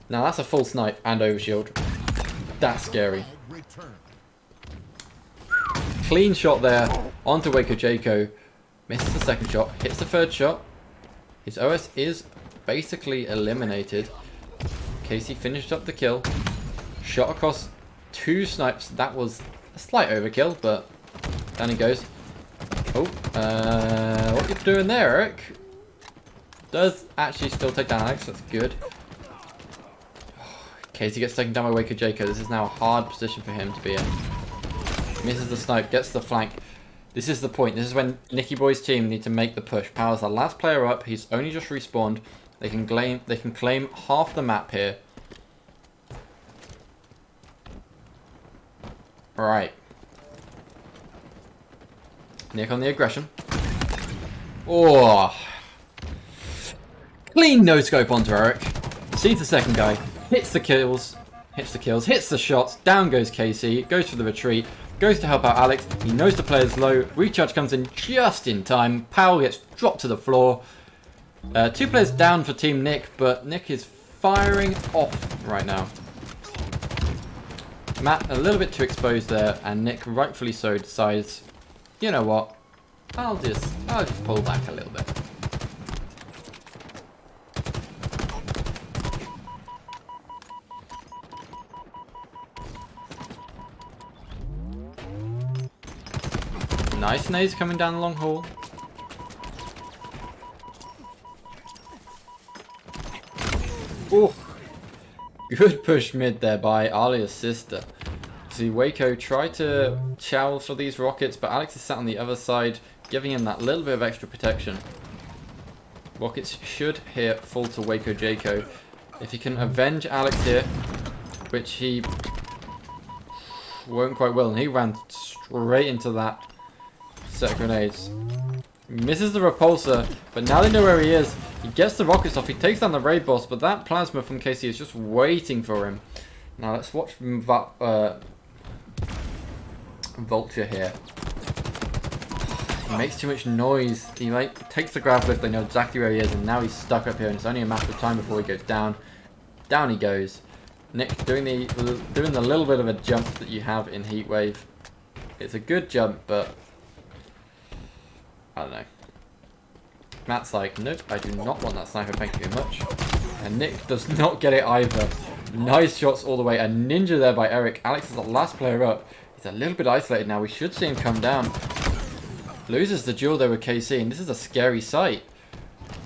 Now that's a full snipe and overshield. That's scary. Clean shot there onto Waco Jaco. Misses the second shot, hits the third shot. His OS is basically eliminated. Casey finished up the kill. Shot across 2 snipes. That was a slight overkill, but down he goes. Oh, what you doing there, Eric? Does actually still take down Alex, that's good. Casey gets taken down by Waco Jaco. This is now a hard position for him to be in. Misses the snipe, gets the flank. This is the point. This is when Nicky Boy's team need to make the push. Power's the last player up. He's only just respawned. They can claim half the map here. Alright. Nick on the aggression. Oh. Clean no-scope onto Eric. Sees the second guy. Hits the kills. Hits the shots. Down goes Casey. Goes for the retreat. Goes to help out Alex. He knows the player's low. Recharge comes in just in time. Powell gets dropped to the floor. 2 players down for Team Nick, but Nick is firing off right now. Matt a little bit too exposed there, and Nick, rightfully so, decides, you know what, I'll just pull back a little bit. Nice nades coming down the long haul. Oh, good push mid there by Alia's sister. See, Waco tried to chow for these rockets, but Alex is sat on the other side, giving him that little bit of extra protection. Rockets should here fall to Waco Jaco. If he can avenge Alex here, which he won't quite will, and he ran straight into that set of grenades. Misses the repulsor, but now they know where he is. He gets the rockets off, he takes down the raid boss, but that plasma from KC is just waiting for him. Now let's watch Vulture here. He makes too much noise. He takes the grab lift, they know exactly where he is, and now he's stuck up here, and it's only a matter of time before he goes down. Down he goes. Nick doing the little bit of a jump that you have in Heatwave. It's a good jump, but I don't know. Matt's like, nope, I do not want that sniper, thank you very much. And Nick does not get it either. Nice shots all the way. A ninja there by Eric. Alex is the last player up. He's a little bit isolated now. We should see him come down. Loses the duel there with KC, and this is a scary sight.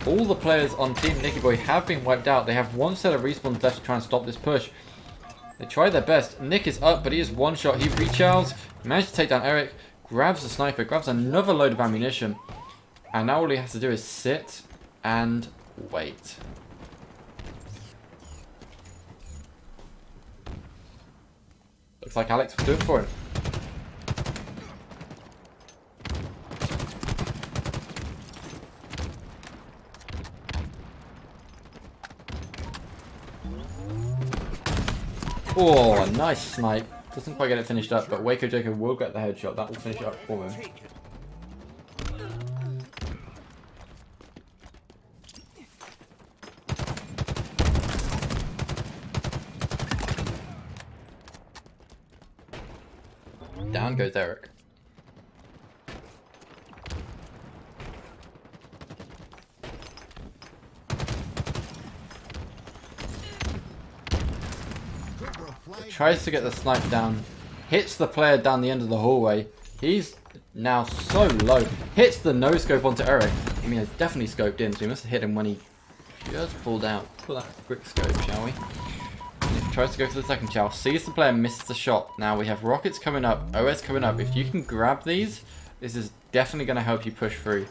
All the players on Team Nicky Boy have been wiped out. They have 1 set of respawns left to try and stop this push. They try their best. Nick is up, but he is 1 shot. He recharges, manages to take down Eric, grabs the sniper, grabs another load of ammunition. And now all he has to do is sit and wait. Looks like Alex will do it for him. Oh, nice snipe. Doesn't quite get it finished up, but Waco Jaco will get the headshot. That will finish it up for him. Down goes Eric. Tries to get the snipe down. Hits the player down the end of the hallway. He's now so low. Hits the no-scope onto Eric. I mean, it's definitely scoped in, so he must have hit him when he just pulled out. Pull that quick scope, shall we? Tries to go for the second chow, sees the player, misses the shot. Now we have rockets coming up, OS coming up. If you can grab these, this is definitely going to help you push through.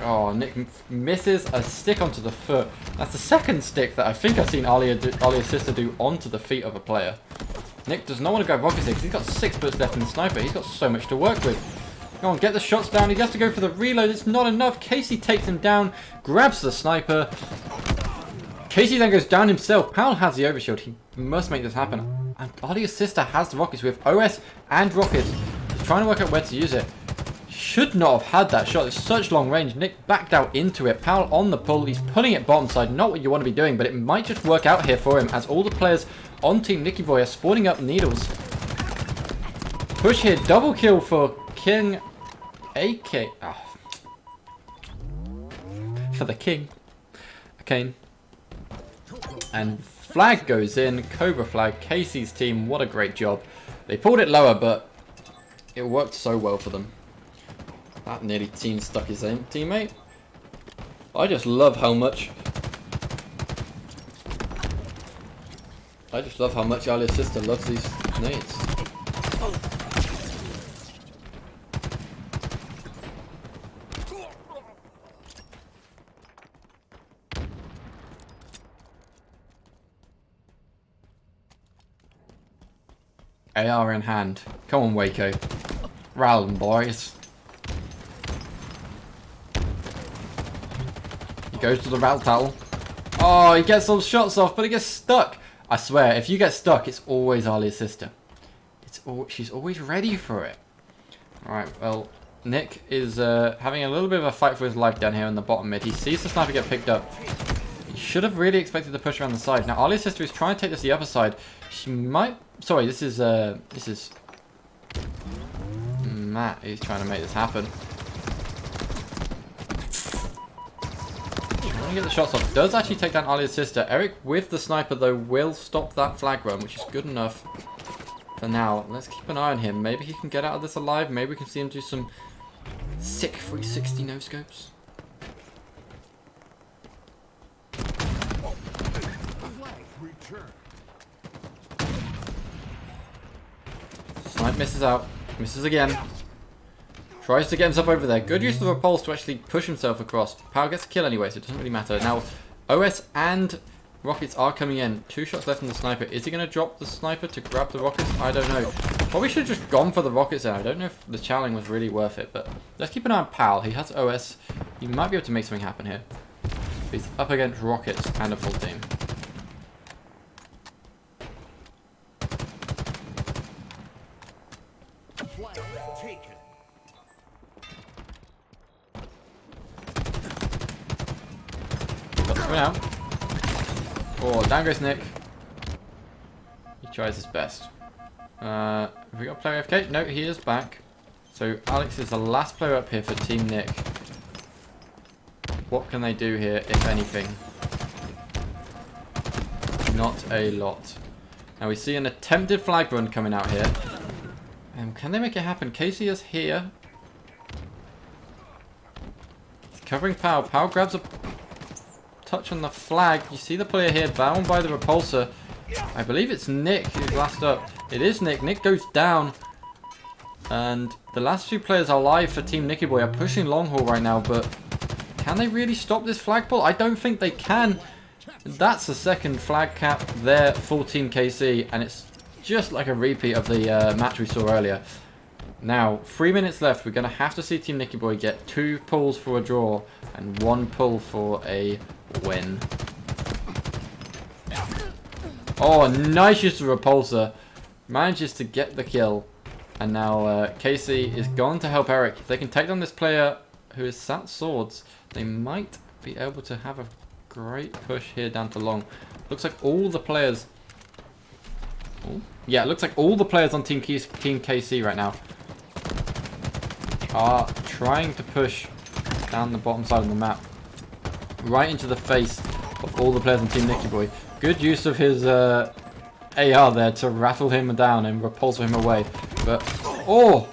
Oh, Nick misses a stick onto the foot. That's the second stick that I think I've seen Alia's sister do onto the feet of a player. Nick does not want to grab rockets here because he's got 6 bullets left in the sniper. He's got so much to work with. Go on, get the shots down. He has to go for the reload. It's not enough. Casey takes him down, grabs the sniper. Casey then goes down himself. Powell has the overshield. He must make this happen. And Alia's sister has the rockets with OS and rockets. He's trying to work out where to use it. should not have had that shot. It's such long range. Nick backed out into it. Powell on the pull. He's pulling it bottom side. Not what you want to be doing, but it might just work out here for him as all the players on Team Nicky Boy are spawning up needles. Push here. Double kill for King AK. Oh. For the King. Kane. And flag goes in. Cobra flag. Casey's team. What a great job. They pulled it lower, but it worked so well for them. That nearly team stuck his teammate. I just love how much Alia's sister loves these nades. AR in hand. Come on, Waco. Rally them, boys. He goes to the route towel. Oh, he gets all the shots off, but he gets stuck. I swear, if you get stuck, it's always Alia's sister. She's always ready for it. Alright, well, Nick is having a little bit of a fight for his life down here in the bottom mid. He sees the sniper get picked up. He should have really expected to push around the side. Now, Alia's sister is trying to take this to the upper side. She might... Sorry, this is Matt who's trying to make this happen. Trying to get the shots off. Does actually take down Alia's sister. Eric with the sniper though will stop that flag run, which is good enough for now. Let's keep an eye on him. Maybe he can get out of this alive. Maybe we can see him do some sick 360 no scopes. Snipe misses out. Misses again. Tries to get himself over there. Good use of the repulse to actually push himself across. Power gets a kill anyway, so it doesn't really matter. Now, OS and rockets are coming in. 2 shots left on the sniper. Is he going to drop the sniper to grab the rockets? I don't know. Probably should have just gone for the rockets there. I don't know if the challenge was really worth it, but let's keep an eye on Powell. He has OS. He might be able to make something happen here. He's up against rockets and a full team. Out. Oh, down goes Nick. He tries his best. Have we got a player AFK? No, he is back. So Alex is the last player up here for Team Nick. What can they do here, if anything? Not a lot. Now we see an attempted flag run coming out here. Can they make it happen? Casey is here. He's covering Powell. Powell grabs a touch on the flag. You see the player here bound by the repulsor. I believe it's Nick who's last up. It is Nick. Nick goes down. And the last 2 players alive for Team Nicky Boy are pushing long haul right now, but can they really stop this flag pull? I don't think they can. That's the second flag cap there for Team KC, and it's just like a repeat of the match we saw earlier. Now, 3 minutes left. We're going to have to see Team Nicky Boy get 2 pulls for a draw and 1 pull for a win. Oh, nice use of repulsor. Manages to get the kill. And now Casey is gone to help Eric. If they can take down this player who is sat swords, they might be able to have a great push here down to long. Looks like all the players... Oh, yeah, it looks like all the players on Team KC right now are trying to push down the bottom side of the map. Right into the face of all the players on Team Nicky Boy. Good use of his AR there to rattle him down and repulsor him away. But, oh!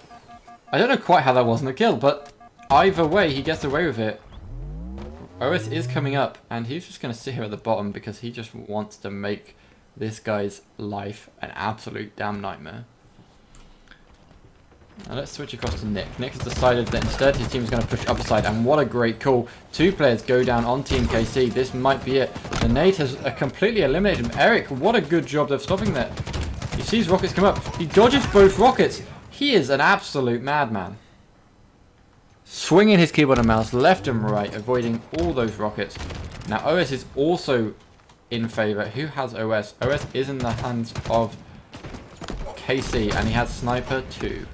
I don't know quite how that wasn't a kill, but either way, he gets away with it. OS is coming up, and he's just going to sit here at the bottom because he just wants to make this guy's life an absolute damn nightmare. Now let's switch across to Nick. Nick has decided that instead his team is going to push upper side, and what a great call. 2 players go down on Team KC. This might be it. The nade has completely eliminated him. Eric, what a good job of stopping that. He sees rockets come up. He dodges both rockets. He is an absolute madman. Swinging his keyboard and mouse left and right, avoiding all those rockets. Now OS is also in favour. Who has OS? OS is in the hands of KC, and he has Sniper too.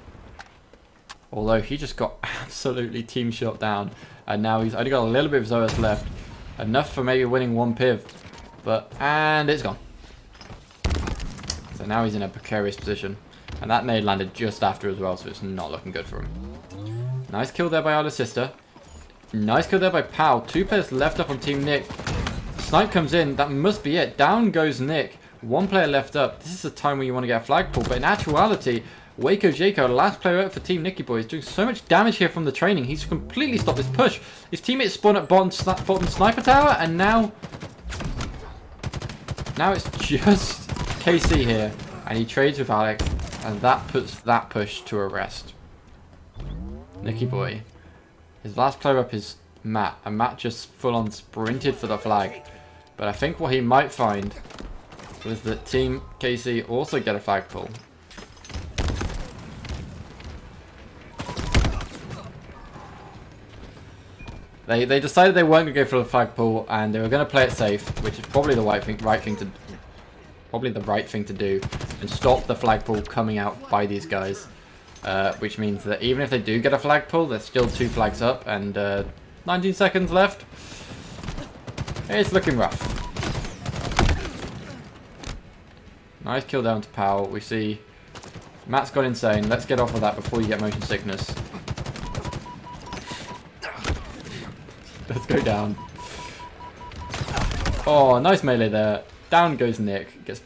Although he just got absolutely team shot down. And now he's only got a little bit of Zoas left. Enough for maybe winning one piv. And it's gone. So now he's in a precarious position. And that nade landed just after as well, so it's not looking good for him. Nice kill there by Arda's sister. Nice kill there by Pal. 2 players left up on Team Nick. Snipe comes in. That must be it. Down goes Nick. 1 player left up. This is the time where you want to get a flag pull. But in actuality, Waco Jaco, last player up for Team Nicky Boy, is doing so much damage here from the training. He's completely stopped this push. His teammates spawn at bottom sniper tower, and now it's just KC here. And he trades with Alex, and that puts that push to a rest. Nicky Boy. His last player up is Matt, and Matt just full on sprinted for the flag. But I think what he might find was that Team KC also get a flag pull. They decided they weren't going to go for the flag pull, and they were going to play it safe, which is probably the right thing to do, and stop the flag pull coming out by these guys. Which means that even if they do get a flag pull, there's still 2 flags up, and 19 seconds left. It's looking rough. Nice kill down to Powell. We see Matt's gone insane. Let's get off of that before you get motion sickness. Let's go down. Oh, nice melee there. Down goes Nick. Gets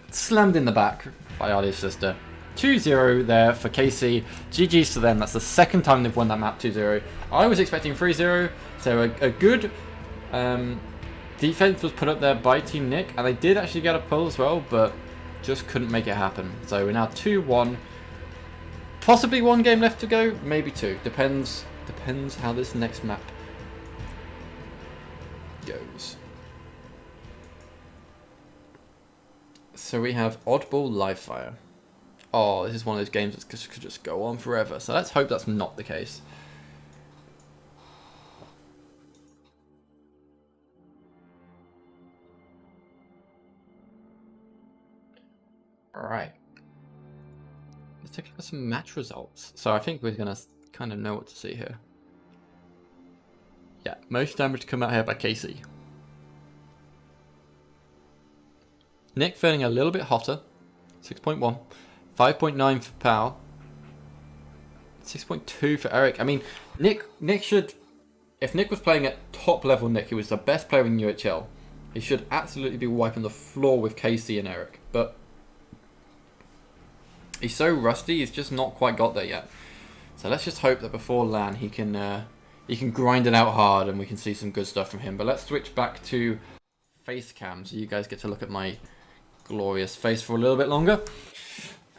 slammed in the back by Ali's sister. 2-0 there for KC. GG's to them. That's the second time they've won that map 2-0. I was expecting 3-0. So a good defense was put up there by Team Nick. And they did actually get a pull as well, but just couldn't make it happen. So we're now 2-1. Possibly 1 game left to go. Maybe 2. Depends how this next map goes. So we have Oddball Live Fire. Oh, this is one of those games that could just go on forever. So let's hope that's not the case. Alright. Let's take a look at some match results. So I think we're going to kind of know what to see here. Yeah, most damage come out here by KC. Nick feeling a little bit hotter. 6.1. 5.9 for Pal. 6.2 for Eric. I mean, Nick should... If Nick was playing at top level Nick, he was the best player in UHL. He should absolutely be wiping the floor with KC and Eric. But he's so rusty, he's just not quite got there yet. So let's just hope that before LAN he can grind it out hard and we can see some good stuff from him. But let's switch back to face cam so you guys get to look at my glorious face for a little bit longer.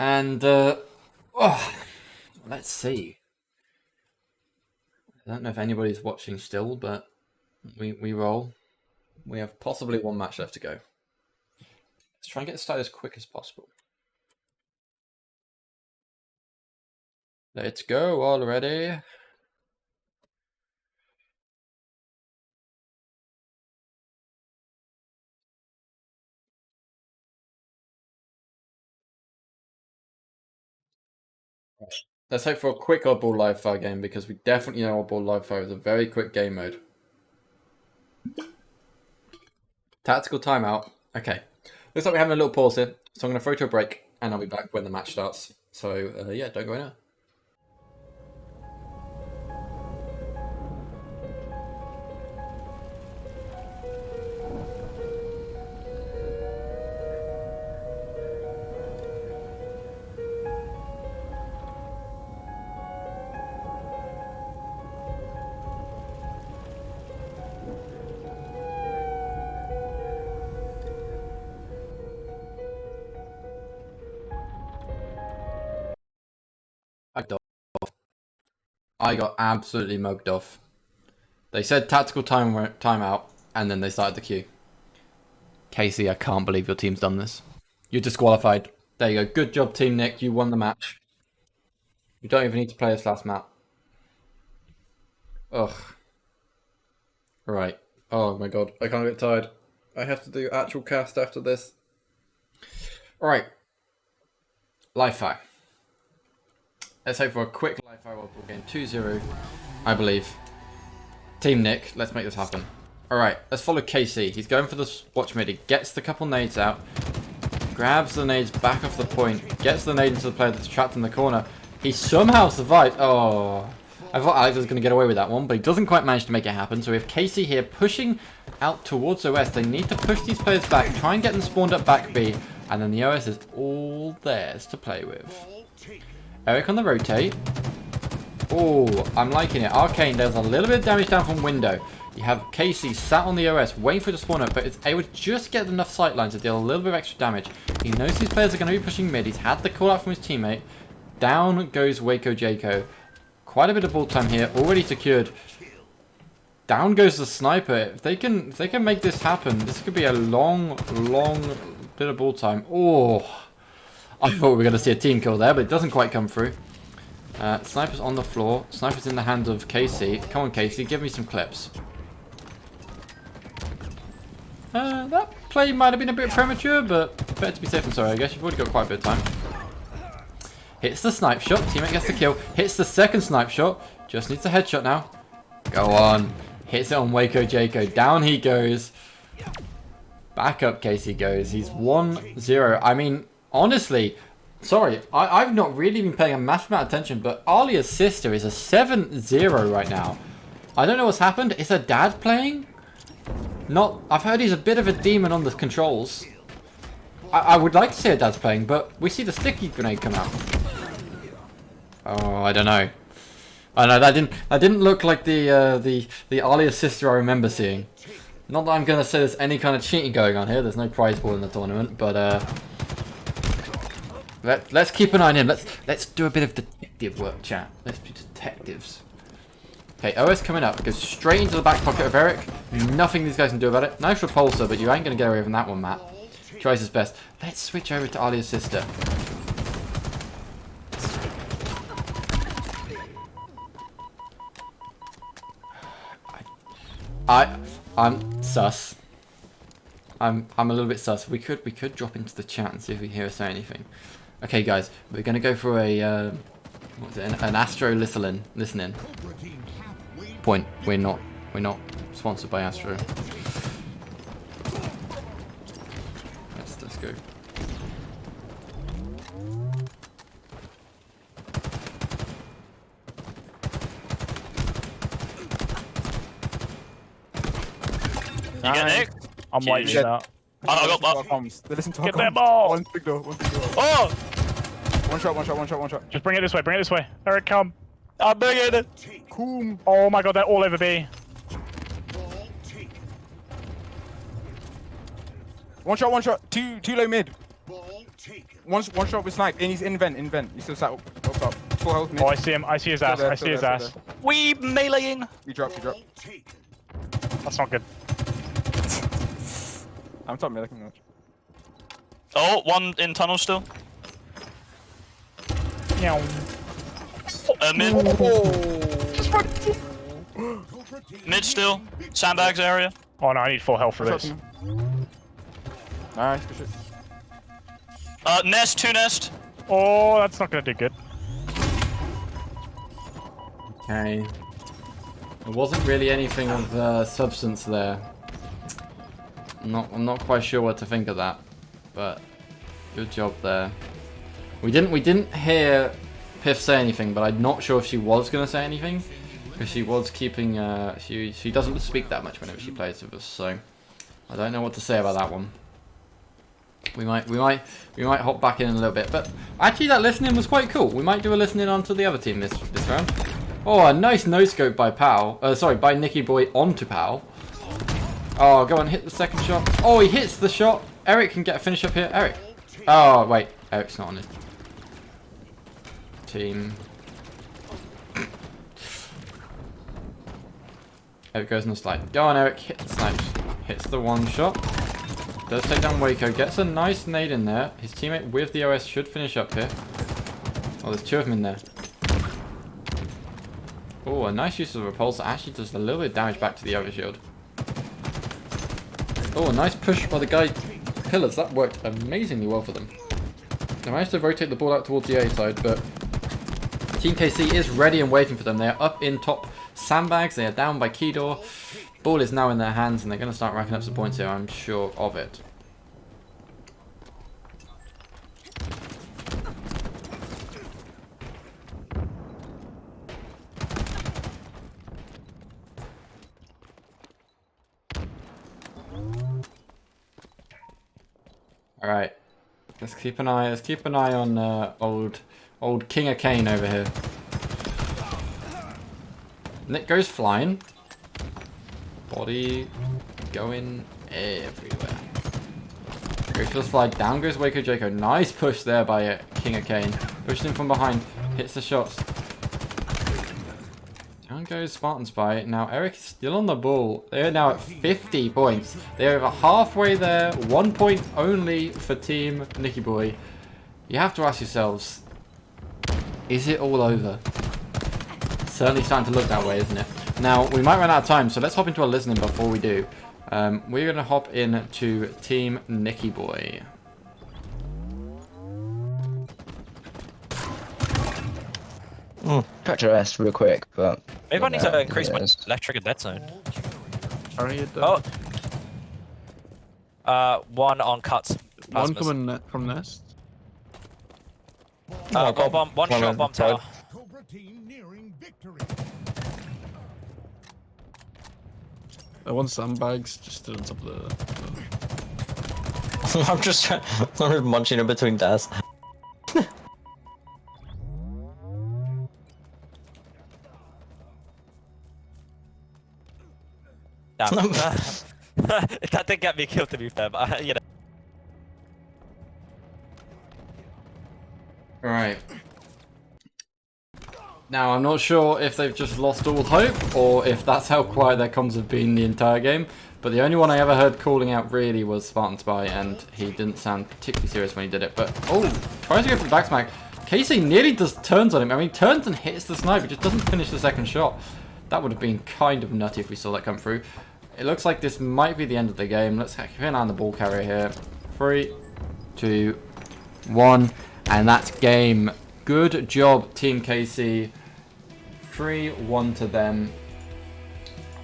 And let's see. I don't know if anybody's watching still, but we roll. We have possibly 1 match left to go. Let's try and get it started as quick as possible. Let's go already. Let's hope for a quick Oddball Live Fire game because we definitely know Oddball Live Fire is a very quick game mode. Tactical timeout. Okay. Looks like we're having a little pause here. So I'm going to throw to a break and I'll be back when the match starts. So yeah, don't go anywhere. I got absolutely mugged off. They said tactical timeout, and then they started the queue. Casey, I can't believe your team's done this. You're disqualified. There you go. Good job, Team Nick. You won the match. You don't even need to play this last map. Ugh. Right. Oh my god. I can't get tired. I have to do actual cast after this. Alright. Live fire. Let's hope for a quick live fire ball game. 2-0, I believe. Team Nick, let's make this happen. Alright, let's follow KC. He's going for the watch mid. He gets the couple nades out. Grabs the nades back off the point. Gets the nade into the player that's trapped in the corner. He somehow survives. Oh, I thought Alex was going to get away with that one, but he doesn't quite manage to make it happen. So we have KC here pushing out towards OS. They need to push these players back, try and get them spawned up back B, and then the OS is all theirs to play with. Eric on the rotate. Oh, I'm liking it. Arcane, there's a little bit of damage down from window. You have KC sat on the OS, waiting for it to spawn up, but it's able to just get enough sightlines to deal a little bit of extra damage. He knows these players are going to be pushing mid. He's had the call out from his teammate. Down goes Waco Jaco. Quite a bit of ball time here, already secured. Down goes the sniper. If they can make this happen, this could be a long bit of ball time. Oh, I thought we were going to see a team kill there, but it doesn't quite come through. Sniper's on the floor. Sniper's in the hands of KC. Come on, KC, give me some clips. That play might have been a bit premature, but better to be safe than sorry, I guess. You've already got quite a bit of time. Hits the snipe shot. Teammate gets the kill. Hits the second snipe shot. Just needs a headshot now. Go on. Hits it on Waco Jaco. Down he goes. Back up KC goes. He's 1-0. I mean, honestly, sorry, I've not really been paying a massive amount of attention, but Alia's sister is a 7-0 right now. I don't know what's happened. Is her dad playing? Not. I've heard he's a bit of a demon on the controls. I would like to see her dad's playing, but we see the sticky grenade come out. Oh, I don't know. I know that didn't look like the Alia sister I remember seeing. Not that I'm gonna say there's any kind of cheating going on here. There's no prize pool in the tournament, but let's keep an eye on him. Let's do a bit of detective work, chat. Let's be detectives. Okay, OS coming up. Goes straight into the back pocket of Eric. Nothing these guys can do about it. Nice repulsor, but you ain't gonna get away from that one, Matt. Tries his best. Let's switch over to Alia's sister. I'm sus. I'm a little bit sus. We could drop into the chat and see if we hear us say anything. Okay, guys, we're gonna go for a what's it? An Astro listening point. We're not sponsored by Astro. Let's go. You get Nick? I'm waiting it out. I got that. They listen to Get our that comms. ball! One big door, one big door. Oh! One shot. Just bring it this way, Eric, come. I'm bringing it. Cool. Oh my god, they're all over B. One shot. Two low mid. One shot with snipe, and he's in vent. He's still sat up top. Full health mid. Oh, I see him. I see his ass. I see his ass. We meleeing. You drop. That's not good. I'm top mid, I can watch. Oh, one in tunnel still. Meow. Mid. Mid still. Sandbags area. Oh no, I need full health for this. Nice, good shit. Nest, two nest. Oh, that's not gonna do good. Okay. There wasn't really anything of substance there. I'm not quite sure what to think of that, but good job there. We didn't hear Piff say anything, but I'm not sure if she was gonna say anything because she was keeping. She doesn't speak that much whenever she plays with us, so I don't know what to say about that one. We might hop back in a little bit, but actually that listening was quite cool. We might do a listening onto the other team this round. Oh, a nice no-scope by Powell. Sorry, by Nicky Boy onto Powell. Oh, go on, hit the second shot. Oh, he hits the shot. Eric can get a finish up here. Eric. Oh, wait. Eric's not on his team. Eric goes on the slide. Go on, Eric. Hit the snipe. Hits the one shot. Does take down Waco. Gets a nice nade in there. His teammate with the OS should finish up here. Oh, there's two of them in there. Oh, a nice use of the repulsor. Actually does a little bit of damage back to the overshield. Oh, a nice push by the guy pillars. That worked amazingly well for them. They managed to rotate the ball out towards the A side, but Team KC is ready and waiting for them. They are up in top sandbags. They are down by Keydor. Ball is now in their hands, and they're going to start racking up some points here. I'm sure of it. All right, let's keep an eye. Let's keep an eye on old King of Kane over here. Nick goes flying. Body going everywhere. Goes for the slide. Down goes Waco Jaco. Nice push there by King of Kane. Pushed him from behind. Hits the shots. Down goes Spartan Spy. Now Eric is still on the ball. They are now at 50 points. They are over halfway there. 1 point only for Team Nicky Boy. You have to ask yourselves, is it all over? Certainly starting to look that way, isn't it? Now, we might run out of time, so let's hop into our listening before we do. We're going to hop into Team Nicky Boy. Catch your ass real quick, but... Maybe I need to increase my yes. electric and dead zone. Oh. One on cuts. One coming from Nest. Bomb, one shot bomb tower. Cobra team nearing victory. One sandbags just stood on top of the... I'm just I'm munching in between desks. Damn. That did get me killed, to be fair, but you know. Alright. Now, I'm not sure if they've just lost all hope, or if that's how quiet their comms have been the entire game, but the only one I ever heard calling out really was Spartan Spy, and he didn't sound particularly serious when he did it. But, oh, tries to go for the back smack. Casey nearly does turns on him. I mean, turns and hits the sniper, just doesn't finish the second shot. That would have been kind of nutty if we saw that come through. It looks like this might be the end of the game. Let's keep an eye on the ball carrier here. 3, 2, 1, and that's game. Good job, Team KC. 3-1 to them.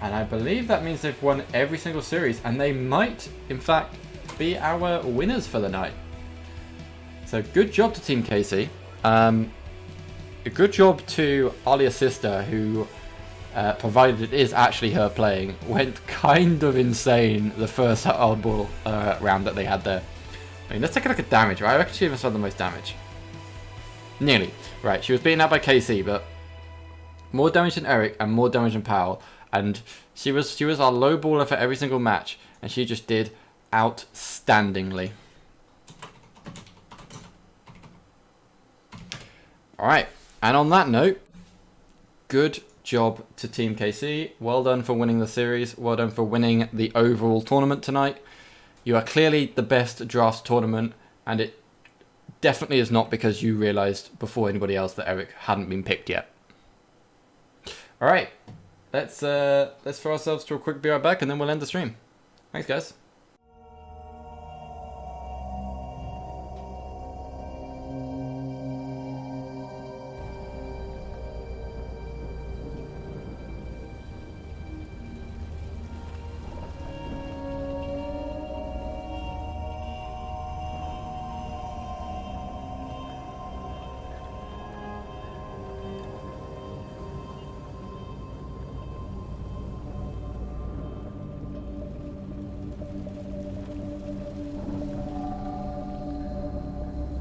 And I believe that means they've won every single series, and they might, in fact, be our winners for the night. So good job to Team KC. A good job to Alia's sister, who, provided it is actually her playing, went kind of insane the first hardball round that they had there. I mean, let's take a look at damage, right? I reckon she even saw the most damage. Nearly. Right, she was beaten out by KC, but more damage than Eric and more damage than Powell. And she was our low baller for every single match, and she just did outstandingly. Alright, and on that note, good job to Team KC. Well done for winning the series. Well done for winning the overall tournament tonight. You are clearly the best draft tournament, and it definitely is not because you realised before anybody else that Eric hadn't been picked yet. Alright, let's throw ourselves to a quick be right back, and then we'll end the stream. Thanks, guys.